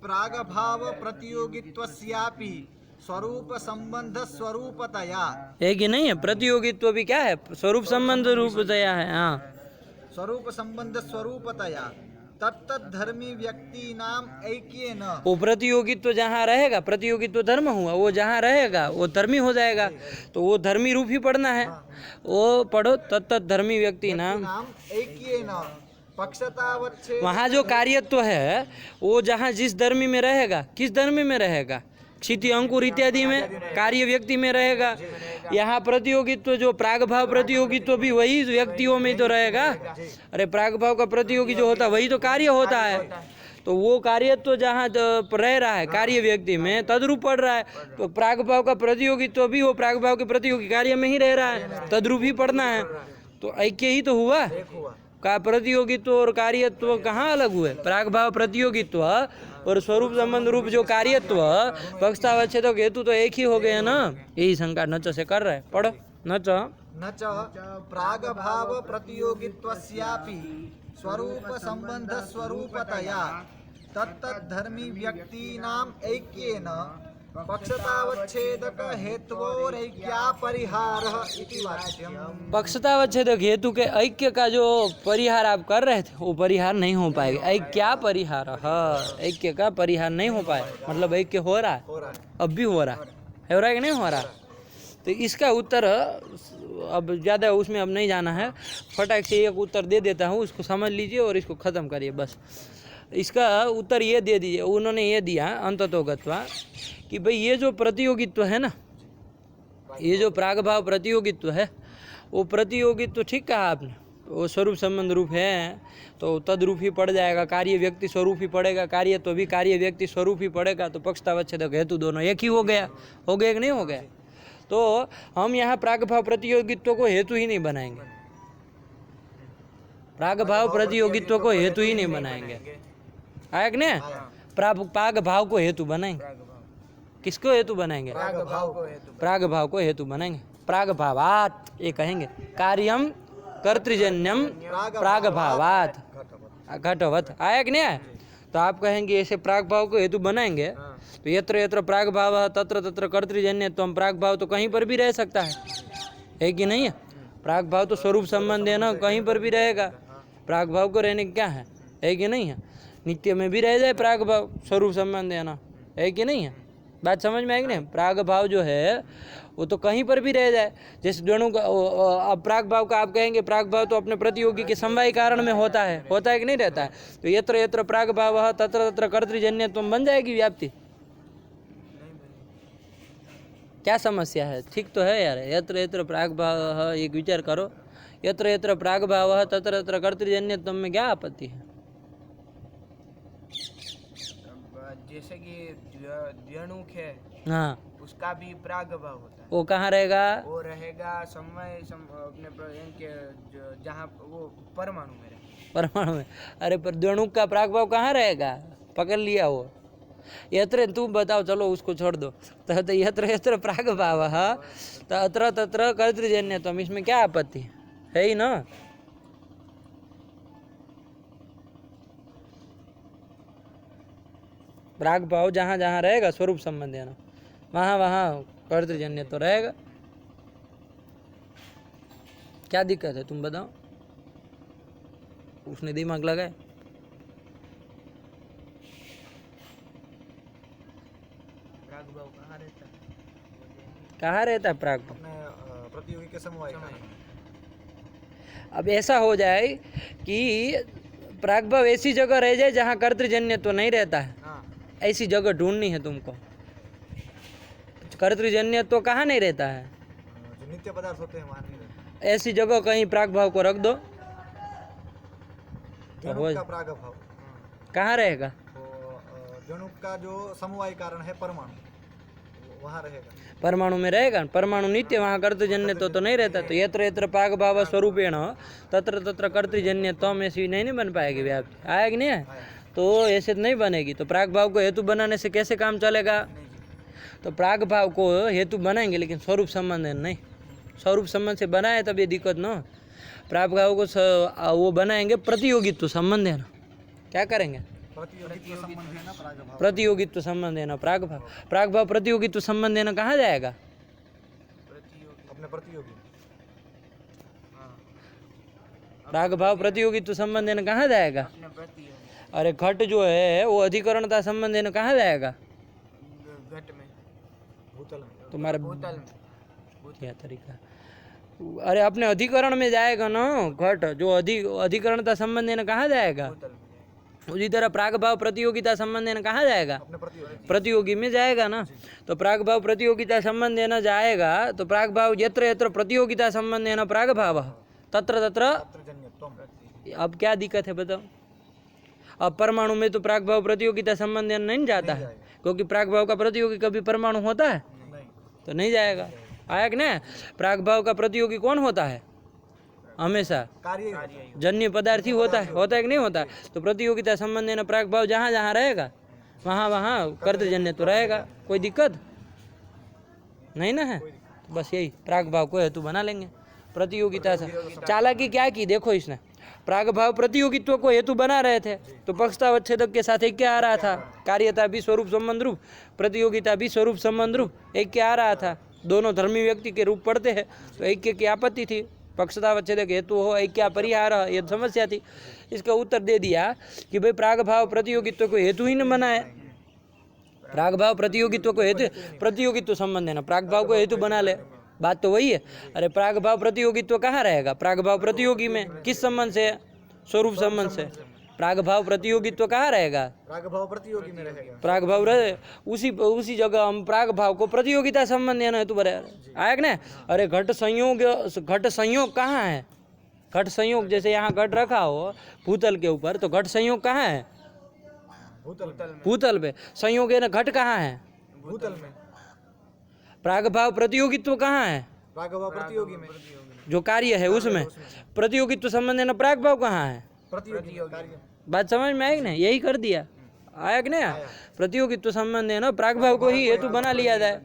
प्रागभाव प्रतियोगित्वस्यापि स्वरूप संबंध स्वरूपतया, है कि नहीं है? प्रतियोगित्व भी क्या है? स्वरूप संबंध रूपतया है। हाँ, स्वरूप संबंध स्वरूपतया तत्तद्धर्मी व्यक्ति नाम ऐक्येन, वो प्रतियोगित्व जहाँ रहेगा, प्रतियोगित्व धर्म हुआ, वो जहाँ रहेगा वो धर्मी हो जाएगा, तो वो धर्मी रूप ही पढ़ना है। वो पढ़ो, तत्त धर्मी व्यक्ति नाम ऐक्येन पक्षतावच्छेद। वहाँ जो कार्यत्व है वो जहाँ जिस धर्मी में रहेगा, किस धर्मी में रहेगा? क्षिति अंकुर इत्यादि में, कार्य व्यक्ति में रहेगा। यहाँ प्रतियोगित्व जो प्रागभाव प्रतियोगित्व भी वही व्यक्तियों में तो रहेगा। अरे प्रागभाव का प्रतियोगी जो होता है वही तो कार्य होता है, तो वो कार्यत्व जहाँ रह रहा है कार्य व्यक्ति में तद्रूप पड़ रहा है। तो प्रागभाव का प्रतियोगित्व भी वो प्रागभाव के प्रतियोगी कार्य में ही रह रहा है, तद्रूप ही पढ़ना है। तो ऐक्य ही तो हुआ का प्रतियोगित्व और कार्यत्व कहाँ अलग हुए? प्रागभाव प्रतियोगित्व और स्वरूप संबंध रूप जो कार्यत्व, पक्षतावच्छेद हेतु तो एक ही हो गए ना। यही शंका नच से कर रहे, पढ़ो। न च प्रागभाव प्रतियोगित्वस्यापि स्वरूप संबंध स्वरूपतया तत्तद्धर्मी व्यक्तीनाम ऐक्येन पक्षतावच्छेदक हेत्वोरैक्यापरिहारः इति वाच्यम्। पक्षतावच्छेदक हेतु के ऐक्य का जो परिहार आप कर रहे थे वो परिहार नहीं हो पाएगा। ऐक्या परिहार, ऐक्य का परिहार नहीं हो पाए, मतलब ऐक्य हो रहा है, अब भी हो रहा है कि नहीं हो रहा? तो इसका उत्तर अब ज़्यादा उसमें अब नहीं जाना है, फटाक से एक उत्तर दे देता हूँ, उसको समझ लीजिए और इसको ख़त्म करिए बस। इसका उत्तर ये दे दीजिए, उन्होंने ये दिया अंततोगत्वा कि भाई ये जो प्रतियोगित्व है ना, ये जो प्रागभाव प्रतियोगित्व है, वो प्रतियोगित्व ठीक कहा आपने, वो स्वरूप संबंध रूप है तो तद्रूप ही पड़ जाएगा, कार्य व्यक्ति स्वरूप ही पड़ेगा, कार्य तो भी कार्य व्यक्ति स्वरूप ही पड़ेगा, तो पक्षतावच्छेदक हेतु दोनों एक ही हो गया कि नहीं हो गया? तो हम यहाँ प्रागभाव प्रतियोगित्व को हेतु ही नहीं बनाएंगे, प्रागभाव प्रतियोगित्व को हेतु ही नहीं बनाएंगे, आया कि नहीं? प्रागभाव को हेतु बनाएंगे। किसको हेतु बनाएंगे? प्रागभाव को हेतु बनाएंगे। प्रागभावात ये कहेंगे, कार्यम कर्तृजन्यम प्रागभावात घटवत, आया कि नहीं आया? तो आप कहेंगे ऐसे प्रागभाव को हेतु बनाएंगे तो यत्र यत्र प्रागभाव तत्र तत्र कर्तृजन्य, तो हम प्रागभाव तो कहीं पर भी रह सकता है कि नहीं है? प्रागभाव तो स्वरूप संबंध है ना, कहीं पर भी रहेगा। प्रागभाव को रहने क्या है कि नहीं है? नित्य में भी रह जाए प्रागभाव, स्वरूप संबंध है ना, है कि नहीं है? बात समझ में आएगी नहीं? प्रागभाव जो है वो तो कहीं पर भी रह जाए, जैसे दोनों का। अब प्रागभाव का आप कहेंगे प्रागभाव तो अपने प्रतियोगी के समवाय कारण में होता है कि नहीं रहता है? तो यत्र यत्र प्रागभाव तत्र तत्र कर्तृजन्य तुम बन जाएगी व्याप्ति। क्या समस्या है? ठीक तो है यार, यत्र यत्र प्रागभाव, एक विचार करो, यत्र यत्र प्रागभाव तत्र तत्र कर्तृजन्य तुम में क्या आपत्ति है? जैसे कि द्व्यणुक है, हाँ, उसका भी प्रागभाव होता है। वो कहाँ रहेगा? वो रहेगा अपने इनके जहाँ वो परमाणु में रहेगा। परमाणु में? अरे पर द्व्यणुक का प्रागभाव कहाँ रहेगा? पकड़ लिया वो। यत्र, तुम बताओ, चलो उसको छोड़ दो। तो यत्र यत्र प्रागभाव तत्र तत्र कर्तृजन्यत्वम, इसमें क्या आपत्ति है ही ना? प्रागभाव जहाँ जहाँ रहेगा स्वरूप संबंध है ना, वहाँ वहाँ कर्तृजन्य तो रहेगा। क्या दिक्कत है तुम बताओ? उसने दिमाग लगाए। प्रागभाव कहाँ रहता है? कहाँ रहता है प्रागभाव? प्रतियोगी के समवाय। अब ऐसा हो जाए कि प्रागभाव ऐसी जगह रह जाए जहाँ कर्तृजन्य तो नहीं रहता है, ऐसी जगह ढूंढनी है तुमको। कर्तृजन्य तो कहाँ नहीं रहता है, जो नित्य पदार्थ होते हैं वहाँ नहीं रहते। ऐसी जगह कहीं प्राग भाव को रख दो तो हो का प्राग भाव कहाँ रहेगा? तो जणुक का जो समवाय कारण है परमाणु, वहाँ रहेगा। परमाणु में रहेगा, परमाणु नित्य, वहाँ कर्तृजन्य तो नहीं रहता। तो यत्र यत्र प्राग भाव स्वरूपेण तत्र तत्र कर्तृजन्य तम ऐसी नहीं बन पाएगी व्याप्ति। आया कि नहीं है? तो ऐसे तो नहीं बनेगी। तो प्राग भाव को हेतु बनाने से कैसे काम चलेगा? तो प्राग भाव को हेतु बनाएंगे लेकिन स्वरूप संबंध नहीं, स्वरूप संबंध से बनाए तब ये दिक्कत न हो। प्राग भाव को वो बनाएंगे प्रतियोगित्व संबंध है ना, क्या करेंगे? प्रतियोगित्व संबंध है ना प्राग भाव। प्राग भाव प्रतियोगित्व संबंध है ना कहाँ जाएगा? अपने प्रतियोगी। प्राग भाव प्रतियोगित्व संबंध है ना कहाँ जाएगा? अरे घट जो है वो अधिकरणता संबंध है ना कहाँ जाएगा? घट में, भूतल में, तुम्हारे भूतल में, क्या तरीका? अरे अपने अधिकरण में जाएगा ना घट, जो अधिकरणता संबंध है ना कहाँ जाएगा? भूतल में। उसी तरह प्राग भाव प्रतियोगिता संबंध है ना कहाँ जाएगा? अपने प्रतियोगी। प्रतियोगी में जाएगा ना। तो प्राग भाव प्रतियोगिता संबंध है ना जाएगा, तो प्राग भाव यत्र यत्र प्रतियोगिता संबंध है ना प्राग भाव तत्र तत्र। कर्तृजन्यत्वम। अब क्या दिक्कत है बताओ? अब परमाणु में तो प्राग भाव प्रतियोगिता संबंध नहीं जाता है, क्योंकि प्राग भाव का प्रतियोगी कभी परमाणु होता है? नहीं। तो नहीं जाएगा। आया कि नहीं? प्राग भाव का प्रतियोगी कौन होता है? हमेशा कार्य जन्य पदार्थ ही होता है कि नहीं होता? तो प्रतियोगिता संबंध है ना प्राग भाव जहाँ जहाँ रहेगा वहाँ वहाँ कर्तृजन्य तो रहेगा। कोई दिक्कत नहीं ना है? तो बस यही प्राग भाव को हेतु बना लेंगे प्रतियोगिता से। चालाकी क्या की देखो इसने, प्राग भाव प्रतियोगित्व को हेतु बना रहे थे तो पक्षतावच्छेदक के साथ ऐक्य आ रहा था, कार्यता भी स्वरूप संबंध रूप, प्रतियोगिता भी स्वरूप संबंध रूप ऐक्य आ रहा था। दोनों धर्मी व्यक्ति के रूप पढ़ते हैं तो ऐक्य की आपत्ति थी, पक्षतावच्छेदक हेतु हो ऐक्य परिहार, ये समस्या थी। इसका उत्तर दे दिया कि भाई प्राग भाव प्रतियोगित्व को हेतु ही न बनाए, प्राग भाव प्रतियोगित्व को हेतु, प्रतियोगित्व संबंध है ना प्राग भाव को हेतु बना ले। बात तो वही है। अरे प्राग भाव प्रतियोगित्व कहाँ रहेगा? प्राग भाव प्रतियोगी में। किस संबंध से? स्वरूप संबंध से। प्राग भाव प्रतियोगित्व कहाँ रहेगा? प्राग भाव प्रतियोगी में रहेगा। प्राग भाव रहे उसी जगह हम प्राग भाव को प्रतियोगिता संबंध है ना हेतु बने। आया कि नहीं? अरे घट संयोग कहाँ है? घट संयोग जैसे यहाँ घट रखा हो भूतल के ऊपर, तो घट संयोग कहाँ है? भूतल पे। संयोग है ना, घट कहाँ है? भूतल में। प्राग भाव प्रतियोगित्व कहाँ है? प्राग भाव प्रतियोगी में। जो कार्य है उसमें। प्रतियोगित्व संबंध है ना प्राग भाव कहाँ है? प्रतियोगी कार्य। बात समझ में आई कि नहीं? यही कर दिया। आया कि नहीं? प्रतियोगित्व संबंध है ना प्राग भाव को ही हेतु बना लिया जाए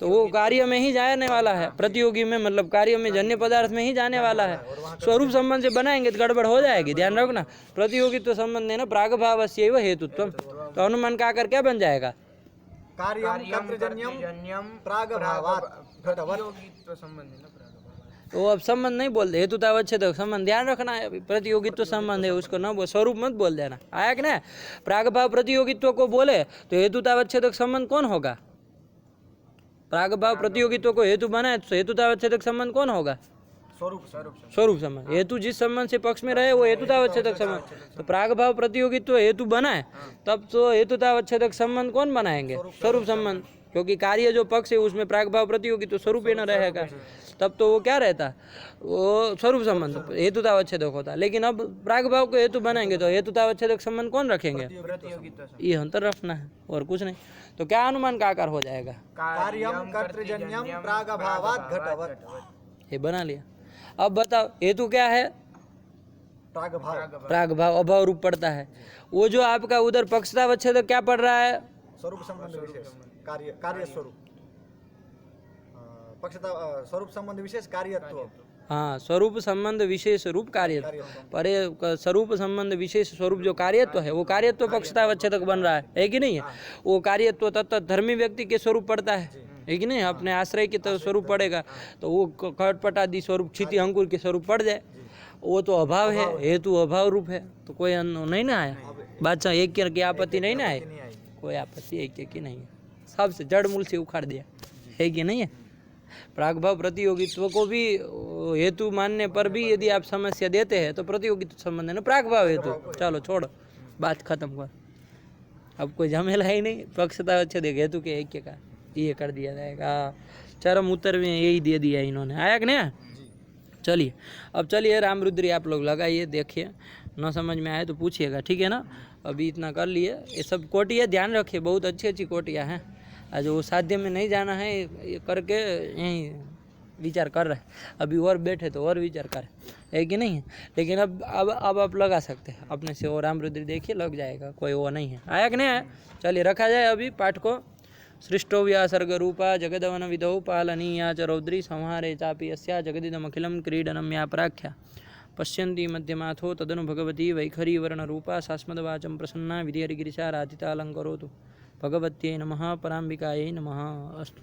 तो वो कार्य में ही जाने वाला है, प्रतियोगी में मतलब कार्य में जन्य पदार्थ में ही जाने वाला है। स्वरूप संबंध से बनाएंगे तो गड़बड़ हो जाएगी, ध्यान रखना। प्रतियोगित्व संबंध है ना प्राग भाव से हेतुत्व, तो अनुमान का आकर क्या बन जाएगा? कार्यम कर्तृजन्यम प्राग भावात् घटवत्। प्रतियोगित्व संबंध है ना प्राग भाव। तो अब संबंध नहीं बोलते, हेतुतावच्छेदक संबंध ध्यान रखना है। अभी प्रतियोगित्व संबंध है उसको न बोल, स्वरूप मत बोल देना। आया कि नहीं? प्राग भाव प्रतियोगित्व को बोले तो हेतुतावच्छेदक संबंध कौन होगा? प्राग भाव प्रतियोगित्व को हेतु बनाए तो हेतुतावच्छेदक संबंध कौन होगा? स्वरूप संबंध। हेतु जिस संबंध से पक्ष में रहे वो हेतुतावच्छेदक संबंध। तो प्राग भाव प्रतियोगित्व हेतु बनाए तब तो हेतुतावच्छेदक संबंध कौन बनाएंगे? स्वरूप संबंध, क्योंकि कार्य जो पक्ष है उसमें प्राग भाव प्रतियोगित्व स्वरूप ही न रहेगा, तब तो वो क्या रहता? वो स्वरूप संबंध हेतुतावच्छेदक होता। लेकिन अब प्राग भाव को हेतु बनाएंगे तो हेतुतावच्छेदक संबंध कौन रखेंगे? ये अंतर रखना है और कुछ नहीं। तो क्या अनुमान का आकार हो जाएगा? कार्यम कर्तृजन्यम प्राग भावात् घटवत्। ये बना लिया। अब बताओ हेतु क्या है? प्राग भाव। प्राग भाव अभाव रूप पड़ता है। वो जो आपका उधर पक्षतावच्छेदक क्या पड़ रहा है? स्वरूप संबंध विशेष कार्य स्वरूप। पक्षता स्वरूप संबंध विशेष कार्यत्व। हाँ, स्वरूप संबंध विशेष रूप कार्य। पर ये स्वरूप संबंध विशेष स्वरूप जो कार्यत्व है वो कार्यत्व पक्षतावच्छेदक बन रहा है कि नहीं है? वो कार्यत्व तत्त धर्मी व्यक्ति के स्वरूप पड़ता है कि नहीं? अपने आश्रय के स्वरूप पड़ेगा तो वो खटपट आदि स्वरूप क्षिति अंकुर के स्वरूप पड़ जाए, वो तो अभाव है, हेतु अभाव रूप है। तो कोई नहीं ना आया बादशाह, एक की आपत्ति नहीं ना आए, कोई आपत्ति एक की नहीं है, सबसे जड़ मूल से उखाड़ दिया है कि नहीं है? प्राग भाव प्रतियोगित्व को भी हेतु मानने पर भी यदि आप समस्या देते हैं तो प्रतियोगित्व संबंध है ना प्राग भाव हेतु। चलो छोड़, बात खत्म कर। अब कोई झमेला ही नहीं, पक्षता अच्छे देखे हेतु के एक का ये कर दिया जाएगा। चरम उत्तर में यही दे दिया इन्होंने। आया कि नहीं? चलिए अब चलिए रामरुद्री आप लोग लगाइए, देखिए न समझ में आए तो पूछिएगा, ठीक है ना। अभी इतना कर लिए, ये सब कोटियाँ ध्यान रखिए, बहुत अच्छी अच्छी कोटियाँ हैं। आज वो साध्य में नहीं जाना है, ये करके यहीं विचार कर रहे हैं। अभी और बैठे तो और विचार करें, है कि नहीं है। लेकिन अब आप लगा सकते हैं अपने से, और रामरुद्री देखिए लग जाएगा, कोई वो नहीं है। आया कि नहीं आया? चलिए रखा जाए अभी पाठ को। सृष्टो व्यासर्ग रूपा जगदवन विधौ पालनीया च रौद्री संहारे चापि यस्या जगदिदमखिलं क्रीडनं या प्राख्या पश्यन्ति मध्यमाथो तदनु भगवती वैखरी वर्णरूपा शास्मदवाचं प्रसन्ना विधिहरिगिरिशा राधितालङ्करोतु। भगवत्यै नमः, पराम्बिकायै नमः। अस्तु।